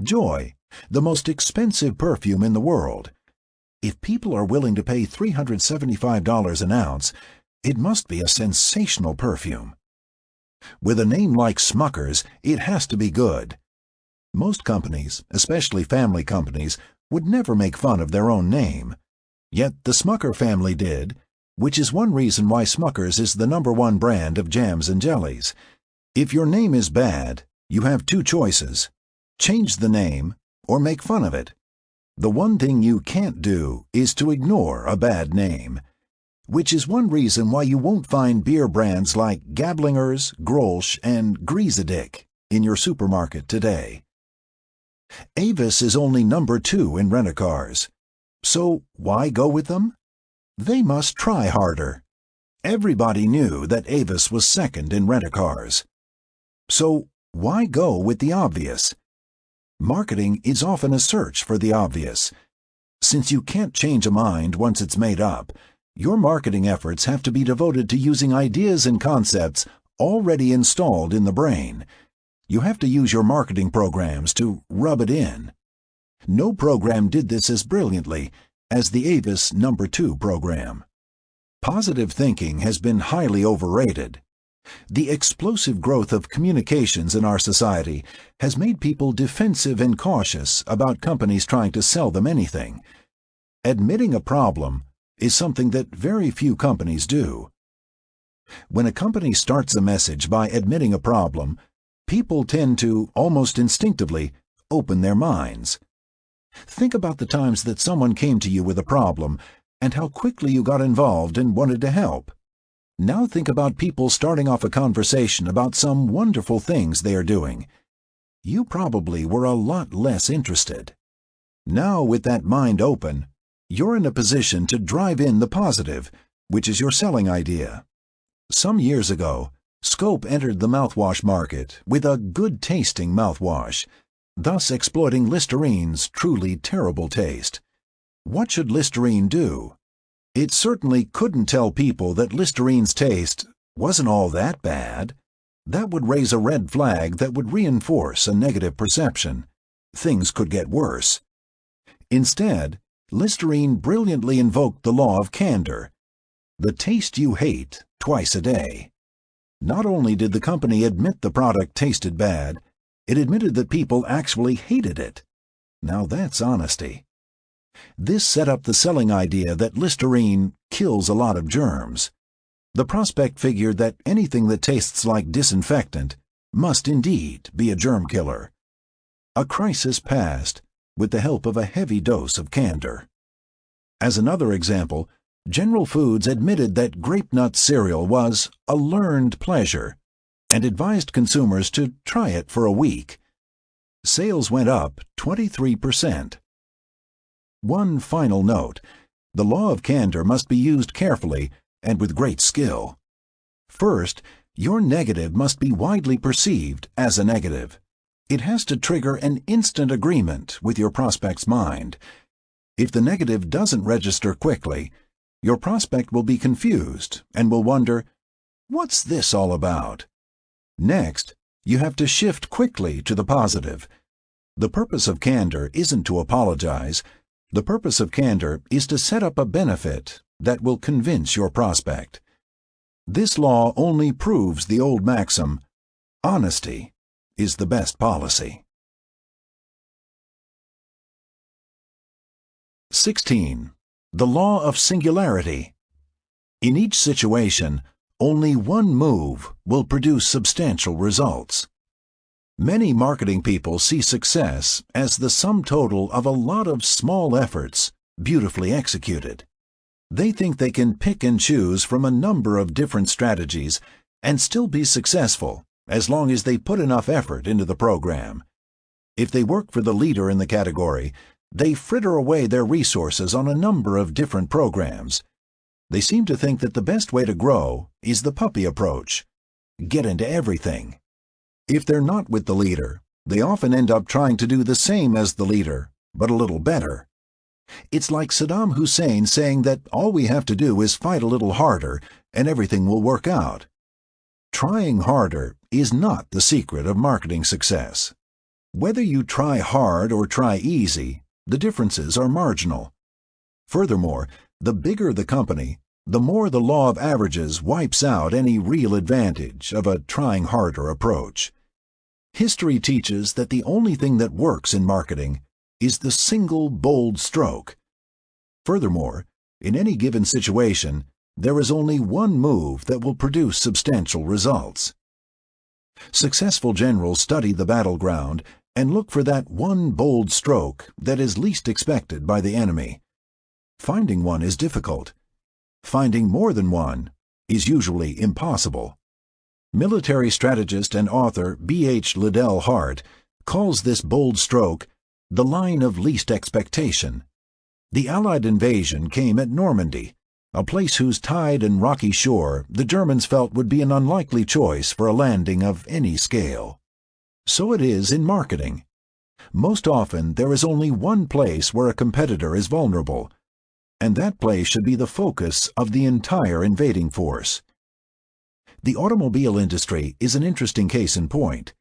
Joy, the most expensive perfume in the world. If people are willing to pay $375 an ounce, it must be a sensational perfume. With a name like Smucker's, it has to be good. Most companies, especially family companies, would never make fun of their own name. Yet the Smucker family did, which is one reason why Smucker's is the #1 brand of jams and jellies. If your name is bad, you have two choices: change the name or make fun of it. The one thing you can't do is to ignore a bad name, which is one reason why you won't find beer brands like Gablinger's, Grolsch, and Griesedick in your supermarket today. Avis is only #2 in rent-a-cars. So why go with them? They must try harder. Everybody knew that Avis was second in rent-a-cars. So why go with the obvious? Marketing is often a search for the obvious. Since you can't change a mind once it's made up, your marketing efforts have to be devoted to using ideas and concepts already installed in the brain. You have to use your marketing programs to rub it in. No program did this as brilliantly as the Avis #2 program. Positive thinking has been highly overrated. The explosive growth of communications in our society has made people defensive and cautious about companies trying to sell them anything. Admitting a problem is something that very few companies do. When a company starts a message by admitting a problem, people tend to, almost instinctively, open their minds. Think about the times that someone came to you with a problem and how quickly you got involved and wanted to help. Now think about people starting off a conversation about some wonderful things they are doing. You probably were a lot less interested. Now, with that mind open, you're in a position to drive in the positive, which is your selling idea. Some years ago, Scope entered the mouthwash market with a good-tasting mouthwash, thus exploiting Listerine's truly terrible taste. What should Listerine do? It certainly couldn't tell people that Listerine's taste wasn't all that bad. That would raise a red flag that would reinforce a negative perception. Things could get worse. Instead, Listerine brilliantly invoked the law of candor. The taste you hate twice a day. Not only did the company admit the product tasted bad, it admitted that people actually hated it. Now that's honesty. This set up the selling idea that Listerine kills a lot of germs. The prospect figured that anything that tastes like disinfectant must indeed be a germ killer. A crisis passed with the help of a heavy dose of candor. As another example, General Foods admitted that grape nut cereal was a learned pleasure and advised consumers to try it for a week. Sales went up 23%. One final note: the law of candor must be used carefully and with great skill. First, your negative must be widely perceived as a negative. It has to trigger an instant agreement with your prospect's mind. If the negative doesn't register quickly, your prospect will be confused and will wonder, "What's this all about?" Next, you have to shift quickly to the positive. The purpose of candor isn't to apologize. The purpose of candor is to set up a benefit that will convince your prospect. This law only proves the old maxim, honesty is the best policy. 16. The law of singularity. In each situation, Only one move will produce substantial results. Many marketing people see success as the sum total of a lot of small efforts beautifully executed. They think they can pick and choose from a number of different strategies and still be successful as long as they put enough effort into the program. If they work for the leader in the category, they fritter away their resources on a number of different programs. They seem to think that the best way to grow is the puppy approach. Get into everything. If they're not with the leader, they often end up trying to do the same as the leader, but a little better. It's like Saddam Hussein saying that all we have to do is fight a little harder and everything will work out. Trying harder is not the secret of marketing success. Whether you try hard or try easy, the differences are marginal. Furthermore, the bigger the company, the more the law of averages wipes out any real advantage of a trying harder approach. History teaches that the only thing that works in marketing is the single bold stroke. Furthermore, in any given situation, there is only one move that will produce substantial results. Successful generals study the battleground and look for that one bold stroke that is least expected by the enemy. Finding one is difficult. Finding more than one is usually impossible. Military strategist and author B.H. Liddell Hart calls this bold stroke the line of least expectation. The Allied invasion came at Normandy, a place whose tide and rocky shore the Germans felt would be an unlikely choice for a landing of any scale. So it is in marketing. Most often there is only one place where a competitor is vulnerable, and that place should be the focus of the entire invading force. The automobile industry is an interesting case in point.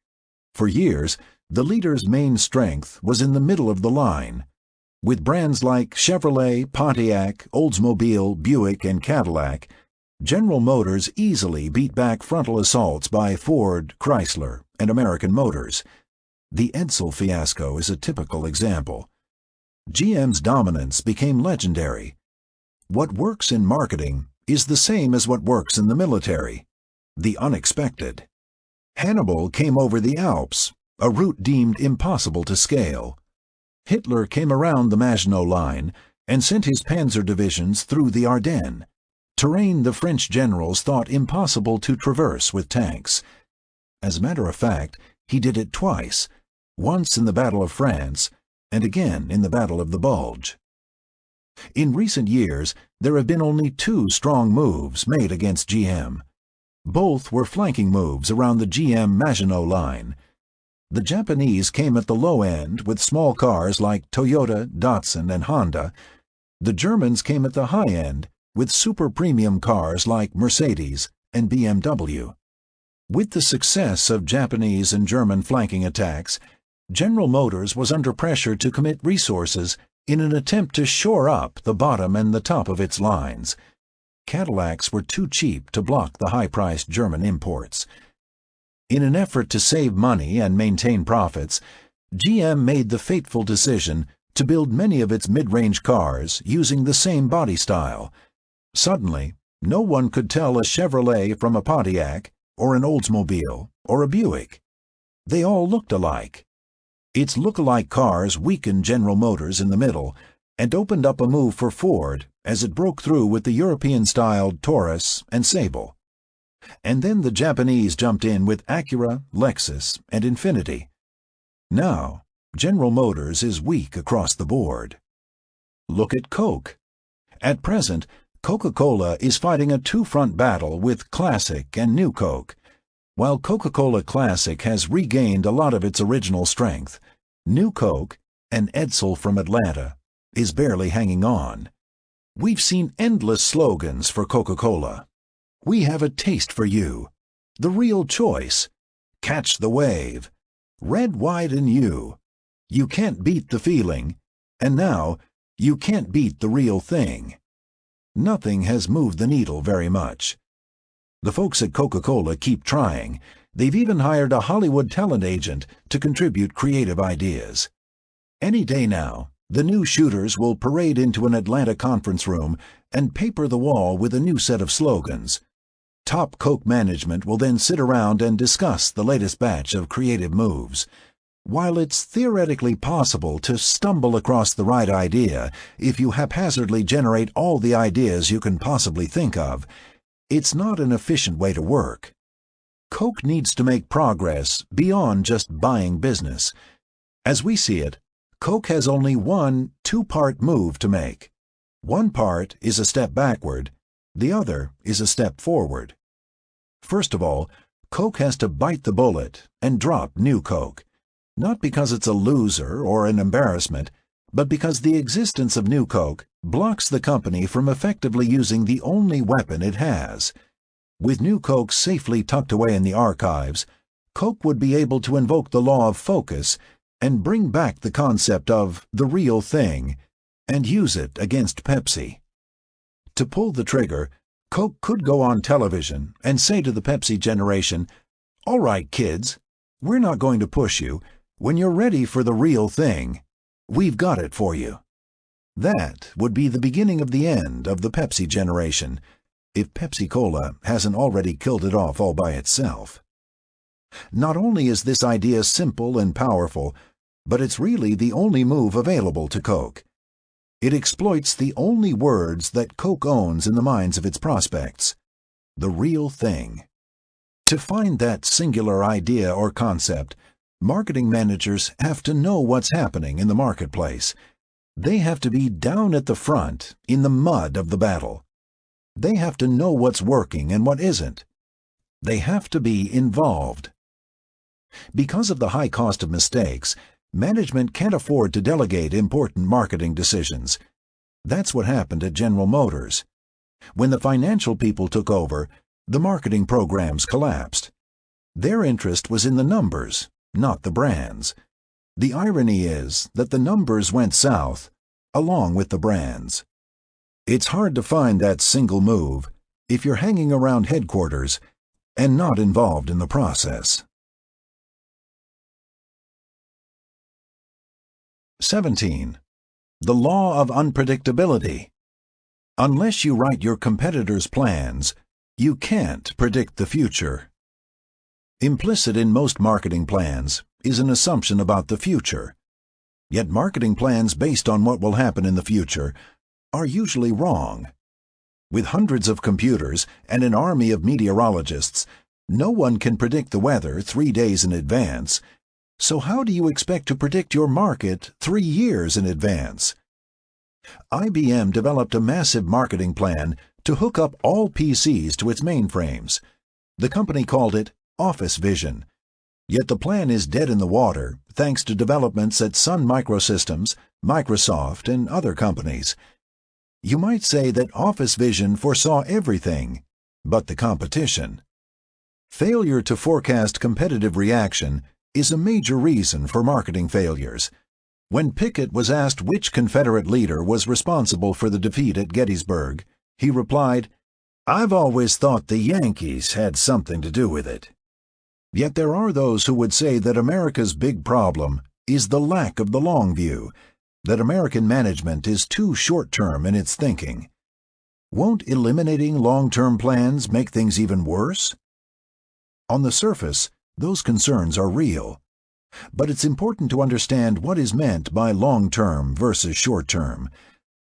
For years, the leader's main strength was in the middle of the line. With brands like Chevrolet, Pontiac, Oldsmobile, Buick, and Cadillac, General Motors easily beat back frontal assaults by Ford, Chrysler, and American Motors. The Edsel fiasco is a typical example. GM's dominance became legendary. What works in marketing is the same as what works in the military: the unexpected. Hannibal came over the Alps, a route deemed impossible to scale. Hitler came around the Maginot Line and sent his panzer divisions through the Ardennes, terrain the French generals thought impossible to traverse with tanks. As a matter of fact, he did it twice, once in the Battle of France and again in the Battle of the Bulge. In recent years, there have been only two strong moves made against GM. Both were flanking moves around the GM Maginot Line. The Japanese came at the low end with small cars like Toyota, Datsun, and Honda. The Germans came at the high end with super premium cars like Mercedes and BMW. With the success of Japanese and German flanking attacks, General Motors was under pressure to commit resources in an attempt to shore up the bottom and the top of its lines. Cadillacs were too cheap to block the high-priced German imports. In an effort to save money and maintain profits, GM made the fateful decision to build many of its mid-range cars using the same body style. Suddenly, no one could tell a Chevrolet from a Pontiac, or an Oldsmobile, or a Buick. They all looked alike. Its look-alike cars weakened General Motors in the middle and opened up a move for Ford as it broke through with the European-styled Taurus and Sable. And then the Japanese jumped in with Acura, Lexus, and Infiniti. Now, General Motors is weak across the board. Look at Coke. At present, Coca-Cola is fighting a two-front battle with Classic and New Coke. While Coca-Cola Classic has regained a lot of its original strength, New Coke, an Edsel from Atlanta, is barely hanging on. We've seen endless slogans for Coca-Cola. We have a taste for you. The real choice. Catch the wave. Red, white, and you. You can't beat the feeling. And now, you can't beat the real thing. Nothing has moved the needle very much. The folks at Coca-Cola keep trying. They've even hired a Hollywood talent agent to contribute creative ideas. Any day now, the new shooters will parade into an Atlanta conference room and paper the wall with a new set of slogans. Top Coke management will then sit around and discuss the latest batch of creative moves. While it's theoretically possible to stumble across the right idea if you haphazardly generate all the ideas you can possibly think of, it's not an efficient way to work. Coke needs to make progress beyond just buying business. As we see it, Coke has only one two-part move to make. One part is a step backward, the other is a step forward. First of all, Coke has to bite the bullet and drop New Coke. Not because it's a loser or an embarrassment, but because the existence of New Coke blocks the company from effectively using the only weapon it has. With New Coke safely tucked away in the archives, Coke would be able to invoke the law of focus and bring back the concept of the real thing and use it against Pepsi. To pull the trigger, Coke could go on television and say to the Pepsi generation, "All right, kids, we're not going to push you. When you're ready for the real thing, we've got it for you." That would be the beginning of the end of the Pepsi generation, if Pepsi-Cola hasn't already killed it off all by itself. Not only is this idea simple and powerful, but it's really the only move available to Coke. It exploits the only words that Coke owns in the minds of its prospects: the real thing. To find that singular idea or concept, marketing managers have to know what's happening in the marketplace. They have to be down at the front, in the mud of the battle. They have to know what's working and what isn't. They have to be involved. Because of the high cost of mistakes, management can't afford to delegate important marketing decisions. That's what happened at General Motors. When the financial people took over, the marketing programs collapsed. Their interest was in the numbers, not the brands. The irony is that the numbers went south, along with the brands. It's hard to find that single move if you're hanging around headquarters and not involved in the process. 17. The law of unpredictability. Unless you write your competitors' plans, you can't predict the future. Implicit in most marketing plans is an assumption about the future. Yet marketing plans based on what will happen in the future are usually wrong. With hundreds of computers and an army of meteorologists, no one can predict the weather 3 days in advance. So how do you expect to predict your market 3 years in advance? IBM developed a massive marketing plan to hook up all PCs to its mainframes. The company called it Office Vision. Yet the plan is dead in the water thanks to developments at Sun Microsystems, Microsoft, and other companies. You might say that Office Vision foresaw everything but the competition. Failure to forecast competitive reaction is a major reason for marketing failures. When Pickett was asked which Confederate leader was responsible for the defeat at Gettysburg, he replied, "I've always thought the Yankees had something to do with it." Yet there are those who would say that America's big problem is the lack of the long view, that American management is too short-term in its thinking. Won't eliminating long-term plans make things even worse? On the surface, those concerns are real. But it's important to understand what is meant by long-term versus short-term.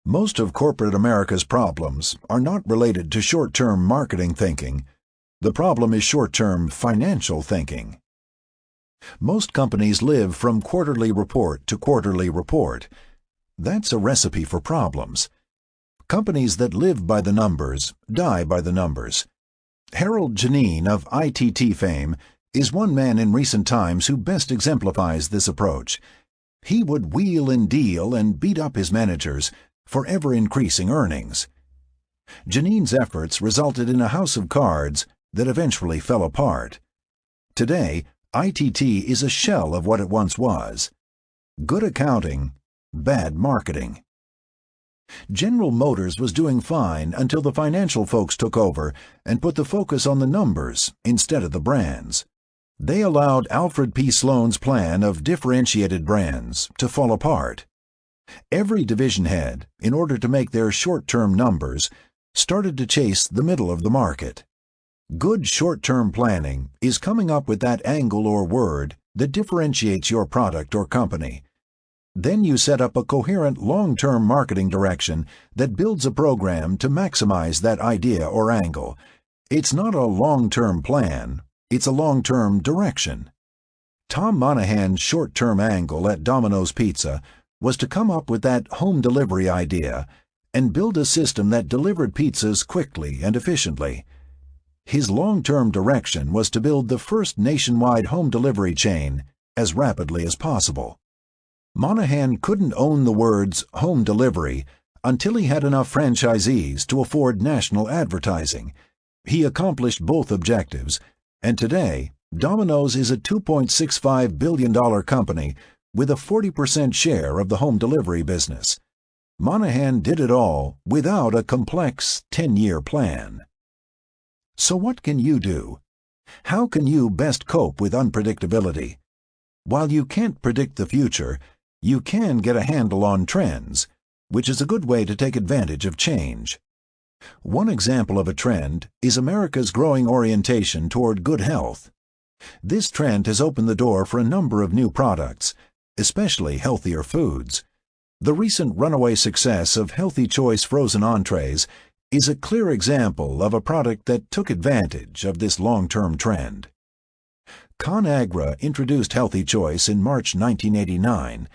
Most of corporate America's problems are not related to short-term marketing thinking. The problem is short-term financial thinking. Most companies live from quarterly report to quarterly report. That's a recipe for problems. Companies that live by the numbers die by the numbers. Harold Janine of ITT fame is one man in recent times who best exemplifies this approach. He would wheel and deal and beat up his managers for ever-increasing earnings. Janine's efforts resulted in a house of cards that eventually fell apart. Today, ITT is a shell of what it once was. Good accounting, bad marketing. General Motors was doing fine until the financial folks took over and put the focus on the numbers instead of the brands. They allowed Alfred P. Sloan's plan of differentiated brands to fall apart. Every division head, in order to make their short-term numbers, started to chase the middle of the market. Good short-term planning is coming up with that angle or word that differentiates your product or company. Then you set up a coherent long-term marketing direction that builds a program to maximize that idea or angle. It's not a long-term plan, it's a long-term direction. Tom Monahan's short-term angle at Domino's Pizza was to come up with that home delivery idea and build a system that delivered pizzas quickly and efficiently. His long-term direction was to build the first nationwide home delivery chain as rapidly as possible. Monahan couldn't own the words home delivery until he had enough franchisees to afford national advertising. He accomplished both objectives, and today, Domino's is a $2.65 billion company with a 40% share of the home delivery business. Monahan did it all without a complex 10-year plan. So what can you do? How can you best cope with unpredictability? While you can't predict the future, you can get a handle on trends, which is a good way to take advantage of change. One example of a trend is America's growing orientation toward good health. This trend has opened the door for a number of new products, especially healthier foods. The recent runaway success of Healthy Choice frozen entrees is a clear example of a product that took advantage of this long-term trend. ConAgra introduced Healthy Choice in March 1989.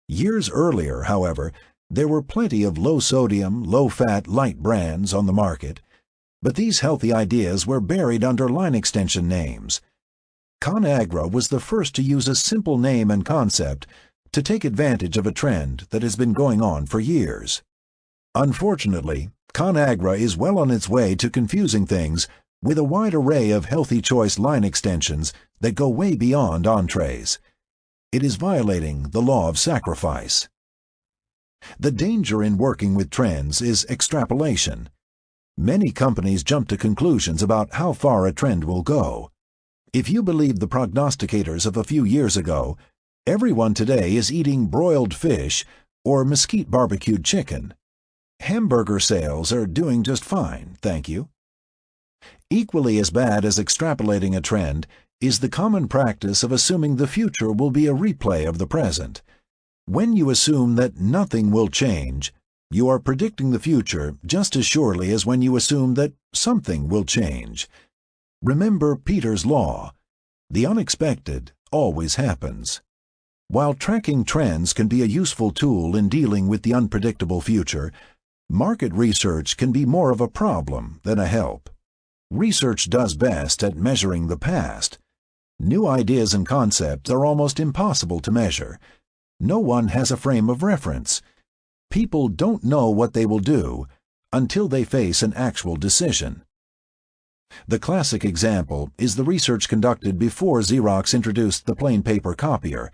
Years earlier, however, there were plenty of low-sodium, low-fat light brands on the market, but these healthy ideas were buried under line extension names. ConAgra was the first to use a simple name and concept to take advantage of a trend that has been going on for years. Unfortunately, ConAgra is well on its way to confusing things with a wide array of Healthy Choice line extensions that go way beyond entrees. It is violating the law of sacrifice. The danger in working with trends is extrapolation. Many companies jump to conclusions about how far a trend will go. If you believe the prognosticators of a few years ago, everyone today is eating broiled fish or mesquite barbecued chicken. Hamburger sales are doing just fine, thank you. Equally as bad as extrapolating a trend is the common practice of assuming the future will be a replay of the present. When you assume that nothing will change, you are predicting the future just as surely as when you assume that something will change. Remember Peter's law. The unexpected always happens. While tracking trends can be a useful tool in dealing with the unpredictable future, market research can be more of a problem than a help. Research does best at measuring the past. New ideas and concepts are almost impossible to measure. No one has a frame of reference. People don't know what they will do until they face an actual decision. The classic example is the research conducted before Xerox introduced the plain paper copier.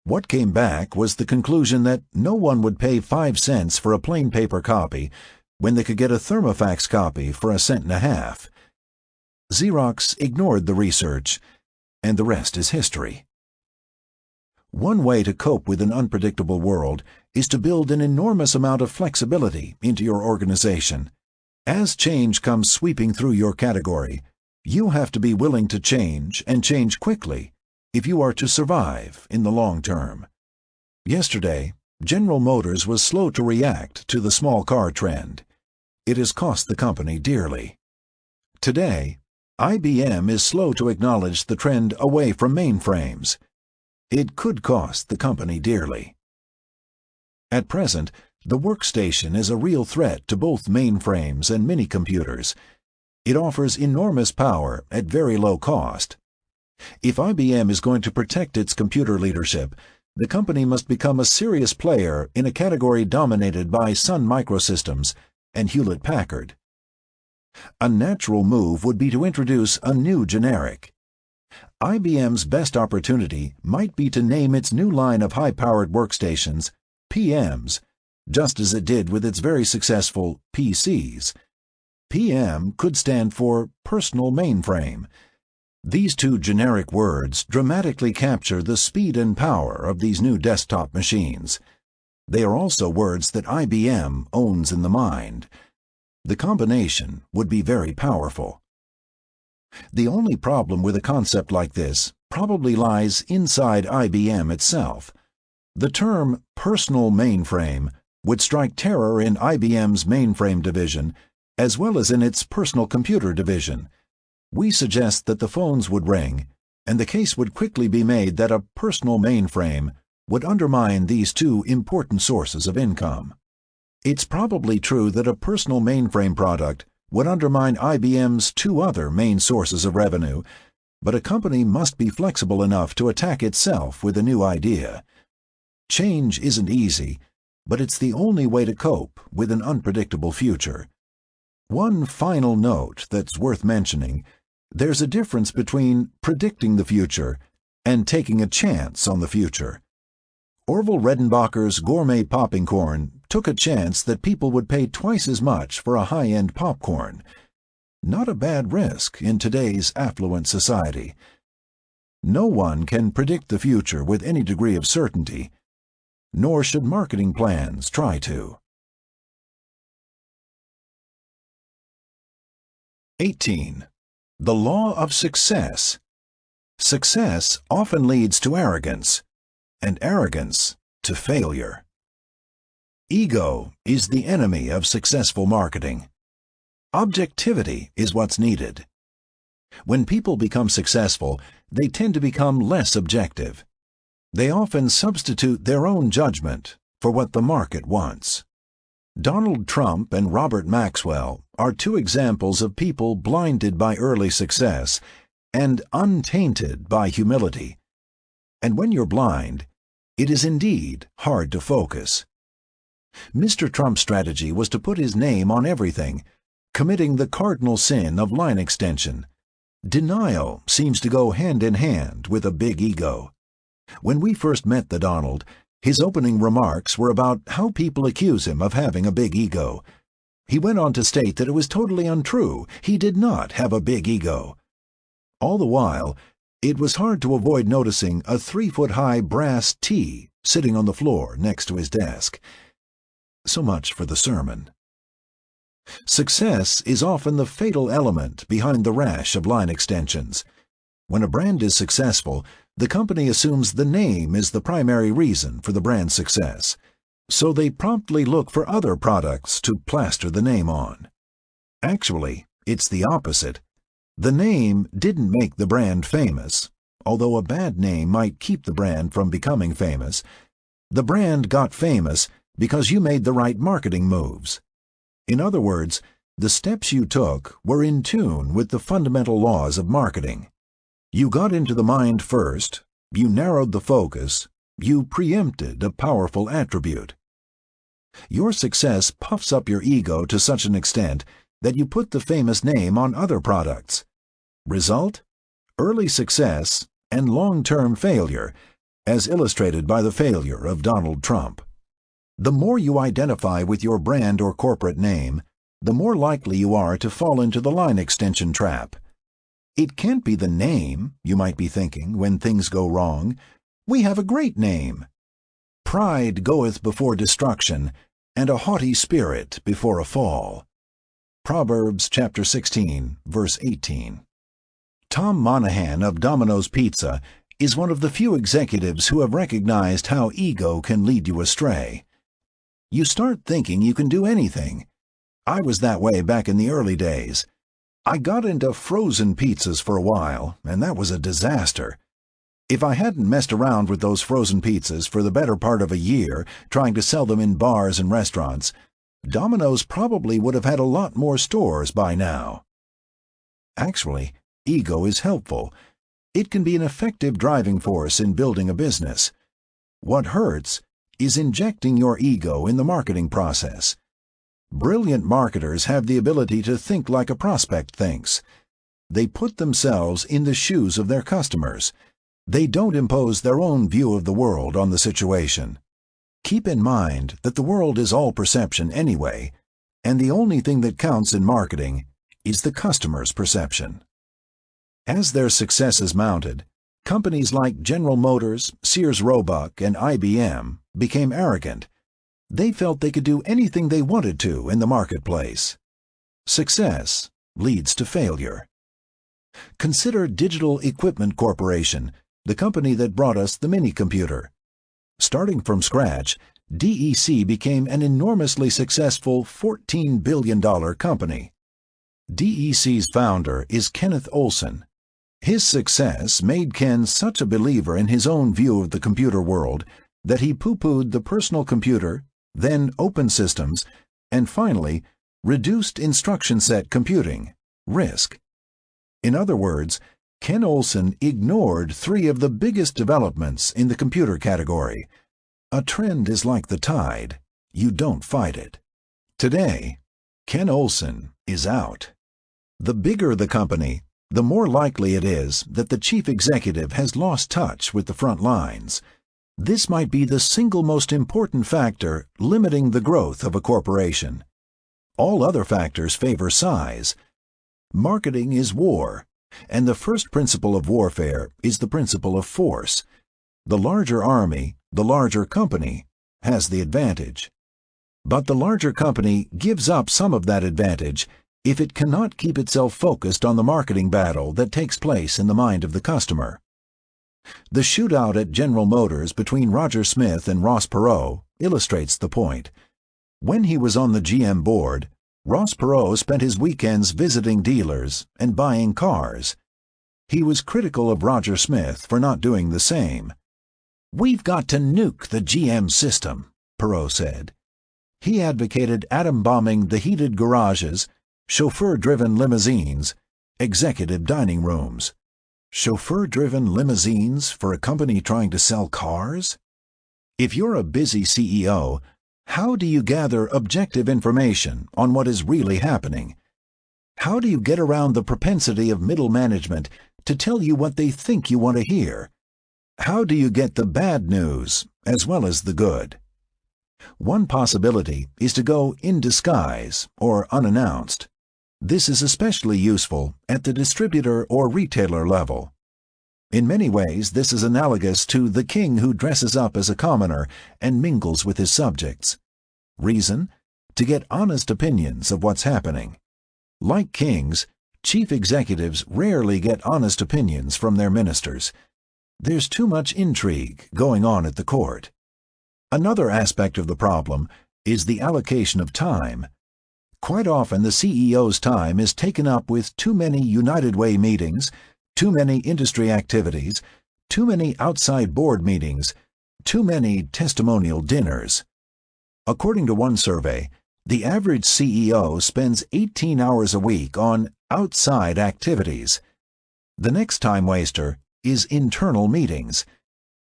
What came back was the conclusion that no one would pay 5 cents for a plain paper copy when they could get a Thermofax copy for 1.50 cents. Xerox ignored the research, and the rest is history. One way to cope with an unpredictable world is to build an enormous amount of flexibility into your organization. As change comes sweeping through your category, you have to be willing to change and change quickly if you are to survive in the long term. Yesterday, General Motors was slow to react to the small car trend. It has cost the company dearly. Today, IBM is slow to acknowledge the trend away from mainframes. It could cost the company dearly. At present, the workstation is a real threat to both mainframes and mini-computers. It offers enormous power at very low cost. If IBM is going to protect its computer leadership, the company must become a serious player in a category dominated by Sun Microsystems and Hewlett-Packard. A natural move would be to introduce a new generic. IBM's best opportunity might be to name its new line of high-powered workstations PMs, just as it did with its very successful PCs. PM could stand for Personal Mainframe. These two generic words dramatically capture the speed and power of these new desktop machines. They are also words that IBM owns in the mind. The combination would be very powerful. The only problem with a concept like this probably lies inside IBM itself. The term personal mainframe would strike terror in IBM's mainframe division as well as in its personal computer division. We suggest that the phones would ring, and the case would quickly be made that a personal mainframe would undermine these two important sources of income. It's probably true that a personal mainframe product would undermine IBM's two other main sources of revenue, but a company must be flexible enough to attack itself with a new idea. Change isn't easy, but it's the only way to cope with an unpredictable future. One final note that's worth mentioning: there's a difference between predicting the future and taking a chance on the future. Orville Redenbacher's gourmet popping corn took a chance that people would pay twice as much for a high-end popcorn. Not a bad risk in today's affluent society. No one can predict the future with any degree of certainty, nor should marketing plans try to. 18. The law of success. Success often leads to arrogance, and arrogance to failure. Ego is the enemy of successful marketing. Objectivity is what's needed. When people become successful, they tend to become less objective. They often substitute their own judgment for what the market wants. Donald Trump and Robert Maxwell are two examples of people blinded by early success and untainted by humility. And when you're blind, it is indeed hard to focus. Mr. Trump's strategy was to put his name on everything, committing the cardinal sin of line extension. Denial seems to go hand in hand with a big ego. When we first met the Donald, his opening remarks were about how people accuse him of having a big ego. He went on to state that it was totally untrue. He did not have a big ego. All the while, it was hard to avoid noticing a 3-foot-high brass T sitting on the floor next to his desk. So much for the sermon. Success is often the fatal element behind the rash of line extensions. When a brand is successful, the company assumes the name is the primary reason for the brand's success, so they promptly look for other products to plaster the name on. Actually, it's the opposite. The name didn't make the brand famous, although a bad name might keep the brand from becoming famous. The brand got famous because you made the right marketing moves. In other words, the steps you took were in tune with the fundamental laws of marketing. You got into the mind first, you narrowed the focus, you preempted a powerful attribute. Your success puffs up your ego to such an extent that you put the famous name on other products. Result? Early success and long-term failure, as illustrated by the failure of Donald Trump. The more you identify with your brand or corporate name, the more likely you are to fall into the line extension trap. It can't be the name, you might be thinking when things go wrong. We have a great name. Pride goeth before destruction, and a haughty spirit before a fall. Proverbs chapter 16, verse 18. Tom Monahan of Domino's Pizza is one of the few executives who have recognized how ego can lead you astray. You start thinking you can do anything. I was that way back in the early days. I got into frozen pizzas for a while, and that was a disaster. If I hadn't messed around with those frozen pizzas for the better part of a year, trying to sell them in bars and restaurants, Domino's probably would have had a lot more stores by now. Actually, ego is helpful. It can be an effective driving force in building a business. What hurts is injecting your ego in the marketing process. Brilliant marketers have the ability to think like a prospect thinks. They put themselves in the shoes of their customers. They don't impose their own view of the world on the situation. Keep in mind that the world is all perception anyway, and the only thing that counts in marketing is the customer's perception. As their success is mounted, companies like General Motors, Sears Roebuck, and IBM became arrogant. They felt they could do anything they wanted to in the marketplace. Success leads to failure. Consider Digital Equipment Corporation, the company that brought us the mini-computer. Starting from scratch, DEC became an enormously successful $14 billion company. DEC's founder is Kenneth Olsen. His success made Ken such a believer in his own view of the computer world that he pooh-poohed the personal computer, then open systems, and finally reduced instruction set computing, RISC. In other words, Ken Olsen ignored three of the biggest developments in the computer category. A trend is like the tide. You don't fight it. Today, Ken Olsen is out. The bigger the company, the more likely it is that the chief executive has lost touch with the front lines. This might be the single most important factor limiting the growth of a corporation. All other factors favor size. Marketing is war, and the first principle of warfare is the principle of force. The larger army, the larger company, has the advantage. But the larger company gives up some of that advantage if it cannot keep itself focused on the marketing battle that takes place in the mind of the customer. The shootout at General Motors between Roger Smith and Ross Perot illustrates the point. When he was on the GM board, Ross Perot spent his weekends visiting dealers and buying cars. He was critical of Roger Smith for not doing the same. "We've got to nuke the GM system," Perot said. He advocated atom-bombing the heated garages, chauffeur-driven limousines, executive dining rooms. Chauffeur-driven limousines for a company trying to sell cars? If you're a busy CEO, how do you gather objective information on what is really happening? How do you get around the propensity of middle management to tell you what they think you want to hear? How do you get the bad news as well as the good? One possibility is to go in disguise or unannounced. This is especially useful at the distributor or retailer level. In many ways, this is analogous to the king who dresses up as a commoner and mingles with his subjects. Reason? To get honest opinions of what's happening. Like kings, chief executives rarely get honest opinions from their ministers. There's too much intrigue going on at the court. Another aspect of the problem is the allocation of time. Quite often the CEO's time is taken up with too many United Way meetings, too many industry activities, too many outside board meetings, too many testimonial dinners. According to one survey, the average CEO spends 18 hours a week on outside activities. The next time waster is internal meetings.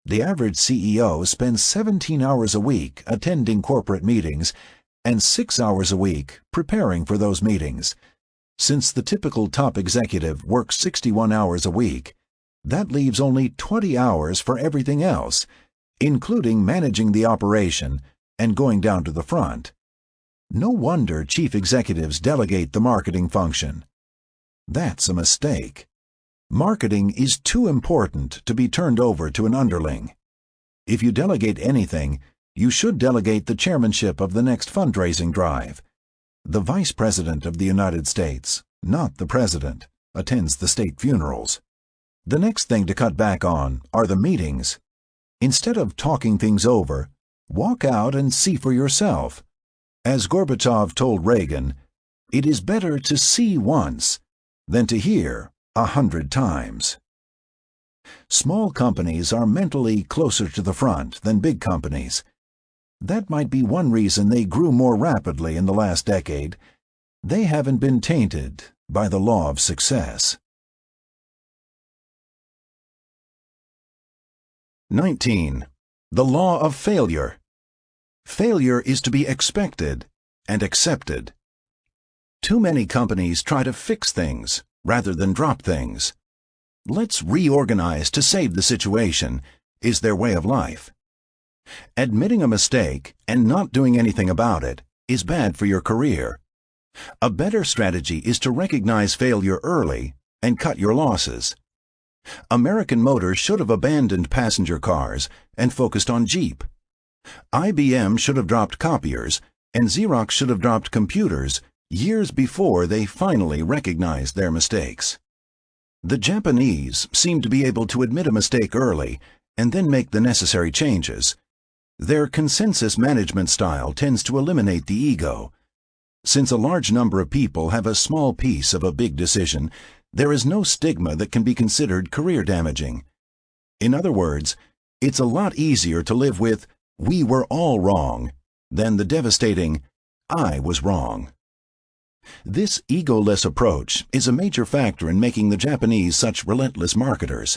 The average CEO spends 17 hours a week attending corporate meetings and 6 hours a week preparing for those meetings. Since the typical top executive works 61 hours a week, that leaves only 20 hours for everything else, including managing the operation and going down to the front. No wonder chief executives delegate the marketing function. That's a mistake. Marketing is too important to be turned over to an underling. If you delegate anything, you should delegate the chairmanship of the next fundraising drive. The Vice President of the United States, not the President, attends the state funerals. The next thing to cut back on are the meetings. Instead of talking things over, walk out and see for yourself. As Gorbachev told Reagan, it is better to see once than to hear 100 times. Small companies are mentally closer to the front than big companies. That might be one reason they grew more rapidly in the last decade. They haven't been tainted by the law of success. 19. The law of failure. Failure is to be expected and accepted. Too many companies try to fix things rather than drop things. Let's reorganize to save the situation is their way of life. Admitting a mistake and not doing anything about it is bad for your career. A better strategy is to recognize failure early and cut your losses. American Motors should have abandoned passenger cars and focused on Jeep. IBM should have dropped copiers, and Xerox should have dropped computers years before they finally recognized their mistakes. The Japanese seem to be able to admit a mistake early and then make the necessary changes. Their consensus management style tends to eliminate the ego. Since a large number of people have a small piece of a big decision, there is no stigma that can be considered career damaging. In other words, it's a lot easier to live with "we were all wrong" than the devastating "I was wrong." This egoless approach is a major factor in making the Japanese such relentless marketers.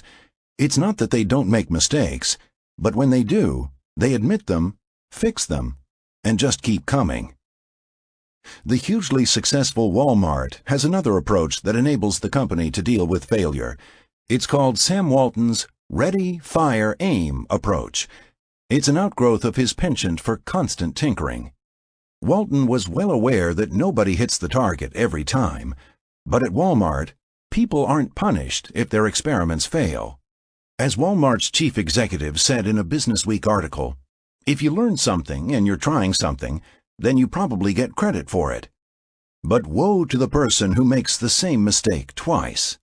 It's not that they don't make mistakes, but when they do, they admit them, fix them, and just keep coming. The hugely successful Walmart has another approach that enables the company to deal with failure. It's called Sam Walton's ready, fire, aim approach. It's an outgrowth of his penchant for constant tinkering. Walton was well aware that nobody hits the target every time, but at Walmart, people aren't punished if their experiments fail. As Walmart's chief executive said in a Business Week article, "If you learn something and you're trying something, then you probably get credit for it. But woe to the person who makes the same mistake twice."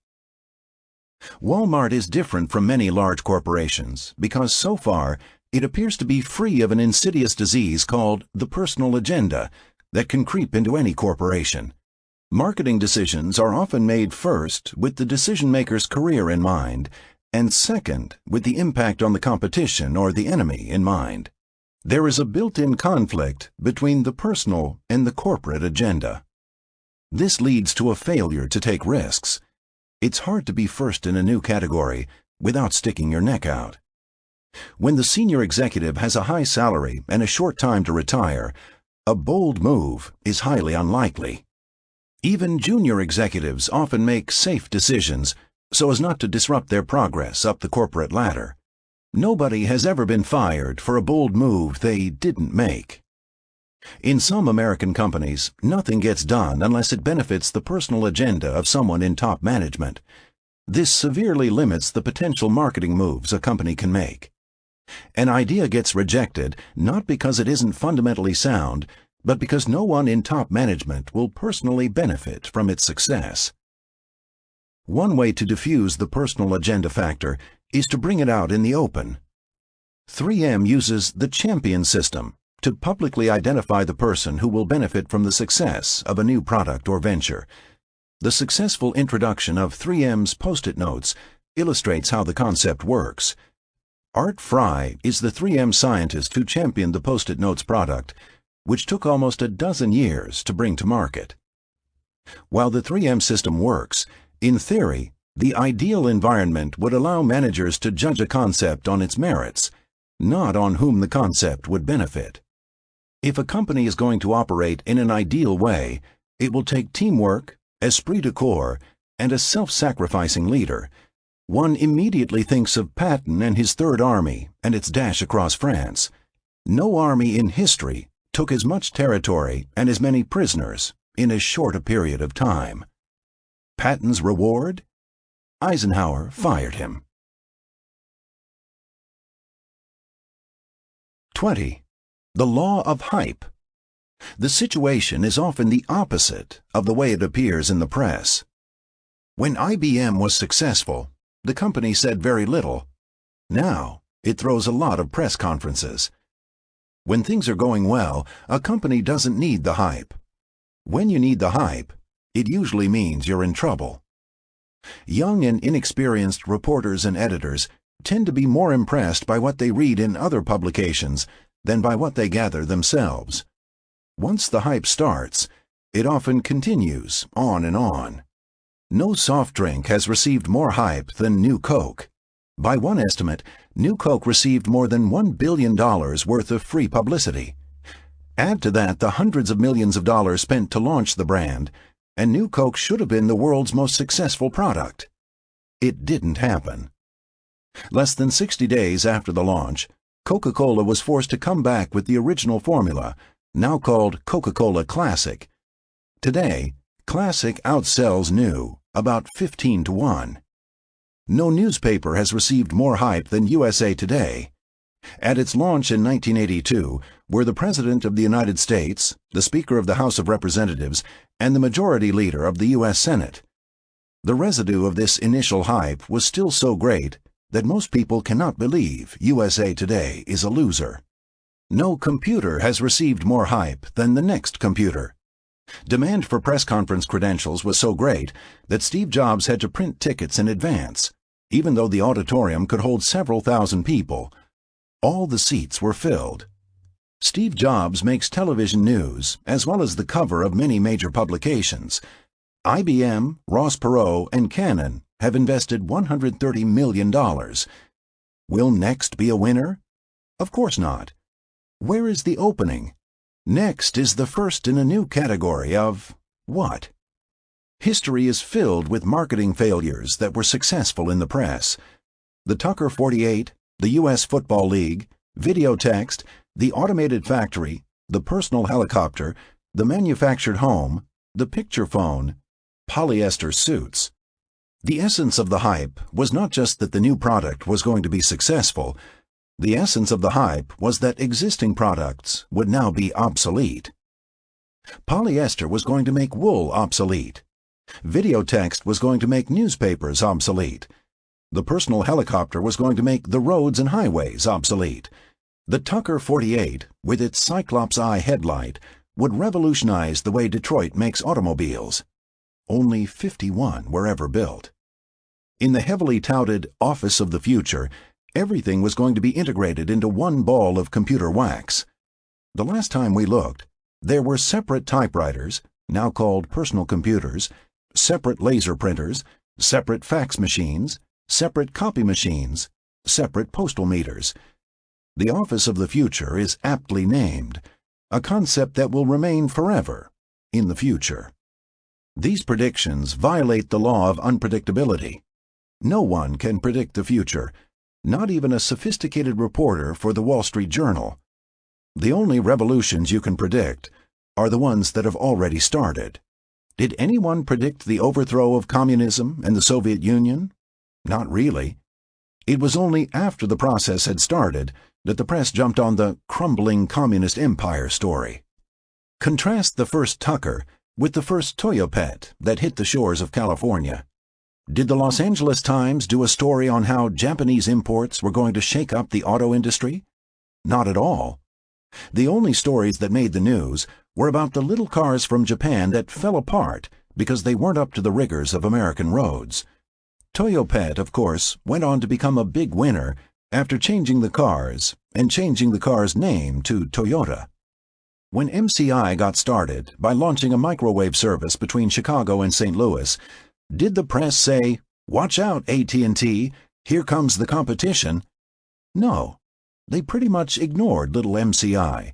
Walmart is different from many large corporations because so far it appears to be free of an insidious disease called the personal agenda that can creep into any corporation. Marketing decisions are often made first with the decision-maker's career in mind, and second with the impact on the competition or the enemy in mind. There is a built-in conflict between the personal and the corporate agenda. This leads to a failure to take risks. It's hard to be first in a new category without sticking your neck out. When the senior executive has a high salary and a short time to retire, a bold move is highly unlikely. Even junior executives often make safe decisions so as not to disrupt their progress up the corporate ladder. Nobody has ever been fired for a bold move they didn't make. In some American companies, nothing gets done unless it benefits the personal agenda of someone in top management. This severely limits the potential marketing moves a company can make. An idea gets rejected not because it isn't fundamentally sound, but because no one in top management will personally benefit from its success. One way to diffuse the personal agenda factor is to bring it out in the open. 3M uses the champion system to publicly identify the person who will benefit from the success of a new product or venture. The successful introduction of 3M's Post-it notes illustrates how the concept works. Art Fry is the 3M scientist who championed the Post-it notes product, which took almost a dozen years to bring to market. While the 3M system works, in theory, the ideal environment would allow managers to judge a concept on its merits, not on whom the concept would benefit. If a company is going to operate in an ideal way, it will take teamwork, esprit de corps, and a self-sacrificing leader. One immediately thinks of Patton and his Third Army and its dash across France. No army in history took as much territory and as many prisoners in as short a period of time. Patton's reward? Eisenhower fired him. 20. The law of hype. The situation is often the opposite of the way it appears in the press. When IBM was successful, the company said very little. Now, it throws a lot of press conferences. When things are going well, a company doesn't need the hype. When you need the hype, it usually means you're in trouble. Young and inexperienced reporters and editors tend to be more impressed by what they read in other publications than by what they gather themselves. Once the hype starts, it often continues on and on. No soft drink has received more hype than New Coke. By one estimate, New Coke received more than $1 billion worth of free publicity. Add to that the hundreds of millions of dollars spent to launch the brand, and New Coke should have been the world's most successful product. It didn't happen. Less than 60 days after the launch, Coca-Cola was forced to come back with the original formula, now called Coca-Cola Classic. Today, Classic outsells New about 15 to 1. No newspaper has received more hype than USA Today. At its launch in 1982 were the President of the United States, the Speaker of the House of Representatives, and the Majority Leader of the U.S. Senate. The residue of this initial hype was still so great that most people cannot believe USA Today is a loser. No computer has received more hype than the next computer. Demand for press conference credentials was so great that Steve Jobs had to print tickets in advance, even though the auditorium could hold several thousand people. All the seats were filled. Steve Jobs makes television news as well as the cover of many major publications. IBM, Ross Perot, and Canon have invested $130 million. Will Next be a winner? Of course not. Where is the opening? Next is the first in a new category of what? History is filled with marketing failures that were successful in the press. The Tucker 48, the U.S. Football League, Videotext, the automated factory, the personal helicopter, the manufactured home, the picture phone, polyester suits. The essence of the hype was not just that the new product was going to be successful. The essence of the hype was that existing products would now be obsolete. Polyester was going to make wool obsolete. Videotext was going to make newspapers obsolete. The personal helicopter was going to make the roads and highways obsolete. The Tucker 48, with its Cyclops Eye headlight, would revolutionize the way Detroit makes automobiles. Only 51 were ever built. In the heavily touted Office of the Future, everything was going to be integrated into one ball of computer wax. The last time we looked, there were separate typewriters, now called personal computers, separate laser printers, separate fax machines, separate copy machines, separate postal meters. The Office of the Future is aptly named, a concept that will remain forever in the future. These predictions violate the law of unpredictability. No one can predict the future, not even a sophisticated reporter for the Wall Street Journal. The only revolutions you can predict are the ones that have already started. Did anyone predict the overthrow of communism and the Soviet Union? Not really. It was only after the process had started that the press jumped on the crumbling communist empire story. Contrast the first Tucker with the first Toyopet that hit the shores of California. Did the Los Angeles Times do a story on how Japanese imports were going to shake up the auto industry? Not at all. The only stories that made the news were about the little cars from Japan that fell apart because they weren't up to the rigors of American roads. Toyopet, of course, went on to become a big winner after changing the cars and changing the car's name to Toyota. When MCI got started by launching a microwave service between Chicago and St. Louis, did the press say, "Watch out, AT&T, here comes the competition"? No, they pretty much ignored little MCI.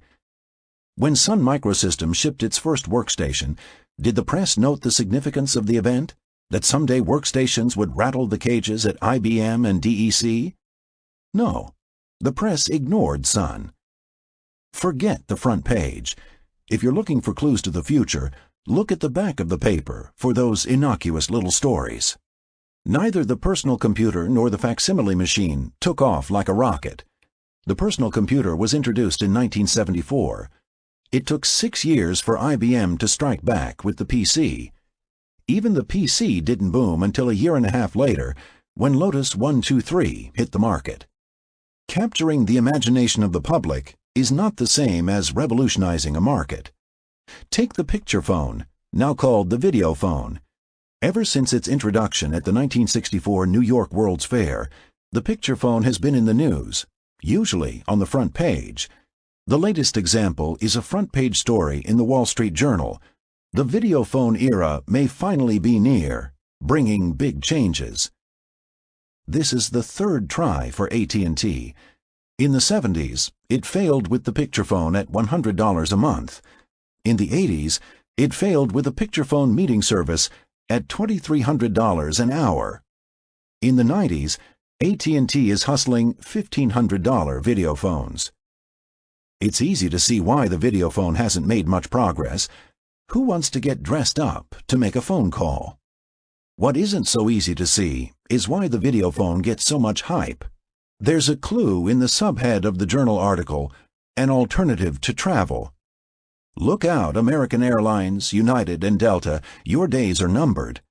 When Sun Microsystems shipped its first workstation, did the press note the significance of the event, that someday workstations would rattle the cages at IBM and DEC? No, the press ignored Sun. Forget the front page. If you're looking for clues to the future, look at the back of the paper for those innocuous little stories. Neither the personal computer nor the facsimile machine took off like a rocket. The personal computer was introduced in 1974. It took 6 years for IBM to strike back with the PC. Even the PC didn't boom until a year and a half later, when Lotus 123 hit the market. Capturing the imagination of the public is not the same as revolutionizing a market. Take the picture phone, now called the video phone. Ever since its introduction at the 1964 New York World's Fair, the picture phone has been in the news, usually on the front page. The latest example is a front-page story in the Wall Street Journal. The video phone era may finally be near, bringing big changes. This is the third try for AT&T. In the 70s, it failed with the picture phone at $100 a month. In the 80s, it failed with a picture phone meeting service at $2,300 an hour. In the 90s, AT&T is hustling $1,500 video phones. It's easy to see why the video phone hasn't made much progress. Who wants to get dressed up to make a phone call? What isn't so easy to see is why the video phone gets so much hype. There's a clue in the subhead of the journal article, "An alternative to travel." Look out, American Airlines, United, and Delta, your days are numbered.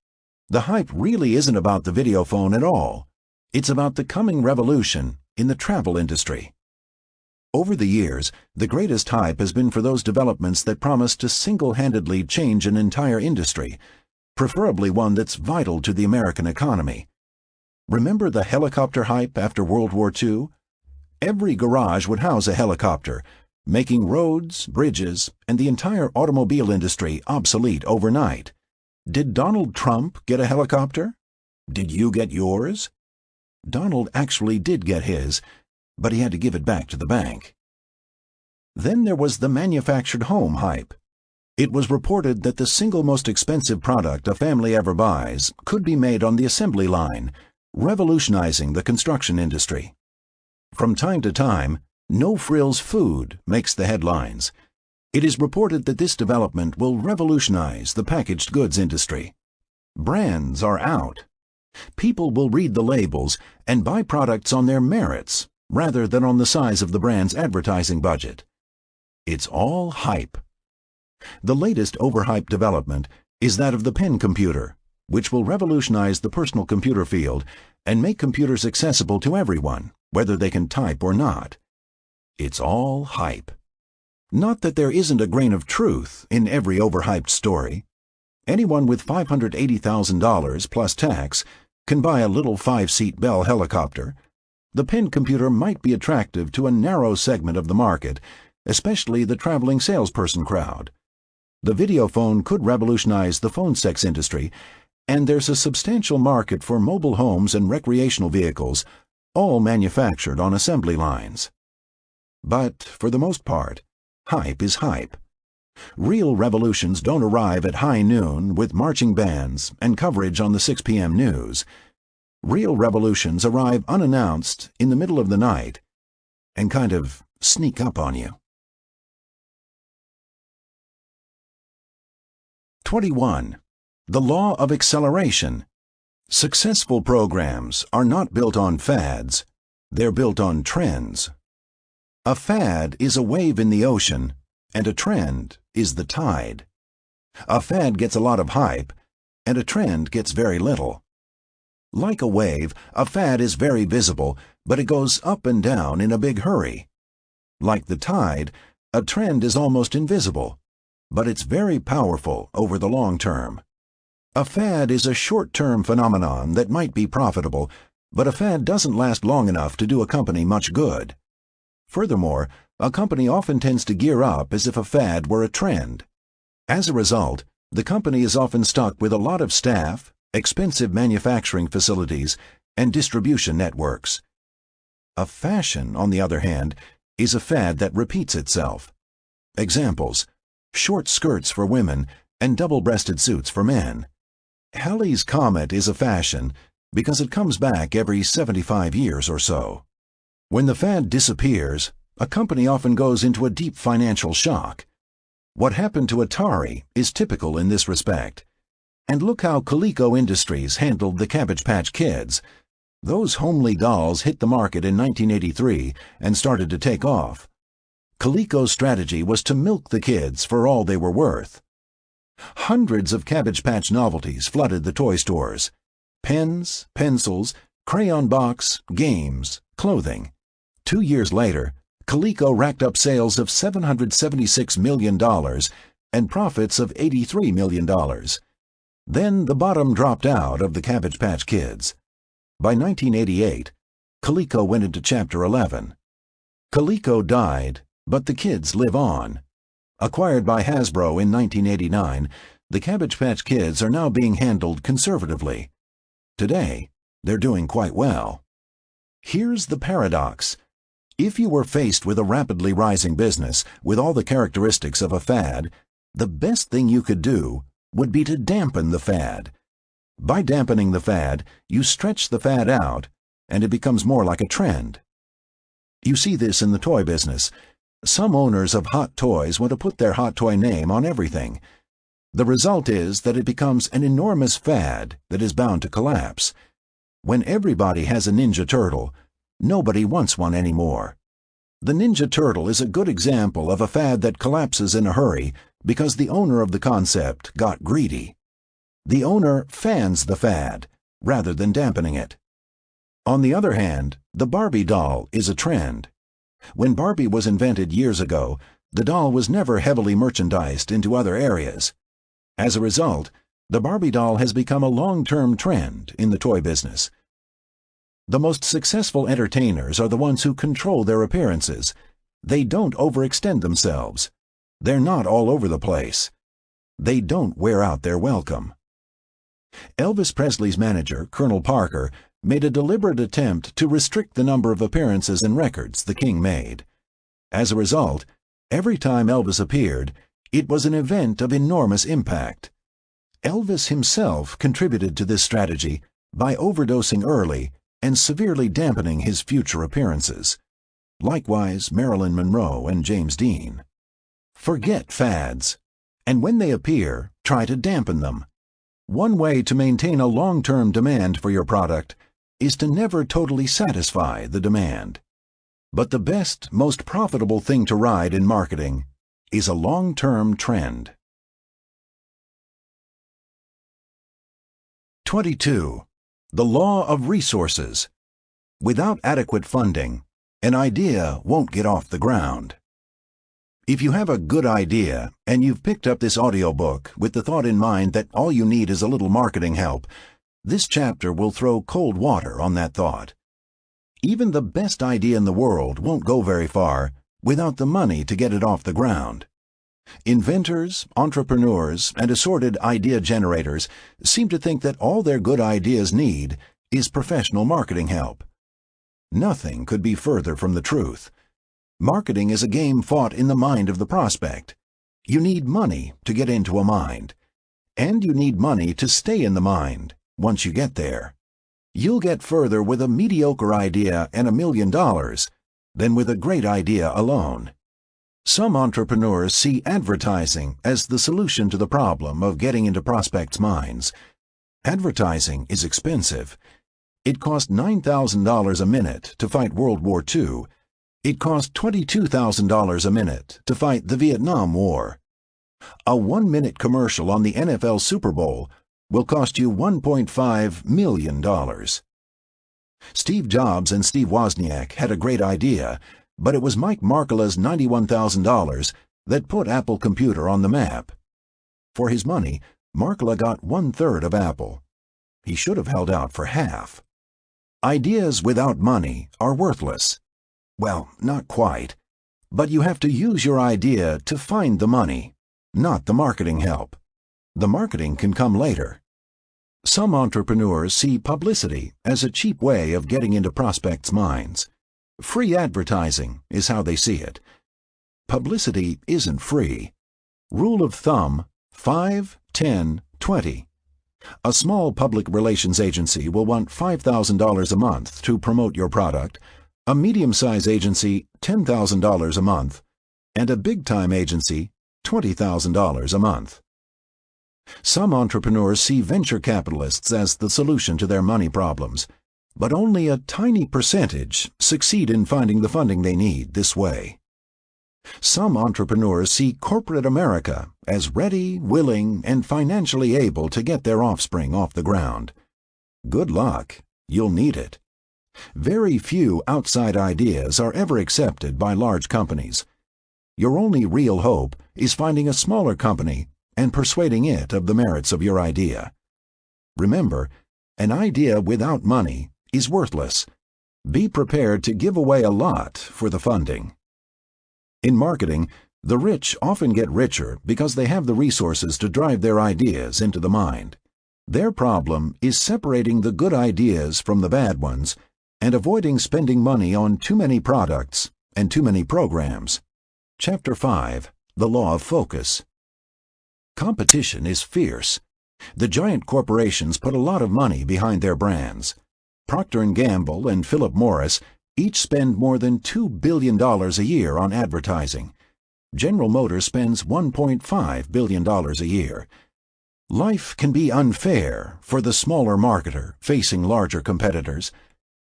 The hype really isn't about the video phone at all. It's about the coming revolution in the travel industry. Over the years, the greatest hype has been for those developments that promise to single-handedly change an entire industry, preferably one that's vital to the American economy. Remember the helicopter hype after World War II? Every garage would house a helicopter, making roads, bridges, and the entire automobile industry obsolete overnight. Did Donald Trump get a helicopter? Did you get yours? Donald actually did get his, but he had to give it back to the bank. Then there was the manufactured home hype. It was reported that the single most expensive product a family ever buys could be made on the assembly line, revolutionizing the construction industry. From time to time, no-frills food makes the headlines. It is reported that this development will revolutionize the packaged goods industry. Brands are out. People will read the labels and buy products on their merits rather than on the size of the brand's advertising budget. It's all hype. The latest overhyped development is that of the pen computer, which will revolutionize the personal computer field and make computers accessible to everyone, whether they can type or not. It's all hype. Not that there isn't a grain of truth in every overhyped story. Anyone with $580,000 plus tax can buy a little 5-seat Bell helicopter. The pen computer might be attractive to a narrow segment of the market, especially the traveling salesperson crowd. The video phone could revolutionize the phone sex industry, and there's a substantial market for mobile homes and recreational vehicles, all manufactured on assembly lines. But, for the most part, hype is hype. Real revolutions don't arrive at high noon with marching bands and coverage on the 6 p.m. news. Real revolutions arrive unannounced in the middle of the night and kind of sneak up on you. 21. The law of acceleration. Successful programs are not built on fads, they're built on trends. A fad is a wave in the ocean, and a trend is the tide. A fad gets a lot of hype, and a trend gets very little. Like a wave, a fad is very visible, but it goes up and down in a big hurry. Like the tide, a trend is almost invisible, but it's very powerful over the long term. A fad is a short-term phenomenon that might be profitable, but a fad doesn't last long enough to do a company much good. Furthermore, a company often tends to gear up as if a fad were a trend. As a result, the company is often stuck with a lot of staff, expensive manufacturing facilities, and distribution networks. A fashion, on the other hand, is a fad that repeats itself. Examples: short skirts for women and double-breasted suits for men. Halley's Comet is a fashion because it comes back every 75 years or so. When the fad disappears, a company often goes into a deep financial shock. What happened to Atari is typical in this respect. And look how Coleco Industries handled the Cabbage Patch Kids. Those homely dolls hit the market in 1983 and started to take off. Coleco's strategy was to milk the kids for all they were worth. Hundreds of Cabbage Patch novelties flooded the toy stores. Pens, pencils, crayon box, games, clothing. 2 years later, Coleco racked up sales of $776 million and profits of $83 million. Then the bottom dropped out of the Cabbage Patch Kids. By 1988, Coleco went into Chapter 11. Coleco died, but the kids live on. Acquired by Hasbro in 1989, the Cabbage Patch Kids are now being handled conservatively. Today, they're doing quite well. Here's the paradox. If you were faced with a rapidly rising business with all the characteristics of a fad, the best thing you could do would be to dampen the fad. By dampening the fad, you stretch the fad out, and it becomes more like a trend. You see this in the toy business. Some owners of hot toys want to put their hot toy name on everything. The result is that it becomes an enormous fad that is bound to collapse. When everybody has a Ninja Turtle, nobody wants one anymore. The Ninja Turtle is a good example of a fad that collapses in a hurry because the owner of the concept got greedy. The owner fans the fad rather than dampening it. On the other hand, the Barbie doll is a trend. When Barbie was invented years ago, the doll was never heavily merchandised into other areas. As a result, the Barbie doll has become a long-term trend in the toy business. The most successful entertainers are the ones who control their appearances. They don't overextend themselves. They're not all over the place. They don't wear out their welcome. Elvis Presley's manager, Colonel Parker, made a deliberate attempt to restrict the number of appearances and records the King made. As a result, every time Elvis appeared, it was an event of enormous impact. Elvis himself contributed to this strategy by overdosing early and severely dampening his future appearances. Likewise, Marilyn Monroe and James Dean. Forget fads, and when they appear, try to dampen them. One way to maintain a long-term demand for your product is to never totally satisfy the demand. But the best, most profitable thing to ride in marketing is a long-term trend. 22. The law of resources. Without adequate funding, an idea won't get off the ground. If you have a good idea and you've picked up this audiobook with the thought in mind that all you need is a little marketing help, this chapter will throw cold water on that thought. Even the best idea in the world won't go very far without the money to get it off the ground. Inventors, entrepreneurs, and assorted idea generators seem to think that all their good ideas need is professional marketing help. Nothing could be further from the truth. Marketing is a game fought in the mind of the prospect. You need money to get into a mind, and you need money to stay in the mind once you get there. You'll get further with a mediocre idea and $1 million than with a great idea alone. Some entrepreneurs see advertising as the solution to the problem of getting into prospects' minds. Advertising is expensive. It cost $9,000 a minute to fight World War II. It cost $22,000 a minute to fight the Vietnam War. A 1-minute commercial on the NFL Super Bowl will cost you $1.5 million. Steve Jobs and Steve Wozniak had a great idea, but it was Mike Markkula's $91,000 that put Apple Computer on the map. For his money, Markkula got 1/3 of Apple. He should have held out for half. Ideas without money are worthless. Well, not quite. But you have to use your idea to find the money, not the marketing help. The marketing can come later. Some entrepreneurs see publicity as a cheap way of getting into prospects' minds. Free advertising is how they see it. Publicity isn't free. Rule of thumb, 5, 10, 20. A small public relations agency will want $5,000 a month to promote your product, a medium-sized agency $10,000 a month, and a big-time agency $20,000 a month. Some entrepreneurs see venture capitalists as the solution to their money problems, but only a tiny percentage succeed in finding the funding they need this way. Some entrepreneurs see corporate America as ready, willing, and financially able to get their offspring off the ground. Good luck. You'll need it. Very few outside ideas are ever accepted by large companies. Your only real hope is finding a smaller company and persuading it of the merits of your idea. Remember, an idea without money is worthless. Be prepared to give away a lot for the funding. In marketing, the rich often get richer because they have the resources to drive their ideas into the mind. Their problem is separating the good ideas from the bad ones and avoiding spending money on too many products and too many programs. Chapter 5. The Law of Focus. Competition is fierce. The giant corporations put a lot of money behind their brands. Procter & Gamble and Philip Morris each spend more than $2 billion a year on advertising. General Motors spends $1.5 billion a year. Life can be unfair for the smaller marketer facing larger competitors.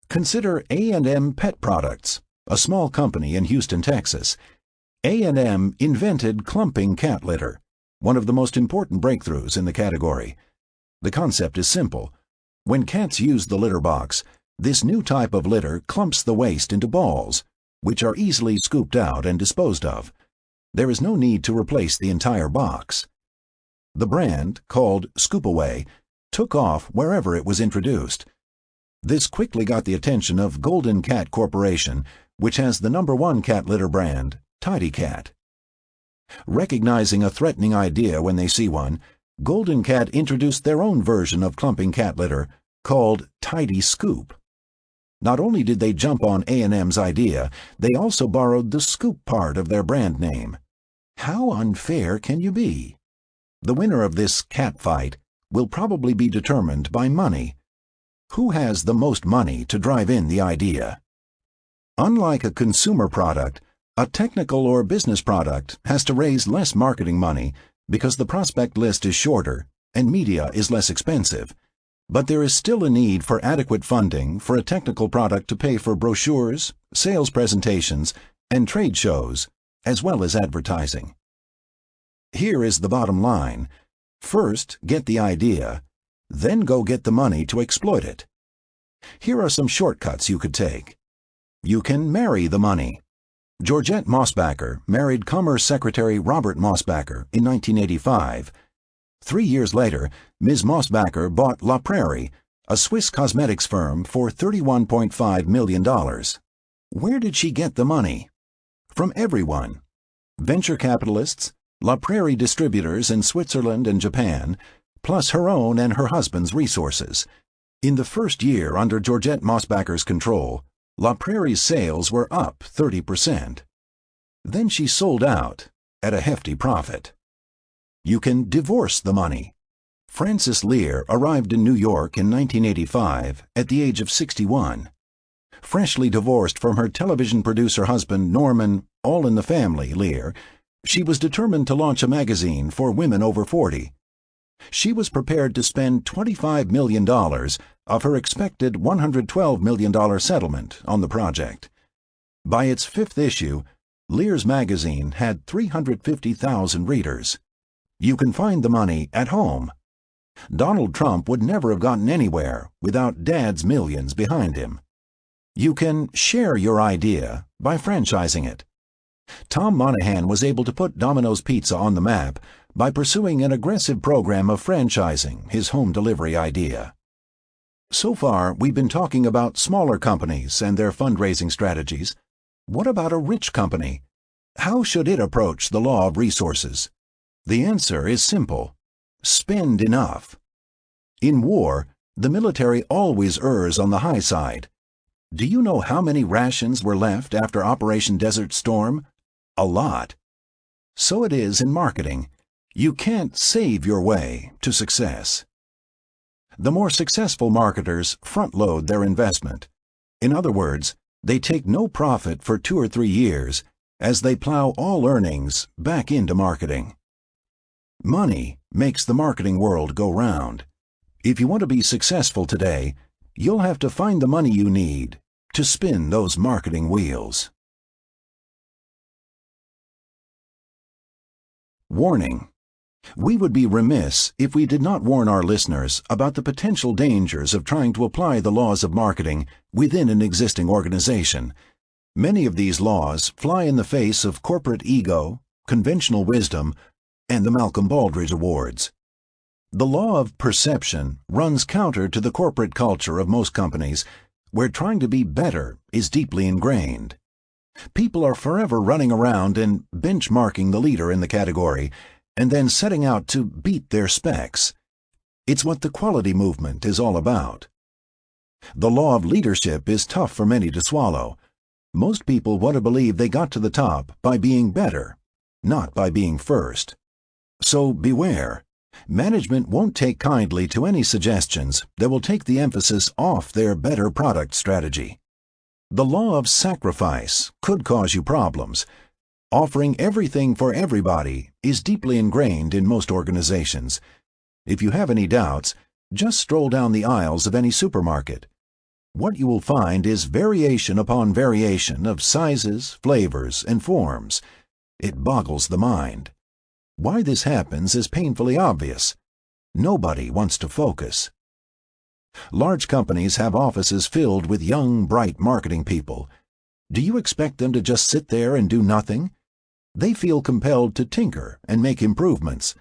Consider A&M Pet Products, a small company in Houston, Texas. A&M invented clumping cat litter, one of the most important breakthroughs in the category. The concept is simple. When cats use the litter box, this new type of litter clumps the waste into balls, which are easily scooped out and disposed of. There is no need to replace the entire box. The brand, called Scoop-Away, took off wherever it was introduced. This quickly got the attention of Golden Cat Corporation, which has the #1 cat litter brand, Tidy Cat. Recognizing a threatening idea when they see one, Golden Cat introduced their own version of clumping cat litter, called Tidy Scoop. Not only did they jump on A&M's idea, they also borrowed the scoop part of their brand name. How unfair can you be? The winner of this cat fight will probably be determined by money. Who has the most money to drive in the idea? Unlike a consumer product, a technical or business product has to raise less marketing money because the prospect list is shorter and media is less expensive. But there is still a need for adequate funding for a technical product to pay for brochures, sales presentations, and trade shows, as well as advertising. Here is the bottom line. First, get the idea, then go get the money to exploit it. Here are some shortcuts you could take. You can marry the money. Georgette Mosbacher married Commerce Secretary Robert Mosbacher in 1985. 3 years later, Ms. Mosbacher bought La Prairie, a Swiss cosmetics firm, for $31.5 million. Where did she get the money? From everyone. Venture capitalists, La Prairie distributors in Switzerland and Japan, plus her own and her husband's resources. In the first year under Georgette Mosbacher's control, La Prairie's sales were up 30%. Then she sold out at a hefty profit. You can divorce the money. Frances Lear arrived in New York in 1985 at the age of 61. Freshly divorced from her television producer husband Norman All in the Family Lear, she was determined to launch a magazine for women over 40. She was prepared to spend $25 million of her expected $112 million settlement on the project. By its 5th issue, Lear's magazine had 350,000 readers. You can find the money at home. Donald Trump would never have gotten anywhere without Dad's millions behind him. You can share your idea by franchising it. Tom Monahan was able to put Domino's Pizza on the map by pursuing an aggressive program of franchising his home delivery idea. So far, we've been talking about smaller companies and their fundraising strategies. What about a rich company? How should it approach the law of resources? The answer is simple. Spend enough. In war, the military always errs on the high side. Do you know how many rations were left after Operation Desert Storm? A lot. So it is in marketing. You can't save your way to success. The more successful marketers front-load their investment. In other words, they take no profit for 2 or 3 years as they plow all earnings back into marketing. Money makes the marketing world go round. If you want to be successful today, you'll have to find the money you need to spin those marketing wheels. Warning. We would be remiss if we did not warn our listeners about the potential dangers of trying to apply the laws of marketing within an existing organization. Many of these laws fly in the face of corporate ego, conventional wisdom, and the Malcolm Baldrige Awards. The law of perception runs counter to the corporate culture of most companies, where trying to be better is deeply ingrained. People are forever running around and benchmarking the leader in the category, and then setting out to beat their specs. It's what the quality movement is all about. The law of leadership is tough for many to swallow. Most people want to believe they got to the top by being better, not by being first. So beware. Management won't take kindly to any suggestions that will take the emphasis off their better product strategy. The law of sacrifice could cause you problems. Offering everything for everybody is deeply ingrained in most organizations. If you have any doubts, just stroll down the aisles of any supermarket. What you will find is variation upon variation of sizes, flavors, and forms. It boggles the mind. Why this happens is painfully obvious. Nobody wants to focus. Large companies have offices filled with young, bright marketing people. Do you expect them to just sit there and do nothing? They feel compelled to tinker and make improvements.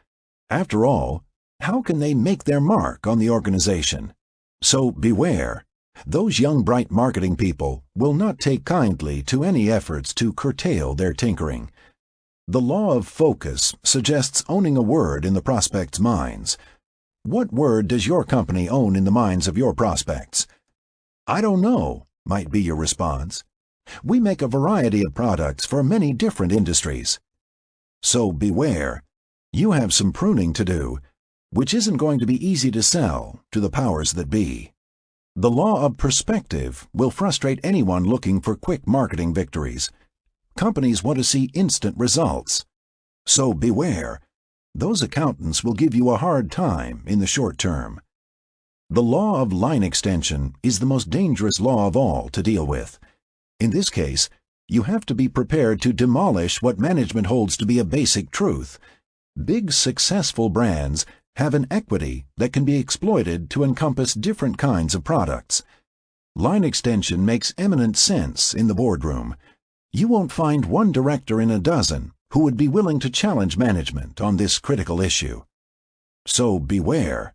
After all, how can they make their mark on the organization? So beware. Those young, bright marketing people will not take kindly to any efforts to curtail their tinkering. The law of focus suggests owning a word in the prospects' minds. What word does your company own in the minds of your prospects? "I don't know," might be your response. We make a variety of products for many different industries. So beware. You have some pruning to do, which isn't going to be easy to sell to the powers that be. The law of perspective will frustrate anyone looking for quick marketing victories. Companies want to see instant results. So beware. Those accountants will give you a hard time in the short term. The law of line extension is the most dangerous law of all to deal with. In this case, you have to be prepared to demolish what management holds to be a basic truth. Big, successful brands have an equity that can be exploited to encompass different kinds of products. Line extension makes eminent sense in the boardroom. You won't find one director in a dozen who would be willing to challenge management on this critical issue. So beware.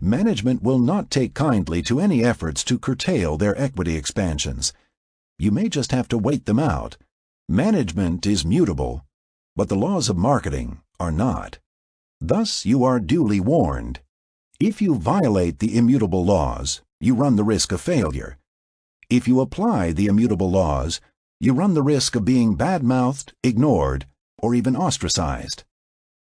Management will not take kindly to any efforts to curtail their equity expansions. You may just have to wait them out. Management is mutable, but the laws of marketing are not. Thus, you are duly warned. If you violate the immutable laws, you run the risk of failure. If you apply the immutable laws, you run the risk of being bad-mouthed, ignored, or even ostracized.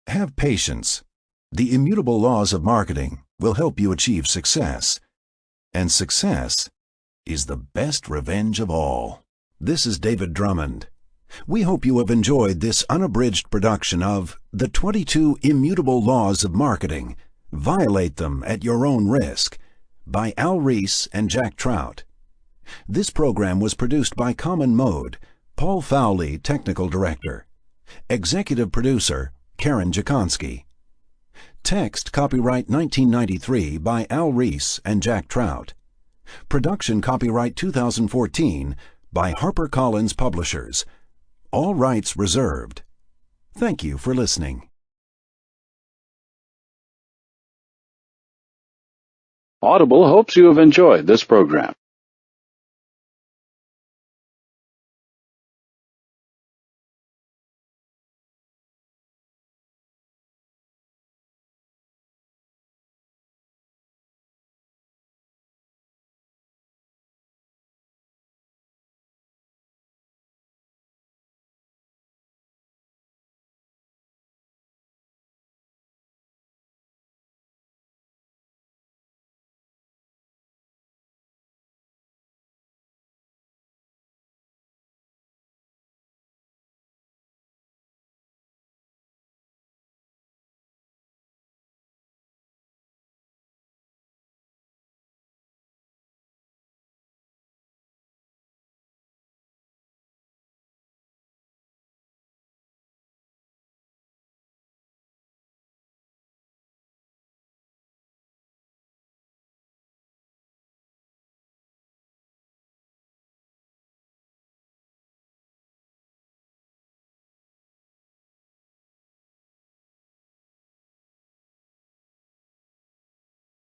Have patience. The immutable laws of marketing will help you achieve success. And success is the best revenge of all. This is David Drummond. We hope you have enjoyed this unabridged production of The 22 Immutable Laws of Marketing. Violate Them at Your Own Risk by Al Reese and Jack Trout. This program was produced by Common Mode, Paul Fowley, Technical Director. Executive Producer, Karen Jakonski. Text copyright 1993 by Al Reese and Jack Trout. Production copyright 2014 by HarperCollins Publishers. All rights reserved. Thank you for listening. Audible hopes you have enjoyed this program.